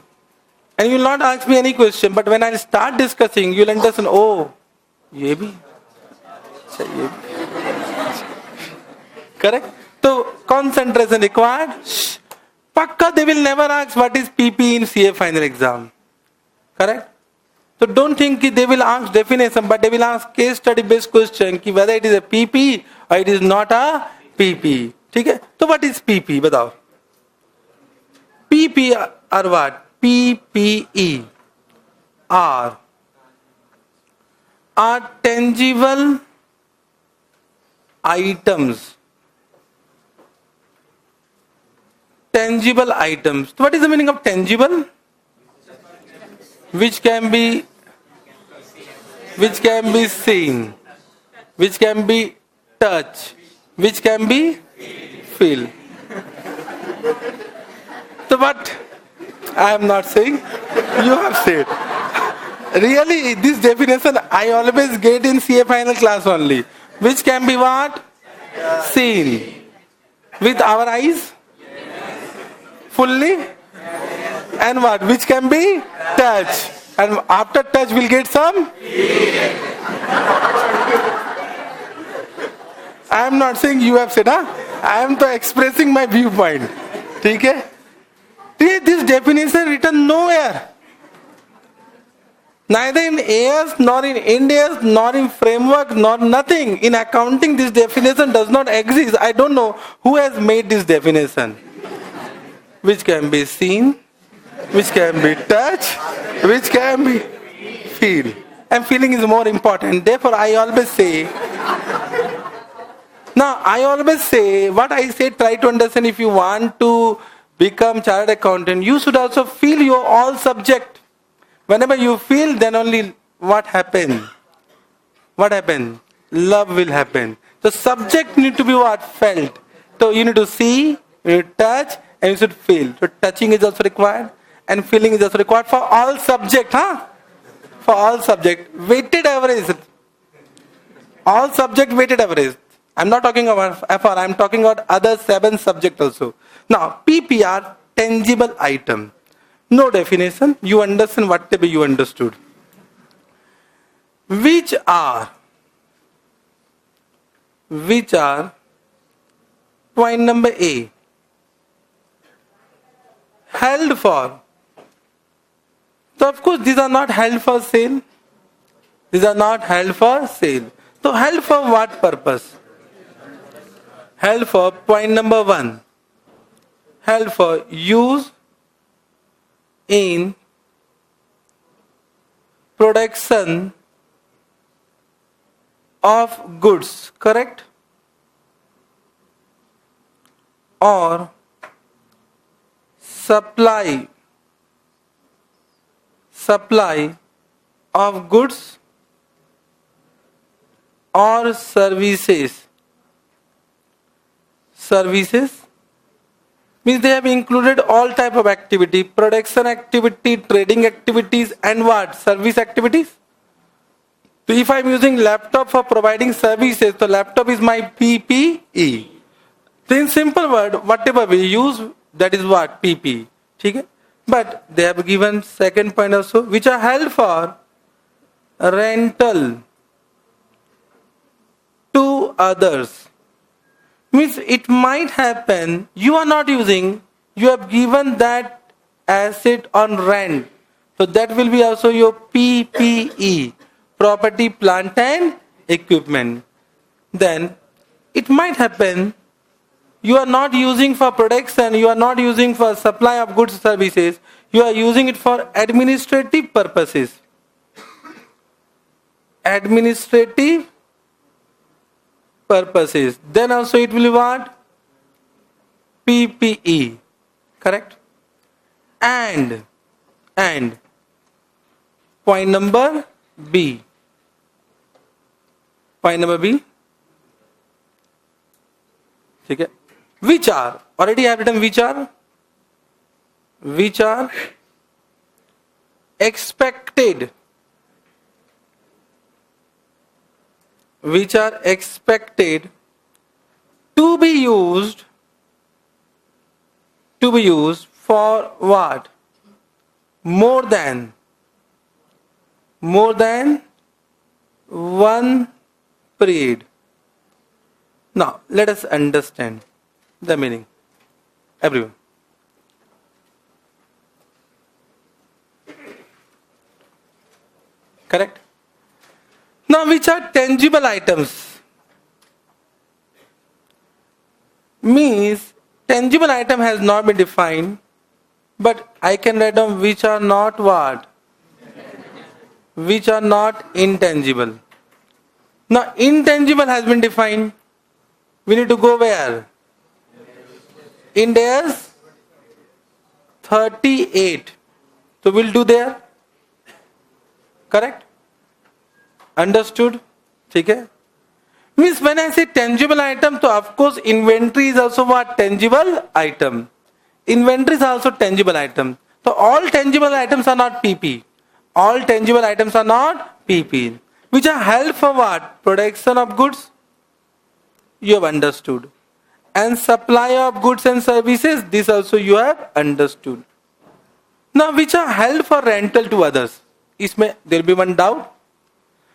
And you will not ask me any question. But when I start discussing, you will understand, oh, ye bhi. Correct? So, concentration required. Pakka, they will never ask what is PP in CA final exam. Correct? So don't think they will ask definition, but they will ask case study based question ki whether it is a PP or it is not a PP. Okay? So what is PP? Batao. PP are what? PPE are tangible items. Tangible items. So what is the meaning of tangible? Which can be seen, which can be touched, which can be feel. So what? I am not saying, you have said. Really, this definition I always get in CA final class only. Which can be what? Seen. With our eyes? Fully? And what? Which can be touched. And after touch we'll get some? I am not saying you have said, huh? I am expressing my viewpoint. Okay? This definition written nowhere. Neither in AS, nor in Indias, nor in framework, nor nothing. In accounting, this definition does not exist. I don't know who has made this definition. Which can be seen, which can be touched, which can be feel. And feeling is more important. Therefore, I always say, what I say, try to understand. If you want to become chartered accountant, you should also feel your all subject. Whenever you feel, then only what happen? What happen? Love will happen. The subject need to be what? Felt. So you need to see, you need to touch, and you should feel. So touching is also required. And feeling is also required for all subject, huh? For all subject. Weighted average. All subject weighted average. I'm not talking about FR, I'm talking about other 7 subject also. Now, PPR, tangible item. No definition. You understand whatever you understood. Which are, point number A, held for. So of course these are not held for sale. These are not held for sale. So held for what purpose? Held for, point number 1, held for use in production of goods, correct? Or supply of goods or services. Services means they have included all type of activity, production activity, trading activities, and what? Service activities. So if I am using laptop for providing services, so laptop is my PPE. So in simple word, whatever we use, that is what? PP. Okay? But they have given second point also, which are held for rental to others. Means it might happen, you are not using, you have given that asset on rent. So that will be also your PPE, property, plant and equipment. Then it might happen, you are not using for production, you are not using for supply of goods services, you are using it for administrative purposes. administrative purposes, then also it will be what? PPE. Correct? And point number B. Point number B. ठीक है? Which are, already I have written which are expected, to be used for what? More than one period. Now let us understand the meaning. Everyone. Correct? Now which are tangible items? Means tangible item has not been defined, but I can write down which are not what? Which are not intangible. Now intangible has been defined. We need to go where? Ind AS 38. So we'll do there. Correct? Understood? ठीक है? Means when I say tangible item, so of course inventory is also what? Tangible item. Inventory is also tangible item. So all tangible items are not PP. All tangible items are not PP. Which are held for what? Production of goods. You have understood. And supply of goods and services. This also you have understood. Now which are held for rental to others. There will be one doubt.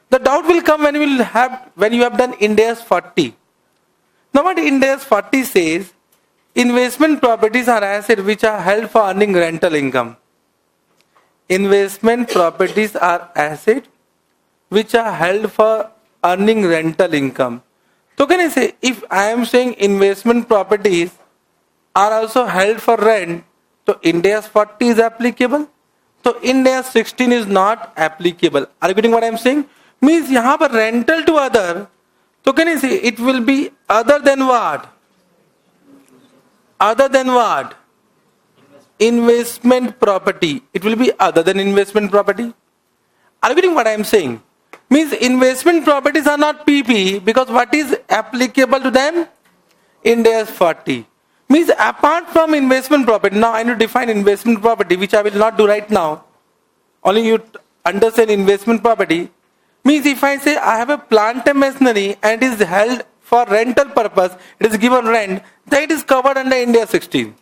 The doubt will come when you have done Ind AS 40. Now what Ind AS 40 says, investment properties are assets which are held for earning rental income. Investment properties are assets which are held for earning rental income. So can I say, if I am saying investment properties are also held for rent, so Ind AS 40 is applicable. So Ind AS 16 is not applicable. Are you getting what I am saying? Means यहाँ पर rental to other, so can I say it will be other than what? Other than what? Investment property. It will be other than investment property. Are you getting what I am saying? Means investment properties are not PP because what is applicable to them? Ind AS 40. Means apart from investment property, now I need to define investment property, which I will not do right now. Only you understand investment property. Means if I say I have a plant and machinery and it is held for rental purpose, it is given rent, then it is covered under Ind AS 16.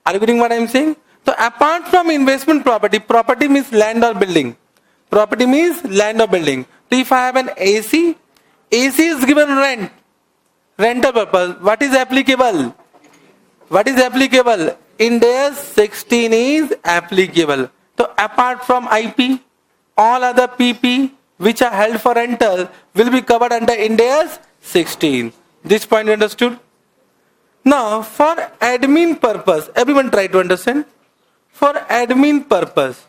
Are you getting what I am saying? So apart from investment property, property means land or building. Property means land or building. So if I have an AC is given rental purpose. What is applicable? Ind AS 16 is applicable. So apart from IP, all other PP which are held for rental will be covered under Ind AS 16. This point understood? Now for admin purpose, everyone try to understand. For admin purpose,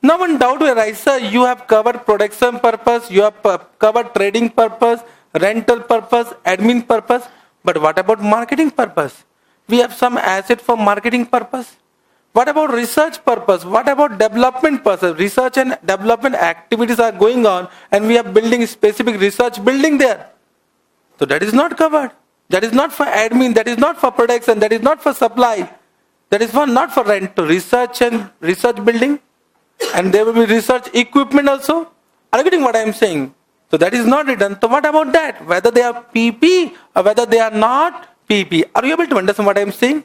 now one doubt will arise, sir, you have covered production purpose, you have covered trading purpose, rental purpose, admin purpose, but what about marketing purpose? We have some asset for marketing purpose. What about research purpose? What about development purpose? Research and development activities are going on and we are building specific research building there. So that is not covered. That is not for admin, that is not for production, that is not for supply. That is not for rent. Research and research building. And there will be research equipment also. Are you getting what I am saying? So that is not written. So what about that? Whether they are PP or whether they are not PP. Are you able to understand what I am saying?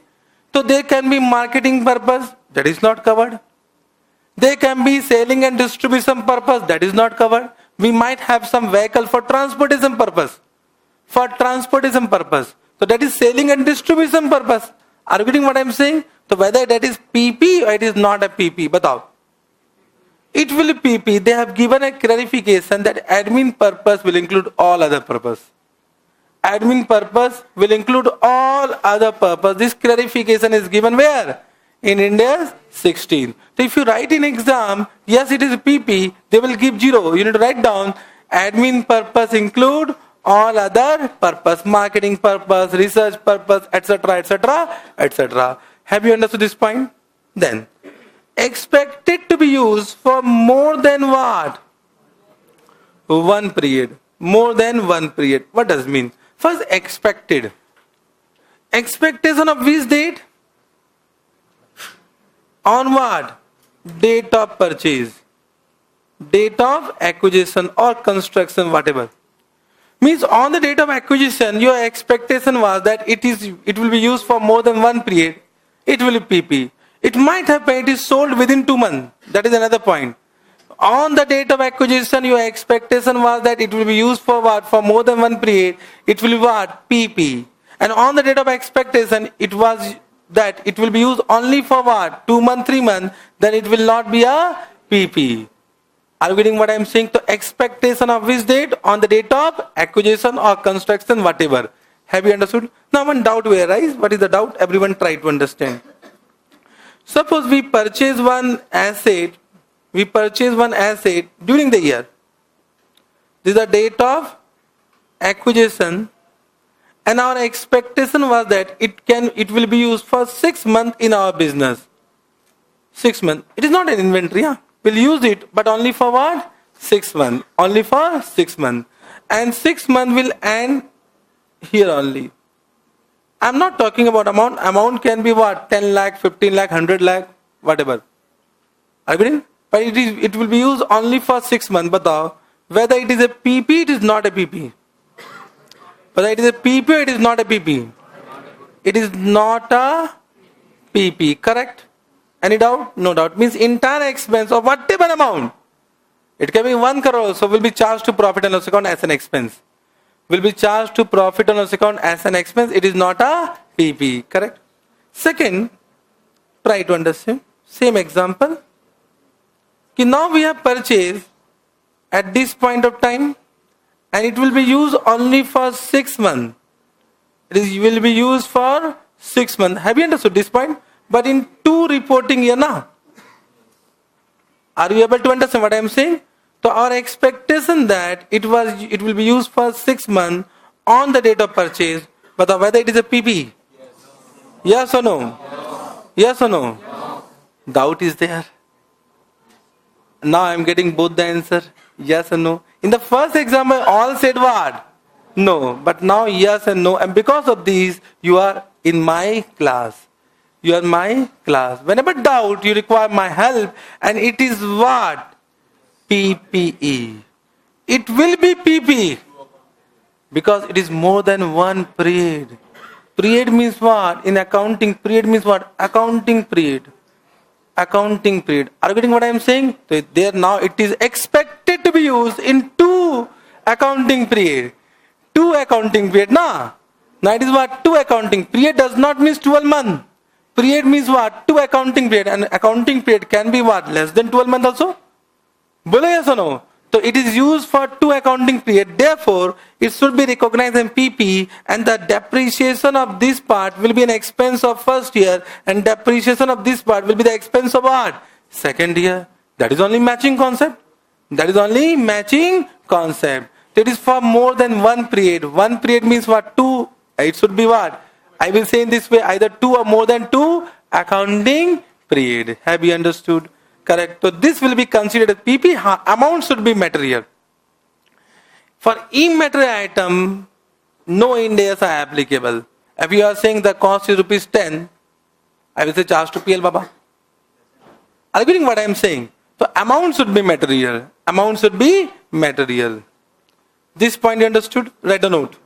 So they can be marketing purpose. That is not covered. They can be selling and distribution purpose. That is not covered. We might have some vehicle for transportation purpose. For transportation purpose. So that is selling and distribution purpose. Are you getting what I am saying? So whether that is PP or it is not a PP. Batao. It will be PP. They have given a clarification that admin purpose will include all other purpose. Admin purpose will include all other purpose. This clarification is given where? In India, 16. So if you write in exam, yes, it is a PP, they will give 0. You need to write down admin purpose include all other purpose, marketing purpose, research purpose, etc., etc., etc. Have you understood this point? Then, expected to be used for more than what? One period. More than one period. What does it mean? First, expected. Expectation of which date? On what? Date of purchase. Date of acquisition or construction, whatever. Means on the date of acquisition, your expectation was that it will be used for more than one period. It will be PP. It might happen it is sold within 2 months. That is another point. On the date of acquisition, your expectation was that it will be used for what? For more than one period. It will be what? PP. And on the date of expectation, it was that it will be used only for what? 2 months, 3 months. Then it will not be a PP. Are you getting what I am saying? So expectation of which date? On the date of acquisition or construction, whatever. Have you understood? Now one doubt will arise. What is the doubt? Everyone try to understand. Suppose we purchase one asset. We purchase one asset during the year. This is the date of acquisition. And our expectation was that it will be used for 6 months in our business. 6 months. It is not an inventory. Yeah? We'll use it, but only for what? 6 months. Only for 6 months. And 6 months will end here only. I'm not talking about amount. Amount can be what? 10 lakh, 15 lakh, 100 lakh, whatever. Are you getting? But it will be used only for 6 months. But whether it is a PP, it is not a PP. Whether it is a PP or it is not a PP. It is not a PP, correct? Any doubt? No doubt. Means entire expense of whatever amount. It can be 1 crore, so will be charged to profit and loss account as an expense. Will be charged to profit and loss account as an expense. It is not a PP, correct? Second, try to understand. Same example. Now we have purchased at this point of time and it will be used only for 6 months. It will be used for 6 months. Have you understood this point? But in 2 reporting year now. Are you able to understand what I am saying? So our expectation that it will be used for 6 months on the date of purchase, but whether it is a PP? Yes or no? Yes or no? Doubt is there. Now I am getting both the answer. Yes or no? In the first example, all said what? No. But now yes and no. And because of these, you are in my class. You are my class. Whenever doubt, you require my help. And it is what? PPE. It will be PP. Because it is more than one period. Period means what? In accounting, period means what? Accounting period. Accounting period. Are you getting what I am saying? So there now it is expected to be used in 2 accounting period. 2 accounting period. Now it is what? 2 accounting period does not mean 12 months. Period means what? 2 accounting period. And accounting period can be what? Less than 12 months also? Bolo yes or no? So it is used for 2 accounting period. Therefore, it should be recognized in PP and the depreciation of this part will be an expense of first year and depreciation of this part will be the expense of what? Second year. That is only matching concept. That is only matching concept. It is for more than one period. One period means what? 2. It should be what? I will say in this way, either 2 or more than 2 accounting period. Have you understood? Correct. So this will be considered as PP. Amount should be material. For immaterial item, no Ind AS are applicable. If you are saying the cost is rupees 10, I will say charge to PL Baba. Are you getting what I am saying? So amount should be material. Amount should be material. This point you understood? Write a note.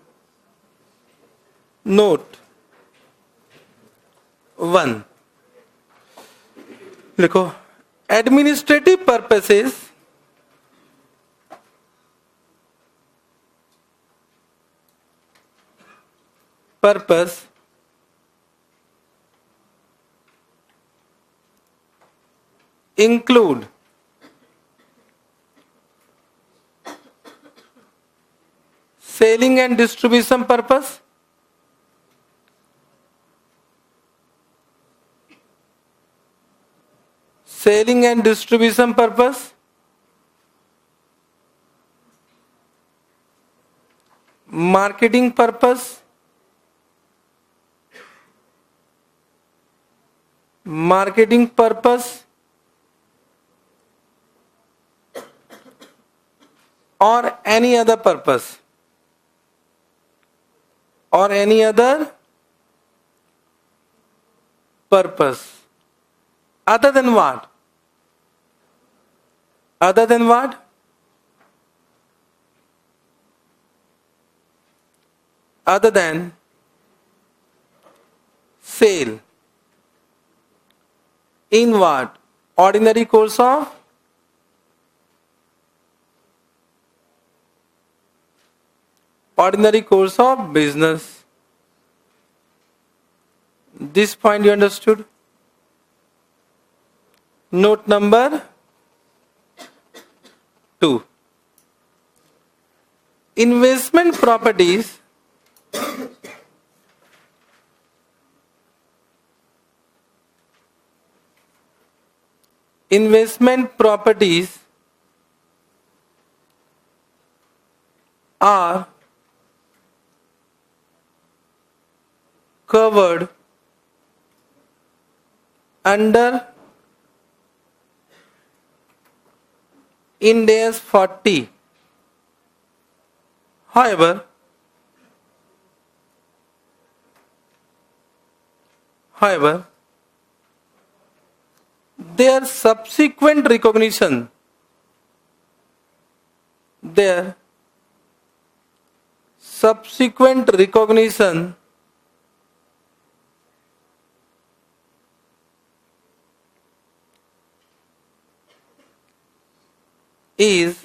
Note 1. लिखो. Administrative purposes include selling and distribution purpose, selling and distribution purpose, marketing purpose, or any other purpose, other than what? Other than sale. In what? Ordinary course of business. This point you understood? Note number 2. Investment properties are covered under IND AS 40. However, their subsequent recognition is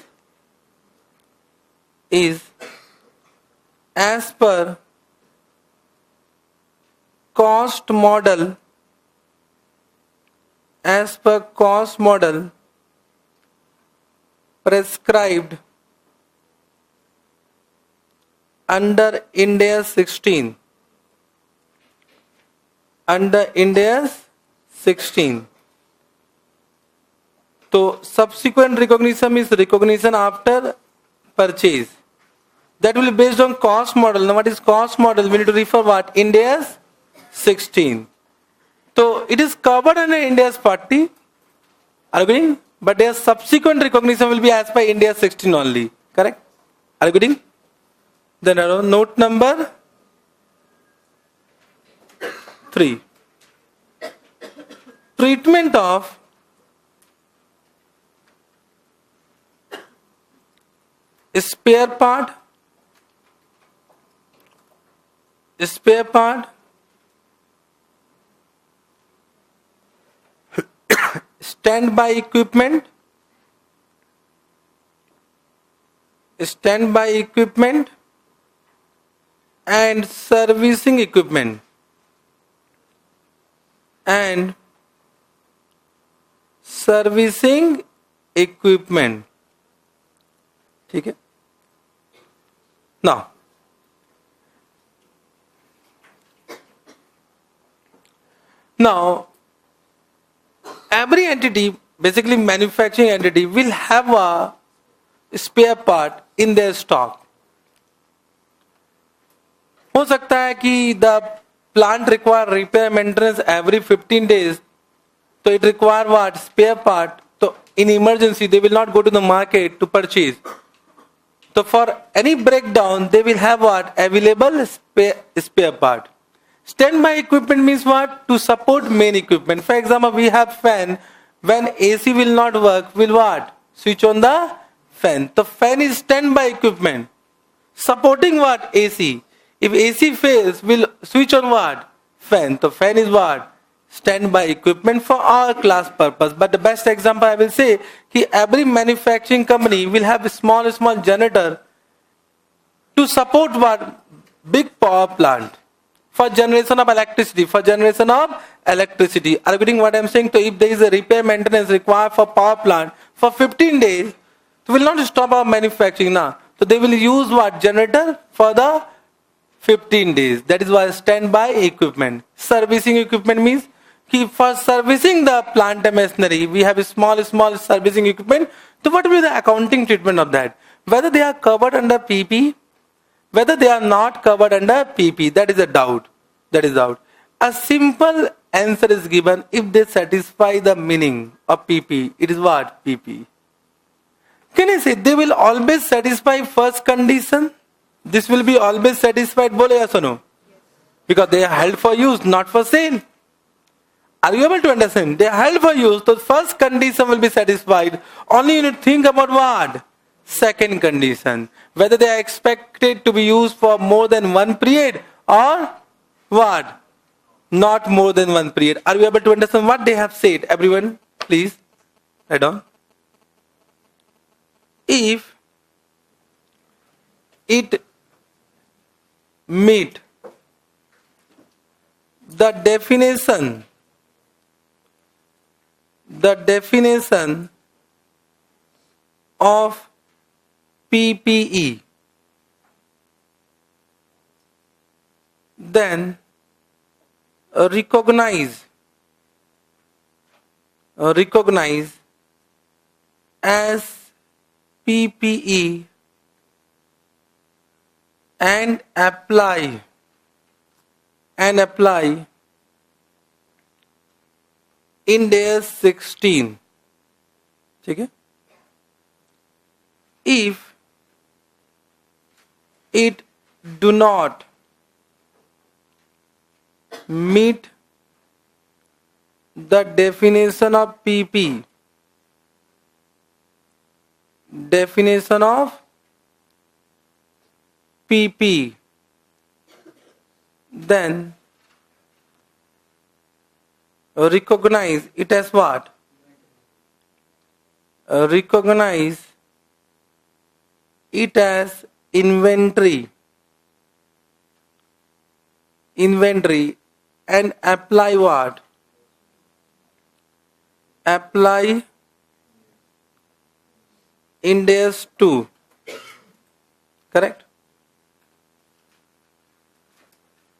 as per cost model prescribed under IND AS 16. So subsequent recognition is recognition after purchase. That will be based on cost model. Now what is cost model? We need to refer what? IND AS 16. So it is covered under IND AS 40. Are you getting? But their subsequent recognition will be as per IND AS 16 only. Correct? Are you getting? Then note number 3. Treatment of spare part, standby equipment, and servicing equipment. ठीक है? Now, every entity, basically manufacturing entity, will have a spare part in their stock. हो सकता है कि the plant require repair maintenance every 15 days, so it require what? Spare part. So in emergency, they will not go to the market to purchase. So for any breakdown, they will have what? Available spare part. Standby equipment means what? To support main equipment. For example, we have fan. When AC will not work, will what? Switch on the fan. The fan is standby equipment. Supporting what? AC. If AC fails, will switch on what? Fan. The fan is what? Standby equipment for all class purpose. But the best example I will say, every manufacturing company will have a small generator to support what? Big power plant. For generation of electricity. Are you getting what I am saying? So if there is a repair maintenance required for power plant for 15 days, they will not stop our manufacturing now. So they will use what? Generator for the 15 days. That is why standby equipment. Servicing equipment means for servicing the plant and machinery, we have a small servicing equipment. So what will be the accounting treatment of that? Whether they are covered under PP, whether they are not covered under PP, that is a doubt. That is doubt. A simple answer is given if they satisfy the meaning of PP. It is what? PP. Can I say they will always satisfy first condition? This will be always satisfied, bole yes or no? Because they are held for use, not for sale. Are you able to understand? They are held for use, so first condition will be satisfied. Only you need to think about what? Second condition. Whether they are expected to be used for more than one period or what? Not more than one period. Are you able to understand what they have said? Everyone, please, write down. If it meet the definition of PPE, then recognize as PPE and apply IND 16. Okay? If it do not meet the definition of PP, then recognize it as what? Recognize it as inventory and apply what? Apply IND 2. Correct?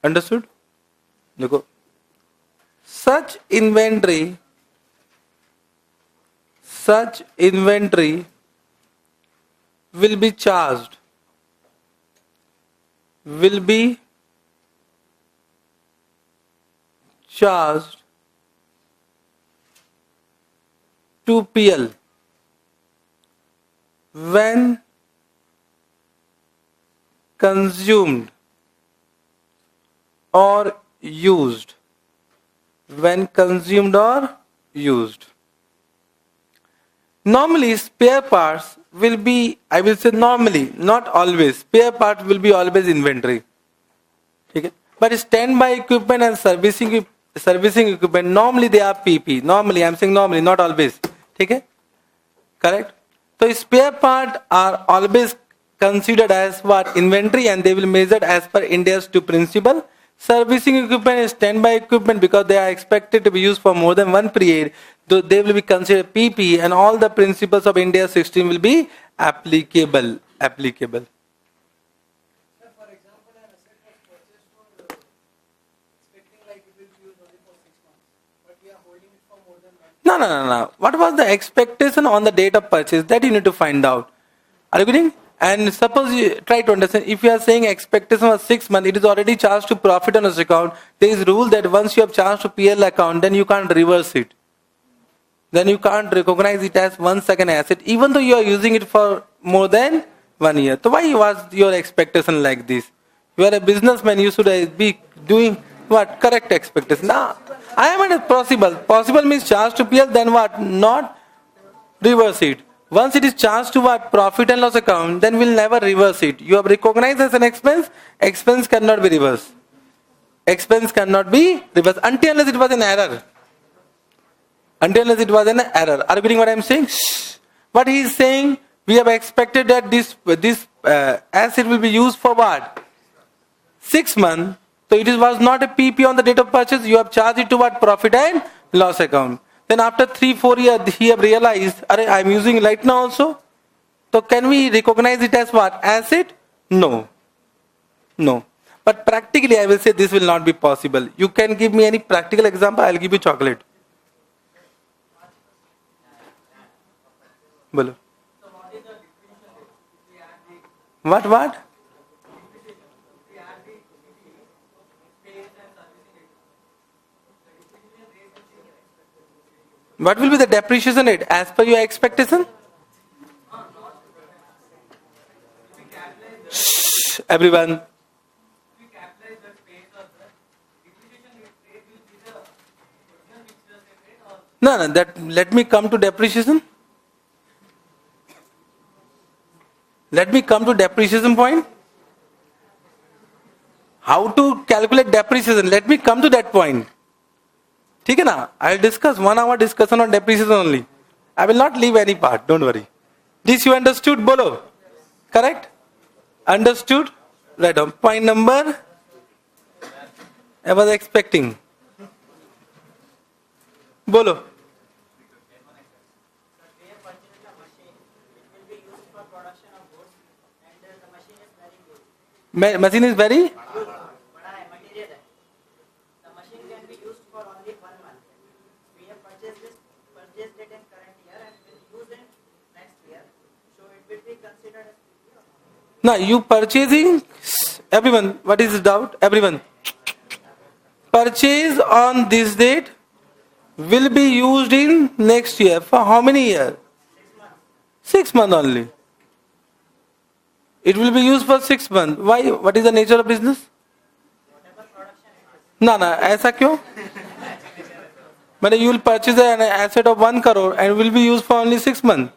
Understood? Look. Such inventory will be charged to PL when consumed or used. Normally spare parts will be, I will say normally, not always, spare parts will be always inventory. Okay? But standby equipment and servicing equipment, normally they are PP. Normally, I am saying normally, not always. Okay? Correct? So spare parts are always considered as what? Inventory, and they will measured as per India's 2 principle. Servicing equipment is standby equipment because they are expected to be used for more than one period. Though they will be considered PP, and all the principles of India 16 will be applicable. Sir, for example, an asset was purchased for expecting like it will be used only for 6 months, but we are holding it for more than 1 year. No. What was the expectation on the date of purchase? That you need to find out. Are you getting? And suppose you try to understand, if you are saying expectation was 6 months, it is already charged to profit and loss account. There is rule that once you have charged to PL account, then you can't reverse it. Then you can't recognize it as 1 second asset, even though you are using it for more than 1 year. So why was your expectation like this? You are a businessman, you should be doing what? Correct expectation. Now, I am at possible. Possible means charge to PL, then what? Not reverse it. Once it is charged to what? Profit and loss account, then we'll never reverse it. You have recognized as an expense, expense cannot be reversed. Expense cannot be reversed until unless it was an error. Until unless it was an error. Are you getting what I am saying? Shh. What he is saying, we have expected that this asset will be used for what? 6 months. So it was not a PP on the date of purchase. You have charged it to what? Profit and loss account. Then after 3-4 years, he have realized, I am using right now also. So can we recognize it as what? Asset? No. But practically, I will say this will not be possible. You can give me any practical example, I'll give you chocolate. Bolo. What? What will be the depreciation rate as per your expectation? Shh, everyone. No, that let me come to depreciation. Let me come to depreciation point. How to calculate depreciation? Let me come to that point. ठीक है ना? I'll discuss 1 hour discussion on depreciation only. I will not leave any part. Don't worry. This you understood, bolo? Correct? Understood? Right on. Point number. I was expecting. Bolo. Machine is very. Now you purchasing, everyone, what is the doubt? Everyone. Purchase on this date will be used in next year. For how many years? 6 months only. It will be used for 6 months. Why? What is the nature of business? No, ऐसा क्यों? But you will purchase an asset of 1 crore and will be used for only 6 months.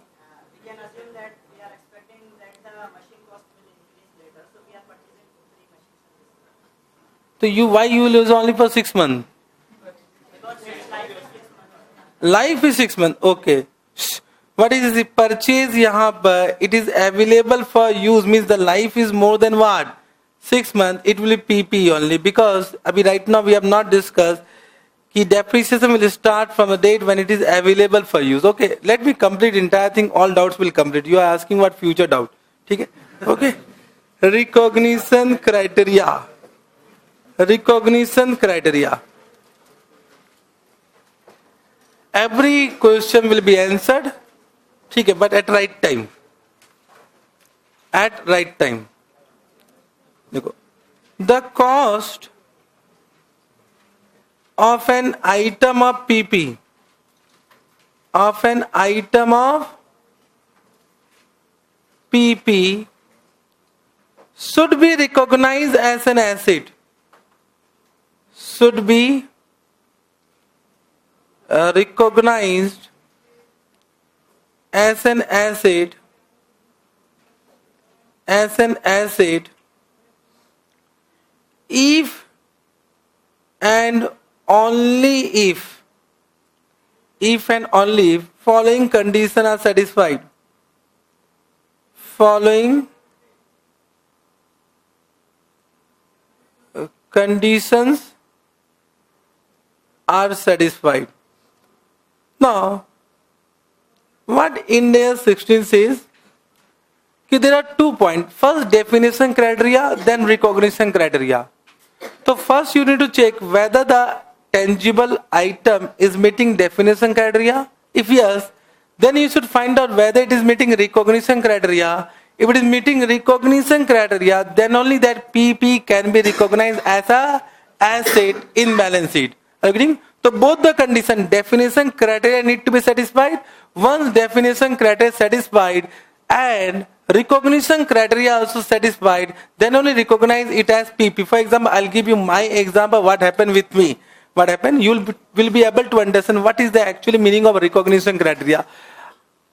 So why you will use only for 6 months? Life is 6 months. Okay. What is the purchase यहाँ पर? It is available for use means the life is more than what? 6 months. It will be PP only because अभी right now we have not discussed कि depreciation will start from a date when it is available for use. Okay. Let me complete entire thing. All doubts will complete. You are asking what future doubt. ठीक है? Okay. Recognition criteria. Recognition criteria. Every question will be answered. ठीक है, but at right time. At right time. देखो, the cost of an item of PP, of an item of PP should be recognized as an asset. Should be recognized as an asset, if and only if following conditions are satisfied. Following conditions are satisfied. Now, what India 16 says, कि there are 2 points. First, definition criteria, then recognition criteria. So first you need to check whether the tangible item is meeting definition criteria. If yes, then you should find out whether it is meeting recognition criteria. If it is meeting recognition criteria, then only that PP can be recognized as a asset in balance sheet. Agreeing? So both the condition, definition criteria need to be satisfied. Once definition criteria satisfied and recognition criteria also satisfied, then only recognize it as PP. For example, I'll give you my example. What happened with me? What happened? You will be able to understand what is the actual meaning of recognition criteria.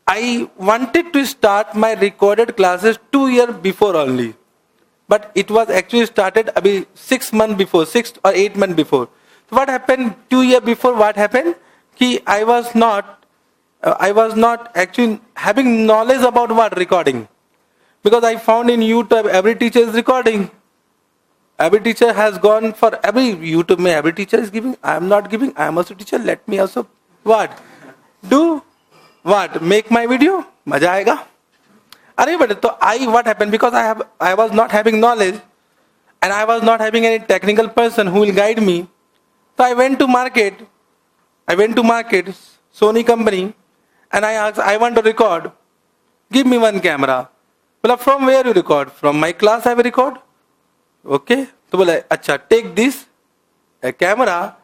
I wanted to start my recorded classes 2 years before only, but it was actually started 6 months before, 6 or 8 months before. So what happened 2 years before? What happened? I was not actually having knowledge about what recording, because I found in YouTube every teacher is recording. Every teacher has gone for every YouTube. Mein every teacher is giving. I am not giving. I am also teacher. Let me also what do. What? Make my video? मजा आएगा? अरे but तो what happened? Because I was not having knowledge, and I was not having any technical person who will guide me. So I went to market, Sony company, and I asked, I want to record. Give me one camera. Well, from where you record? From my class I will record. Okay. So बोला, अच्छा, take this, a camera,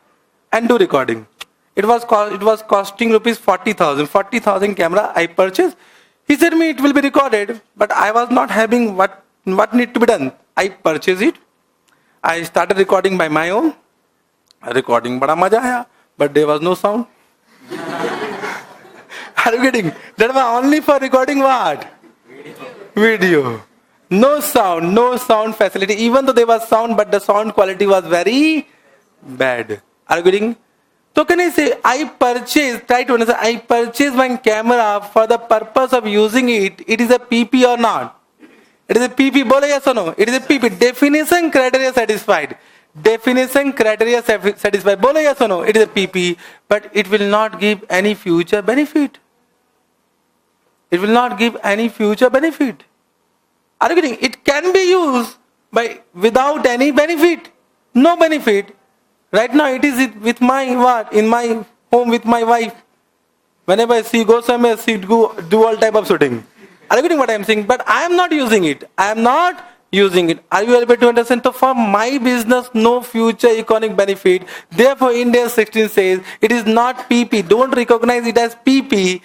and do recording. It was costing rupees 40,000. 40,000 camera I purchased. He said me it will be recorded, but I was not having what need to be done. I purchased it. I started recording by my own. Recording बड़ा मजा आया, but there was no sound. Are you getting? That was only for recording what? Video. No sound facility. Even though there was sound, but the sound quality was very bad. Are you getting? So can I say, I purchased my camera for the purpose of using it. It is a PP or not? It is a PP. Bolo yes or no? It is a PP. Definition criteria satisfied. Bolo yes or no? It is a PP. But it will not give any future benefit. It will not give any future benefit. Are you getting? It can be used without any benefit. No benefit. Right now it is with my what? In my home with my wife. Whenever she goes somewhere, she do all type of shooting. Are you getting what I am saying? But I am not using it. Are you able to understand? So for my business, no future economic benefit. Therefore, India 16 says it is not PP. Don't recognize it as PP.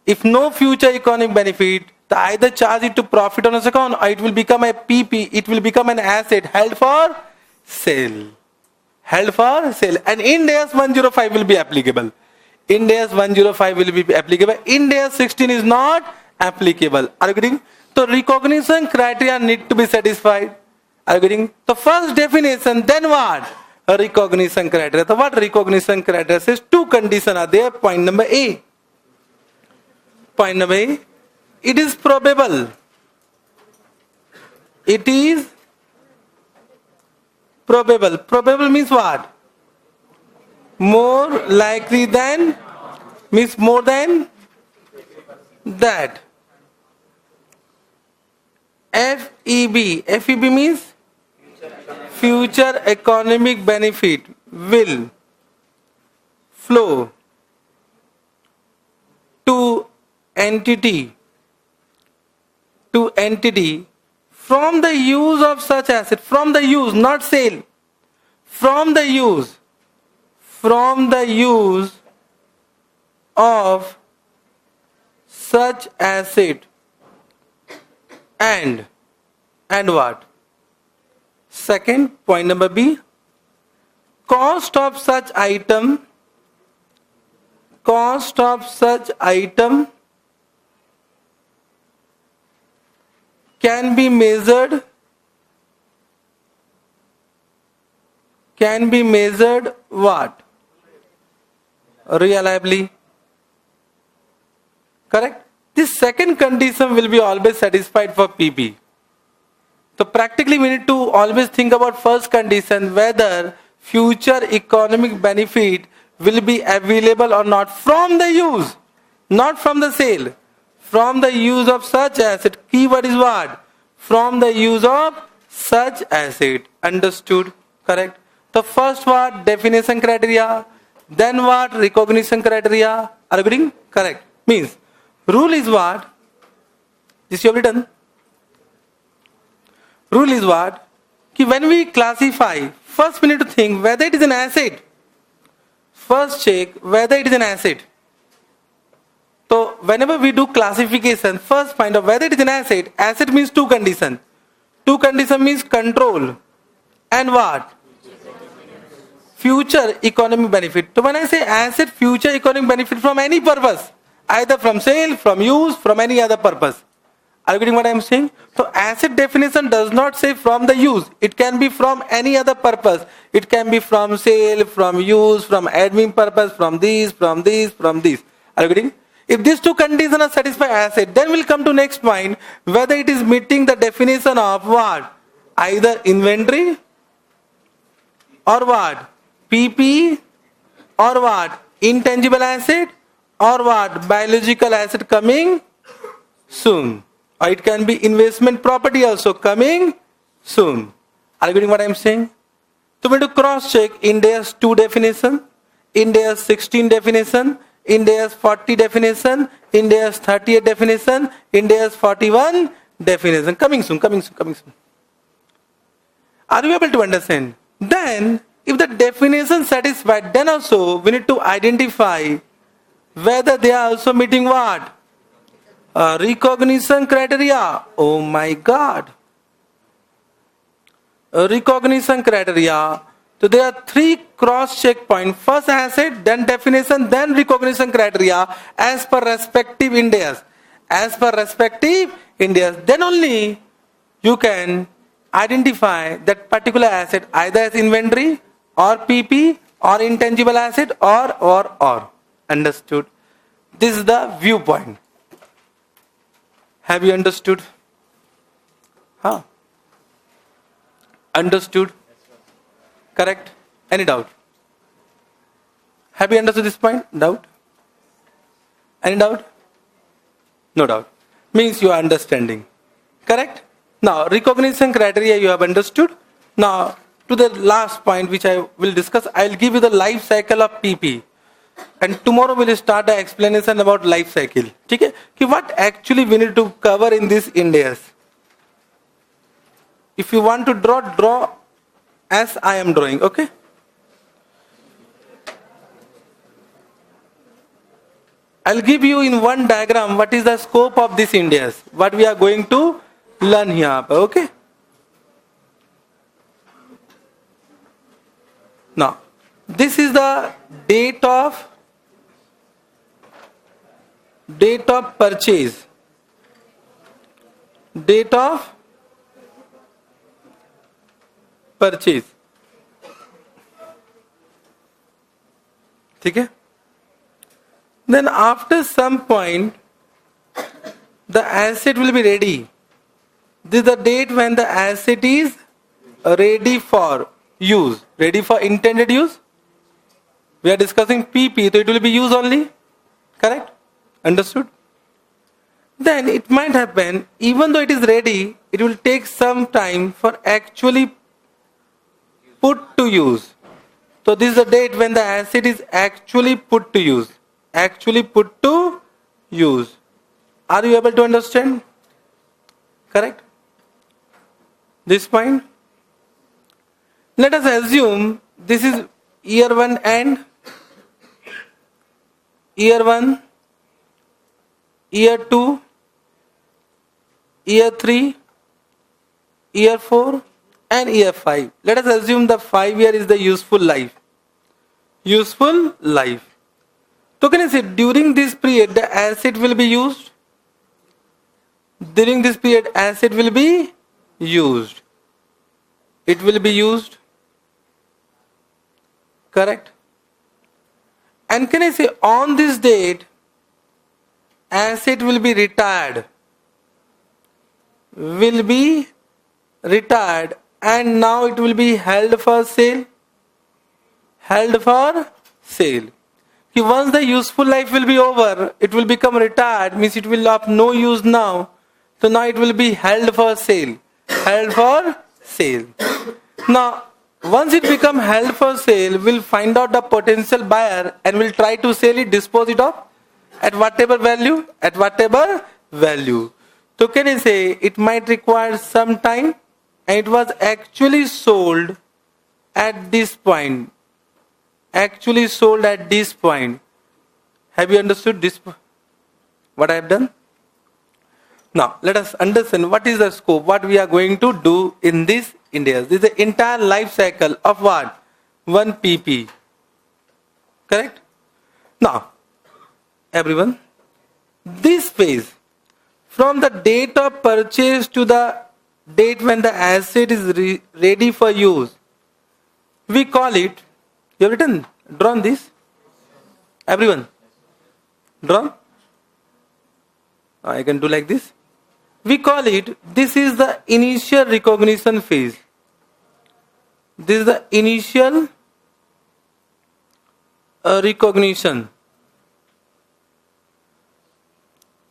If no future economic benefit, either charge it to profit on its account, or it will become a PP. It will become an asset held for sale. And Ind AS 105 will be applicable. Ind AS 105 will be applicable. Ind AS 16 is not applicable. Are you getting? So recognition criteria need to be satisfied. Are you getting? The first definition, then what? A recognition criteria. So what recognition criteria says? Two conditions are there. Point number A. It is probable. It is probable. Probable means what? More likely than, means more than that. FEB means future economic benefit will flow to entity from the use of such asset, from the use, not sale, from the use of such asset and what? Second, point number B, cost of such item can be measured what? Reliably. Correct? This second condition will be always satisfied for PP. So practically we need to always think about first condition, whether future economic benefit will be available or not from the use, not from the sale. From the use of such asset. Keyword is what? From the use of such asset. Understood? Correct? The first what? Definition criteria. Then what? Recognition criteria. Are you getting? Correct. Means, rule is what? This you have written. Rule is what? When we classify, first we need to think whether it is an asset. First check whether it is an asset. So whenever we do classification, first find out whether it is an asset. Asset means two conditions. Two conditions means control and what? Future economic benefit. So when I say asset, future economic benefit from any purpose, either from sale, from use, from any other purpose. Are you getting what I am saying? So asset definition does not say from the use. It can be from any other purpose. It can be from sale, from use, from admin purpose, from this. Are you getting? If these two conditions are satisfied asset, then we'll come to next point, whether it is meeting the definition of what? Either inventory or what? PP or what? Intangible asset or what? Biological asset coming soon. Or it can be investment property also coming soon. Are you getting what I am saying? So we need to cross check Ind AS 2 definition, Ind AS 16 definition, Ind AS 40 definition, Ind AS 38 definition, Ind AS 41 definition. Coming soon, coming soon, coming soon. Are you able to understand? Then, if the definition satisfied, then also we need to identify whether they are also meeting what? Recognition criteria. Oh my God. Recognition criteria. So there are three cross check points. First asset, then definition, then recognition criteria as per respective Ind AS. As per respective Ind AS. Then only you can identify that particular asset either as inventory or PP or intangible asset or. Understood? This is the viewpoint. Have you understood? Huh? Understood? Correct? Any doubt? Have you understood this point? Doubt? Any doubt? No doubt. Means you are understanding. Correct? Now, recognition criteria you have understood. Now, to the last point which I will discuss, I will give you the life cycle of PP. And tomorrow we will start the explanation about life cycle. Okay? What actually we need to cover in this Ind AS. If you want to draw as I am drawing. Okay? I'll give you in one diagram what is the scope of this Ind AS. What we are going to learn here. Okay? Now, this is the date of purchase. Date of purchase. Okay? Then after some point, the asset will be ready. This is the date when the asset is ready for use. Ready for intended use. We are discussing PP, so it will be used only. Correct? Understood? Then it might happen, even though it is ready, it will take some time for actually put to use. So this is the date when the asset is actually put to use. Actually put to use. Are you able to understand? Correct? This point? Let us assume this is year 1 and year 1, year 2, year 3, year 4 and year 5. Let us assume the 5 year is the useful life. Useful life. So can I say during this period the asset will be used? During this period asset will be used. It will be used. Correct? And can I say on this date asset will be retired. Will be retired and now it will be held for sale. Held for sale. Once the useful life will be over, it will become retired, means it will have no use now. So now it will be held for sale. Held for sale. Now, once it become held for sale, we'll find out the potential buyer and we'll try to sell it, dispose it off at whatever value. At whatever value. So can I say it might require some time and it was actually sold at this point. Actually sold at this point. Have you understood this? What I have done? Now, let us understand what is the scope, what we are going to do in this Ind AS. This is the entire life cycle of what? 1 PP. Correct? Now, everyone, this phase, from the date of purchase to the date when the asset is ready for use, we call it, you have written, drawn this? Everyone? Drawn? I can do like this. We call it, this is the initial recognition phase. This is the initial recognition.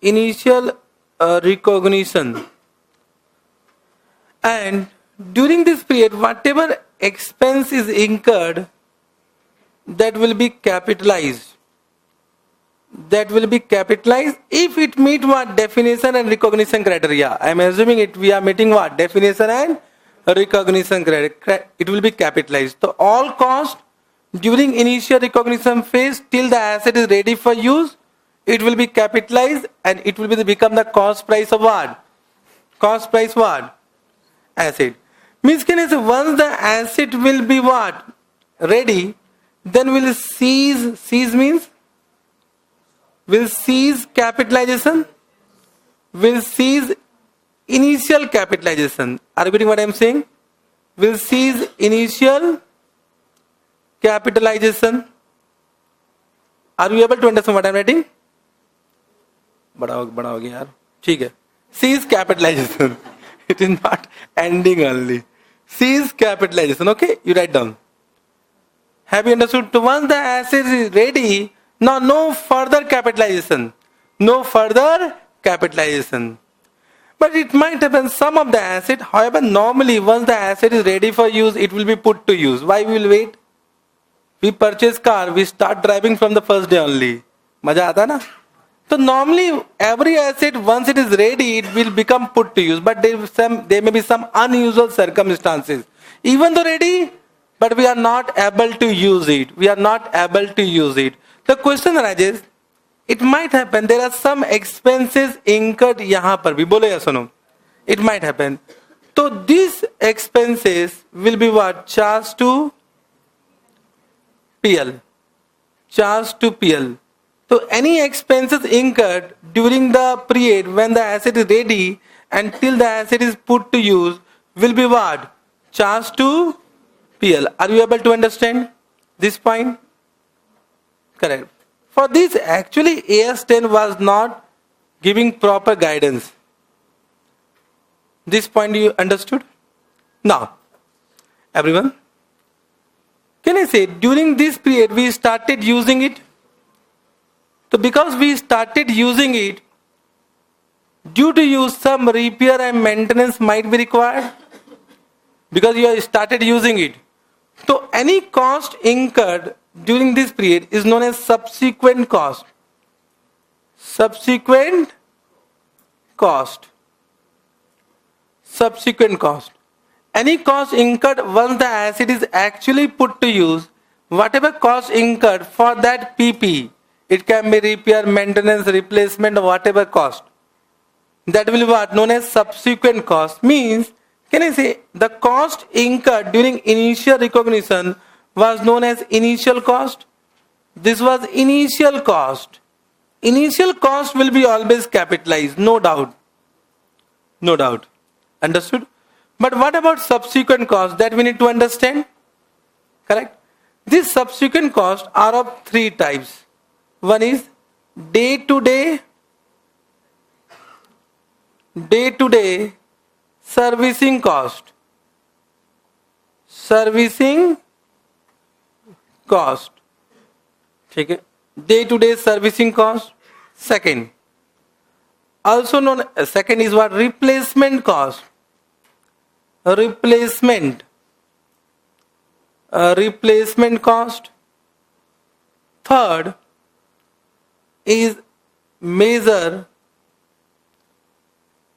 Initial recognition. And during this period, whatever expense is incurred, that will be capitalized. That will be capitalized if it meet what? Definition and recognition criteria. I am assuming it we are meeting what? Definition and recognition criteria. It will be capitalized. So all cost during initial recognition phase till the asset is ready for use, it will be capitalized and it will become the cost price of what? Cost price what? Asset. Means can I say once the asset will be what? Ready, then we'll cease. Cease means will cease capitalization, will cease initial capitalization. Are you getting what I am saying? Will cease initial capitalization. Are you able to understand what I am writing? बड़ा हो गया यार. ठीक है. Cease capitalization. It is not ending only. Cease capitalization. Okay, you write down. Have you understood? So once the asset is ready, now no further capitalization. No further capitalization. But it might happen some of the asset. However, normally once the asset is ready for use, it will be put to use. Why we will wait? We purchase car, we start driving from the first day only. मजा आता ना? So normally every asset once it is ready, it will become put to use. But there may be some unusual circumstances. Even though ready, but we are not able to use it. We are not able to use it. The question arises, it might happen there are some expenses incurred यहाँ पर भी बोलो या सुनो. It might happen. So these expenses will be what? Charged to PL. Charged to PL. So any expenses incurred during the period when the asset is ready until the asset is put to use will be what? Charged to PL. Are you able to understand this point? Correct. For this, actually AS10 was not giving proper guidance. This point you understood? Now, everyone, can I say during this period we started using it? So because we started using it, due to use some repair and maintenance might be required. Because you have started using it. So any cost incurred during this period is known as subsequent cost. Subsequent cost. Subsequent cost. Any cost incurred once the asset is actually put to use, whatever cost incurred for that PP, it can be repair, maintenance, replacement, or whatever cost. That will be what known as subsequent cost. Means, can I say the cost incurred during initial recognition was known as initial cost. This was initial cost. Initial cost will be always capitalized, no doubt. No doubt. Understood? But what about subsequent cost? That we need to understand. Correct? These subsequent costs are of three types. One is day-to-day servicing cost. Servicing cost. ठीक है? Day-to-day servicing cost. Second. Also known as second is what? Replacement cost. Replacement cost. Third is major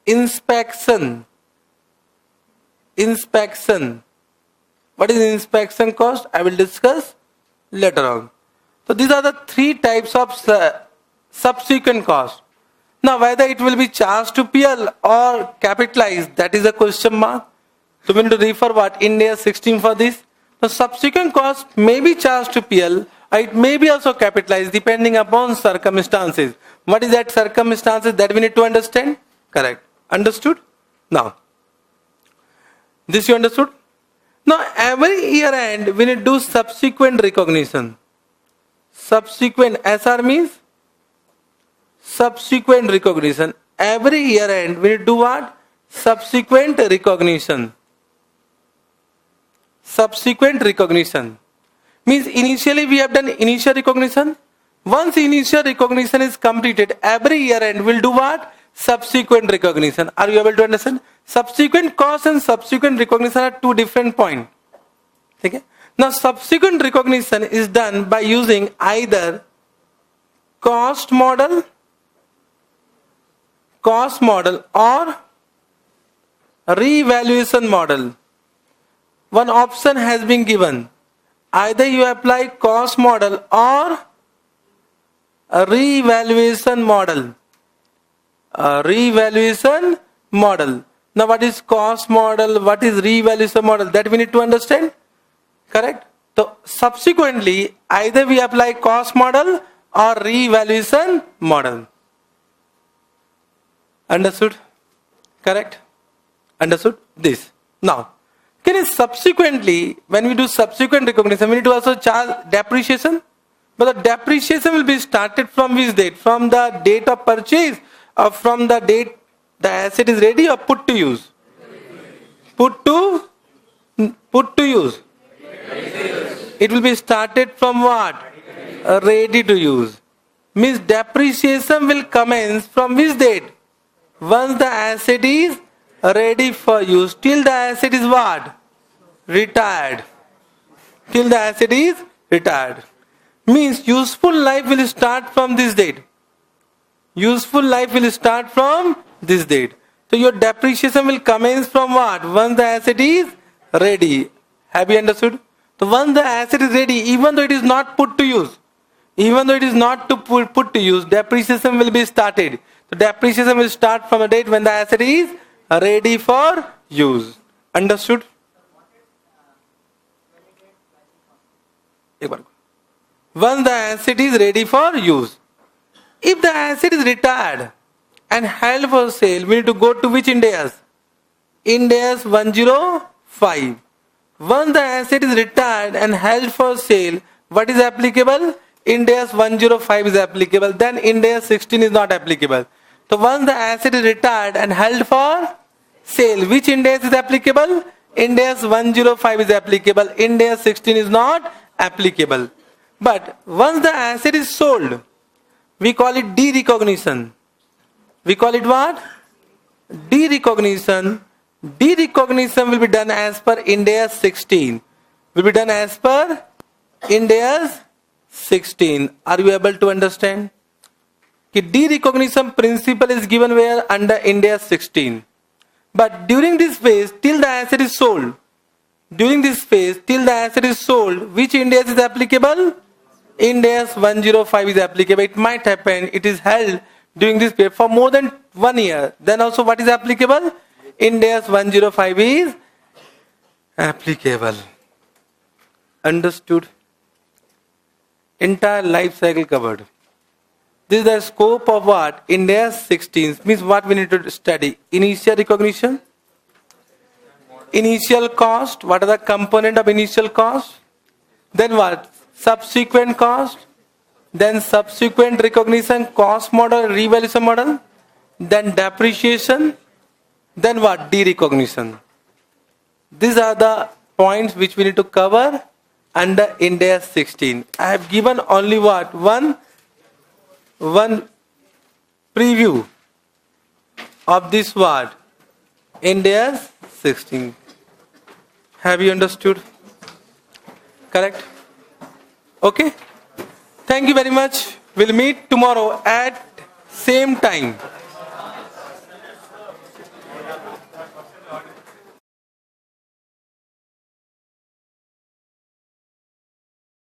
inspection. What is inspection cost? I will discuss later on. So these are the three types of subsequent cost. Now whether it will be charged to PL or capitalized, that is a question mark. So we need to refer what? IND 16 for this. The subsequent cost may be charged to PL, or it may be also capitalized depending upon circumstances. What is that circumstances that we need to understand? Correct. Understood? Now, this you understood? Now every year end we need to do subsequent recognition. Subsequent SR means subsequent recognition. Every year end we need to do what? Subsequent recognition. Subsequent recognition means initially we have done initial recognition. Once initial recognition is completed, every year end we'll do what? subsequent recognition. Are you able to understand? Subsequent cause and subsequent recognition are two different points. Okay? Now subsequent recognition is done by using either cost model or revaluation model. One option has been given. Either you apply cost model or a revaluation model. A revaluation model. Now what is cost model? What is revaluation model? That we need to understand. Correct? So subsequently, either we apply cost model or revaluation model. Understood? Correct? Understood? This. Now, can you subsequently, when we do subsequent recognition, we need to also charge depreciation? But the depreciation will be started from which date? From the date of purchase or from the date the asset is ready or put to use? Put to use. It will be started from what? Ready to use. Means depreciation will commence from which date? Once the asset is ready for use. Till the asset is what? Retired. Till the asset is retired. Means useful life will start from this date. Useful life will start from this date. So your depreciation will commence from what? Once the asset is ready. Have you understood? So once the asset is ready, even though it is not put to use, put to use, depreciation will be started. So depreciation will start from the date when the asset is ready for use. Understood? Once the asset is ready for use. If the asset is retired and held for sale, we need to go to which Ind AS? Ind AS 105. Once the asset is retired and held for sale, what is applicable? Ind AS 105 is applicable. Then Ind AS 16 is not applicable. So once the asset is retired and held for sale, which Ind AS is applicable? Ind AS 105 is applicable. Ind AS 16 is not applicable. But once the asset is sold, we call it derecognition. We call it what? Derecognition. Derecognition will be done as per Ind AS 16. Will be done as per Ind AS 16. Are you able to understand? The derecognition principle is given where? Under Ind AS 16. But during this phase, till the asset is sold, which Ind AS is applicable? Ind AS 105 is applicable. It might happen, it is held during this period for more than 1 year. Then also what is applicable? Ind AS 105 is applicable. Understood? Entire life cycle covered. This is the scope of what? Ind AS 16 means what we need to study. Initial recognition, initial cost, what are the component of initial cost? Then what? Subsequent cost, then subsequent recognition, cost model, revaluation model, then depreciation, then what? Derecognition. These are the points which we need to cover under Ind AS 16. I have given only what? One preview of this word. Ind AS 16. Have you understood? Correct? Okay? Thank you very much. We'll meet tomorrow at same time.